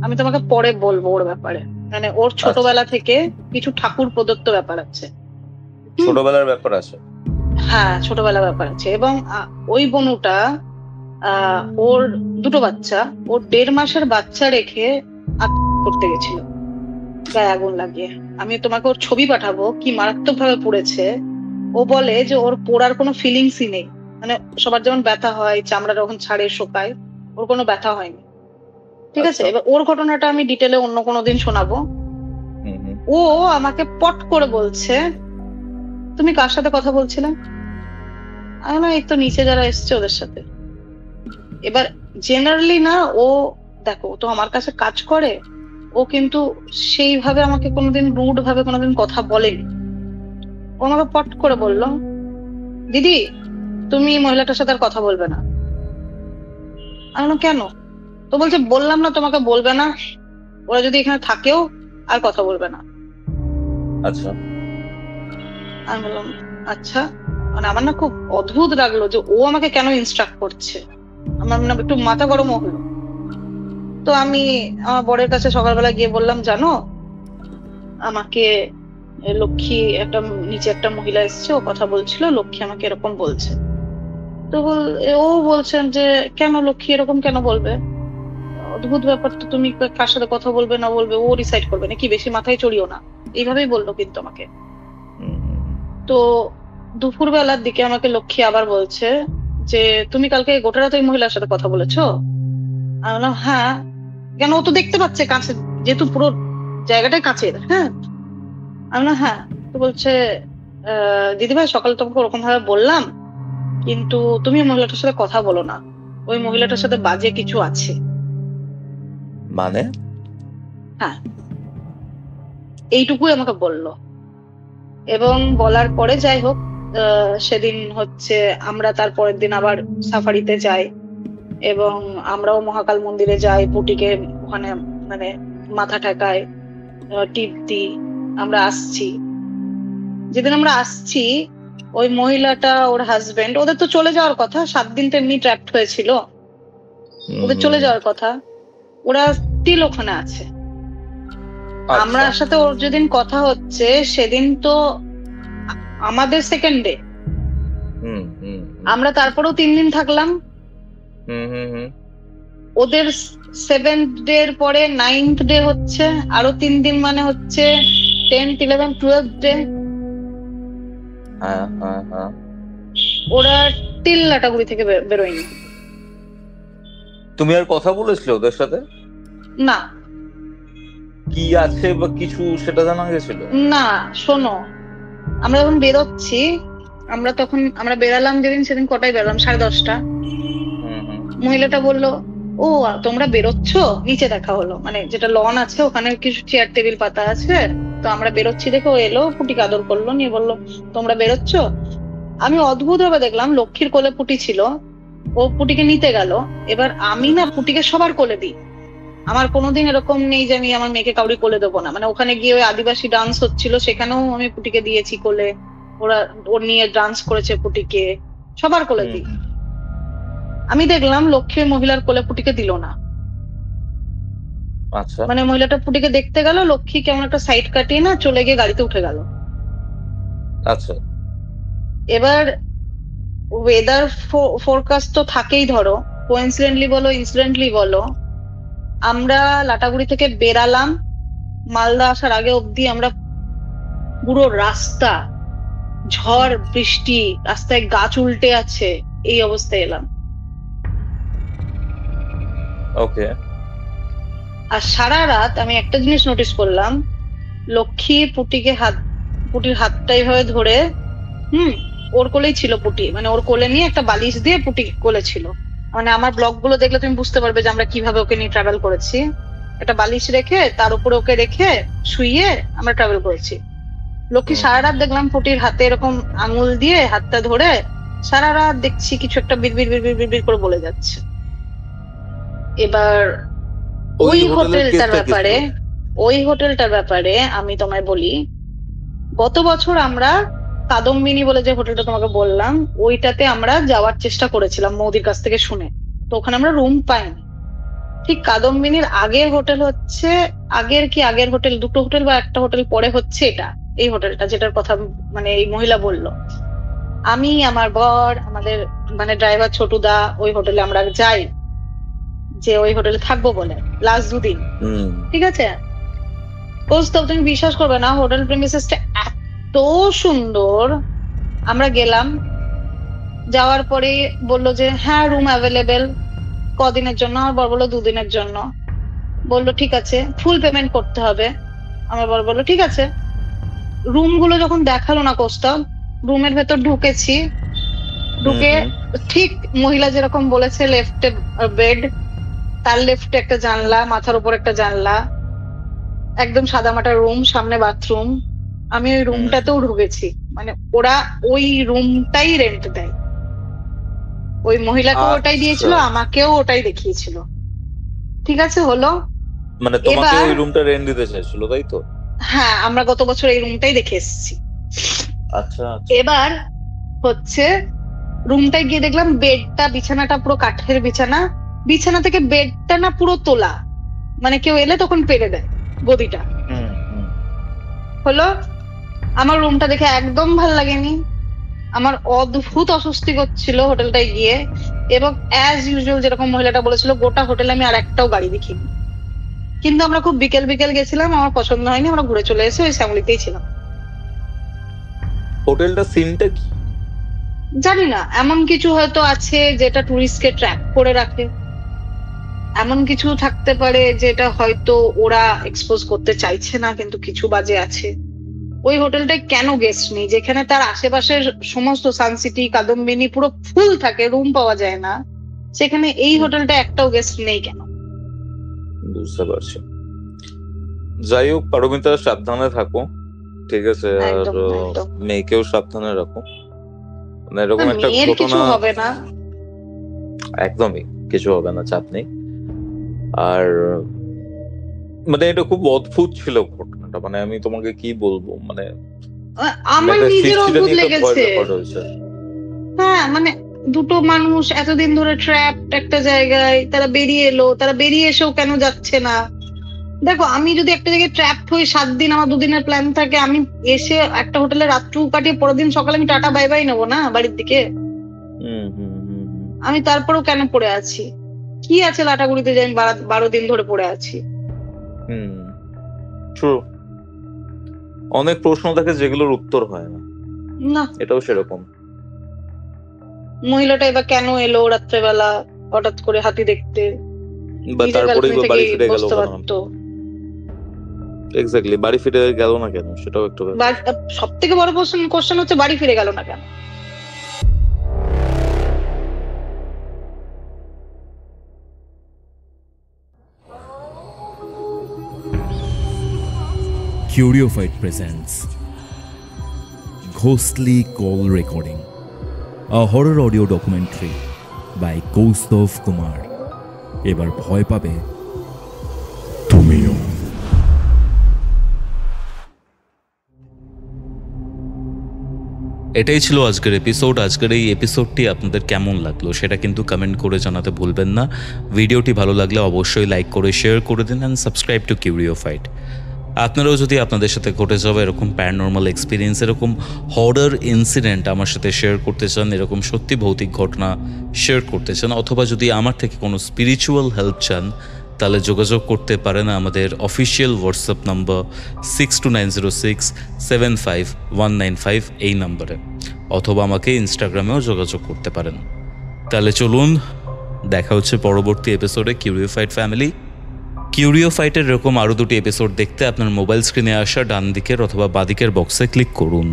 আমি তোমাকে পরে বলবো ওর ব্যাপারে। মানে ওর ছোটবেলা থেকে কিছু ঠাকুর প্রদত্ত ব্যাপার আছে। ছোটবেলার ব্যাপার আছে? হ্যাঁ, ছোটবেলার ব্যাপার আছে। এবং ওই বনুটা ওর 2টো বাচ্চা, ওর 1.5 মাসের বাচ্চা রেখে করতে গেছিল গায়ে আগুন লাগিয়ে। আমি তোমাকে ওর ছবি পাঠাবো, কি মারাত্মক ভাবে পুড়েছে। ও বলে যে ওর পোড়ার কোনো ফিলিংসই নেই, মানে সবার যেমন ব্যথা হয়, চামড়া যখন ছাড়ে শোকায়, ওর কোনো ব্যথা হয়নি। ঠিক আছে, এবার ওর ঘটনাটা আমি ডিটেলে অন্য কোনো দিন শোনাবো। ও আমাকে পট করে বলছে তুমি কার সাথে কথা বলছিলে? আমি না এই তো নিচে যারা এসছে ওদের সাথে। এবার জেনারেলি না, ও দেখো তো আমার কাছে কাজ করে, ও কিন্তু সেইভাবে আমাকে কোনোদিন রুড ভাবে কোনোদিন কথা বলেনি। ও আমাকে পট করে বললো দিদি তুমি মহিলাটার সাথে আর কথা বলবে না। আমি বললাম কেন? তো বলছে বললাম না তোমাকে বলবে না, ওরা যদি এখানে থাকেও আর কথা বলবে না। আচ্ছা। আমি বললাম আচ্ছা। মানে আমার না খুব অদ্ভুত লাগলো যে ও আমাকে কেন ইনস্ট্রাক্ট করছে, আমার না একটু মাথা গরম হলো। তো আমি আমার বরের কাছে সকালবেলা গিয়ে বললাম জানো আমাকে লক্ষ্মী একটা নিচে একটা মহিলা এসছে, ও কথা বলছিল, লক্ষ্মী আমাকে এরকম বলছে। তো ও বলছেন যে কেন লক্ষ্মী এরকম কেন বলবে, অদ্ভুত ব্যাপার তো, তুমি কার সাথে কথা বলবে না বলবে ও ডিসাইড করবে নাকি, বেশি মাথায় চড়িও না, এইভাবেই বললো কিন্তু আমাকে। তো দুপুর বেলার দিকে আমাকে লক্ষ্মী আবার বলছে যে তুমি কালকে গোটা রাত ওই মহিলার সাথে কথা বলেছো? আমি বললাম হ্যাঁ। কেন? ও তো দেখতে পাচ্ছে কাছে, যেহেতু পুরো জায়গাটাই কাছের। হ্যাঁ, আমি বললাম হ্যাঁ। তো বলছে দিদিভাই সকালে তোমাকে ওরকম ভাবে বললাম, কিন্তু তুমি মহিলাটার সাথে কথা বলো না, ওই মহিলাটার সাথে বাজে কিছু আছে। মানে? হ্যাঁ, এইটুকুই আমাকে বললো। এবং বলার পরে যাই হোক, সেদিন হচ্ছে আমরা তার পরের দিন আবার সাফারিতে যাই এবং আমরাও মহাকাল মন্দিরে যাই, পুটিকে ওখানে মানে মাথা ঠেকায়, টিপ দিই, আমরা আসছি। যেদিন আমরা আসছি ওই মহিলাটা, ওর হাজবেন্ড, ওদের তো চলে যাওয়ার কথা, 7 দিন তো এমনি ট্র্যাপড হয়েছিল, ওদের চলে যাওয়ার কথা, ওরা স্টিল ওখানে আছে। আমরা সাথে ওর যেদিন কথা হচ্ছে সেদিন তো আমাদের 2nd ডে, আমরা তারপরেও 3 দিন থাকলাম। ওদের 7th ডে এর পরে 9th ডে হচ্ছে, আরো 3 দিন, মানে হচ্ছে 10th 11th 12th ডে। ওরা টিল লাটাগুড়ি থেকে বেরোয়নি। তুমি আর কথা বলেছিলে ওদের সাথে? না কি আছে বা কিছু সেটা জানা গেছিল? না, শোনো, আমরা যখন বেরোচ্ছি, আমরা বেরালাম যেদিন, সেদিন কটায় বেরোলাম? 10:30। হুম হুম মহিলাটা বললো, ও তোমরা বেরোচ্ছ? নিচে দেখা হলো, মানে যেটা লন আছে ওখানে কিছু চেয়ার টেবিল পাতা আছে, তো আমরা বেরোচ্ছি দেখে ও এলো, পুটিকে আদর করলো, নিয়ে বললো তোমরা বেরোচ্ছ? আমি অদ্ভুত ভাবে দেখলাম লক্ষ্মীর কোলে পুটি ছিল, ও পুটিকে নিতে গেল। এবার আমি না পুটিকে সবার কোলে দিই, আমার কোনোদিন এরকম নেই যে আমি আমার মেয়েকে কাউরি কোলে দেবো না। মানে ওখানে গিয়ে ওই আদিবাসী ডান্স হচ্ছিল, সেখানেও আমি পুটিকে দিয়েছি কোলে, ওর নিয়ে ডান্স করেছে পুটিকে, সবার কোলে দিই। আমি দেখলাম লক্ষ্মীর মহিলার কোলে পুটিকে দিল না। আচ্ছা মানে মহিলাটা পুটিকে দেখতে গেল, লক্ষ্মী কেমন একটা সাইড কাটিয়ে না চলে গিয়ে গাড়িতে উঠে গেল। আচ্ছা এবার ওয়েদার ফোরকাস্ট তো থাকেই, ধরো কোইন্সিডেন্টলি বলো ইনসিডেন্টলি বলো, আমরা লাটাগুড়ি থেকে বেরালাম, মালদা আসার আগে অব্দি আমরা পুরো রাস্তা ঝড় বৃষ্টি, রাস্তায় গাছ উল্টে আছে, এই অবস্থায় এলাম। ওকে। আর সারা রাত আমি একটা জিনিস নোটিস করলাম, লক্ষ্মী পুটির হাতটা এইভাবে ধরে, ওর কোলেই ছিল পুটি, মানে ওর কোলে নিয়ে একটা বালিশ দিয়ে পুটি কোলে ছিল। মানে আমার ব্লগ গুলো দেখলে তুমি বুঝতে পারবে যে আমরা কিভাবে ওকে নিয়ে ট্রাভেল করেছি। একটা বালিশ রেখে তার উপরে ওকে রেখে শুইয়ে আমরা ট্রাভেল করেছি। লক্ষ্মী সারা রাত দেখলাম পুটির হাতে এরকম আঙুল দিয়ে হাতটা ধরে সারা রাত দেখছি কিছু একটা বিড়বিড় বিড়বিড় বিড়বিড় করে বলে যাচ্ছে। এবার ওই হোটেলটার ব্যাপারে আমি তোমায় বলি, গত বছর আমরা কাদম্বিনী বলে যে হোটেলটা তোমাকে বললাম, ওইটাতে আমরা যাওয়ার চেষ্টা করেছিলাম মৌদির কাছ থেকে শুনে, তো ওখানে আমরা রুম পাইনি। ঠিক কাদম্বিনীর আগের হোটেল হচ্ছে, আগের হোটেল, দুটো হোটেল বা একটা হোটেল পরে হচ্ছে এটা, এই হোটেলটা যেটার কথা মানে এই মহিলা বললো। আমি, আমার বর, আমাদের মানে ড্রাইভার ছোটুদা ওই হোটেলে আমরা যাই, যে ওই হোটেলে থাকবো বলে লাস্ট 2 দিন। ঠিক আছে, তুমি বিশ্বাস করবে না, হোটেল প্রেমিসেসটা এত সুন্দর। আমরা গেলাম, যাওয়ার পরে বললো যে হ্যাঁ রুম অ্যাভেলেবেল, কদিনের জন্য? আমার বর বললো 2 দিনের জন্য। বললো ঠিক আছে, ফুল পেমেন্ট করতে হবে। আমার বর বললো ঠিক আছে। রুম গুলো যখন দেখালো না কোস্তাব, রুমের ভেতর ঢুকেছি, ঢুকে ঠিক মহিলা যেরকম বলেছে, লেফটে বেড, তার লেফটে একটা জানলা, মাথার উপর একটা জানলা, একদম সাদামাটা রুম, সামনে বাথরুম। আমি ওই রুমটাতেও ঢুকেছি, মানে ওরা ওই রুমটাই রেন্ট দেয়, ওই মহিলাকে ওটাই দিয়েছিল, আমাকেও ওটাই দেখিয়েছিল। ঠিক আছে, হলো মানে তোমাকে ওই রুমটা রেন্ট দিতে চাইছিল, তাই তো? হ্যাঁ, আমরা গত বছর এই রুমটাই দেখে এসেছি। আচ্ছা, এবার হচ্ছে রুমটায় গিয়ে দেখলাম বেডটা, বিছানাটা পুরো কাঠের বিছানা, বিছানা থেকে বেডটা না পুরো তোলা, মানে কেউ এলে তখন পেরে দেয় গদিটা। হলো, আমার রুমটা দেখে একদম ভাল লাগেনি, আমার অদ্ভুত অস্বস্তি করছিল হোটেলটায় গিয়ে। এবং অ্যাজ ইউজুয়াল যেরকম মহিলাটা বলেছিল, গোটা হোটেলে আমি আর একটাও গাড়ি দেখিনি। কিন্তু আমরা খুব বিকেল গেছিলাম, আমার পছন্দ হয়নি, আমরা ঘুরে চলে এসে ওই শ্যামলিতেই ছিলাম। হোটেলটা সিনটা কি জানি না, এমন কিছু হয়তো আছে যেটা টুরিস্টকে ট্র্যাক করে রাখে, এমন কিছু থাকতে পারে যেটা হয়তো ওরা এক্সপোজ করতে চাইছে না, কিন্তু কিছু বাজে আছে। ওই হোটেলটায় কেন গেস্ট নেই, যেখানে তার আশেপাশের সমস্ত সানসিটি, কাদম্বিনী পুরো ফুল থাকে, রুম পাওয়া যায় না, সেখানে এই হোটেলটা একটাও গেস্ট নেই কেন? বুঝতে পারছি। যাই হোক, পারমিতা সাবধানে থাকো, ঠিক আছে? আর মেয়েকেও সাবধানে রাখো। মানে এরকম একটা ঘটনা হবে না, একদমই কিছু হবে না, চাপ নেই। আর মানে এটা খুব অদ্ভুত ছিল ঘটনাটা, মানে আমি তোমাকে কি বলবো, মানে আমার নিজের অদ্ভুত লেগেছে। হ্যাঁ, মানে দুটো মানুষ এতদিন ধরে ট্র্যাপড একটা জায়গায়, তারা বেরিয়ে এলো, তারা বেরিয়ে এসেও কেন যাচ্ছে না? দেখো, আমি যদি একটা জায়গায় ট্র্যাপড হই 7 দিন, আমার 2 দিনের প্ল্যান থাকে, আমি এসে একটা হোটেলে রাত্রু কাটিয়ে পরের দিন সকালে আমি টাটা বাই বাই নেবো না বাড়ির দিকে? আমি তারপরেও কেন পড়ে আছি? কি আছে লাটাগুড়িতে যে আমি 12 দিন ধরে পড়ে আছি? অনেক প্রশ্ন থাকে যেগুলোর উত্তর হয় না, না এটাও সেরকম। মহিলাটা এবার কেন এলো রাত্রেবেলা হঠাৎ করে হাতি দেখতে? বা নিজের তারপরেই ব্যালকনি বাড়ি থেকে ফিরে গেল বসতে কেন? পারতো। এক্স্যাক্টলি, বাড়ি ফিরে গেল না কেন সেটাও একটু ব্যাপার। বাট সব থেকে বড় কোশ্চেন হচ্ছে বাড়ি ফিরে গেল না কেন? Curiofite presents Ghostly Call Recording, a horror audio documentary by Kaustav Kumar. এবার ভয় পাবে তুমিও। এটাই ছিল আজকের এপিসোড। আজকের এই এপিসোডটি আপনাদের কেমন লাগলো সেটা কিন্তু কমেন্ট করে জানাতে ভুলবেন না। ভিডিওটি ভালো লাগলে অবশ্যই লাইক করে শেয়ার করে দিন অ্যান্ড সাবস্ক্রাইব টু কিউরিওফাইট। আপনারাও যদি আপনাদের সাথে ঘটে যাওয়া এরকম প্যারানর্মাল এক্সপিরিয়েন্স, এরকম হরর ইনসিডেন্ট আমার সাথে শেয়ার করতে চান, এরকম সত্যি ভৌতিক ঘটনা শেয়ার করতে চান, অথবা যদি আমার থেকে কোনো স্পিরিচুয়াল হেল্প চান, তাহলে যোগাযোগ করতে পারেন আমাদের অফিসিয়াল হোয়াটসঅ্যাপ নাম্বার 6290675195 এই নাম্বারে, অথবা আমাকে ইনস্টাগ্রামেও যোগাযোগ করতে পারেন। তাহলে চলুন, দেখা হচ্ছে পরবর্তী এপিসোডে কিউরিওফাইট ফ্যামিলি। কিউরিওফাইটের এরকম আরও দুটি এপিসোড দেখতে আপনার মোবাইল স্ক্রিনে আসা ডান দিকের অথবা বাদিকের বক্সে ক্লিক করুন।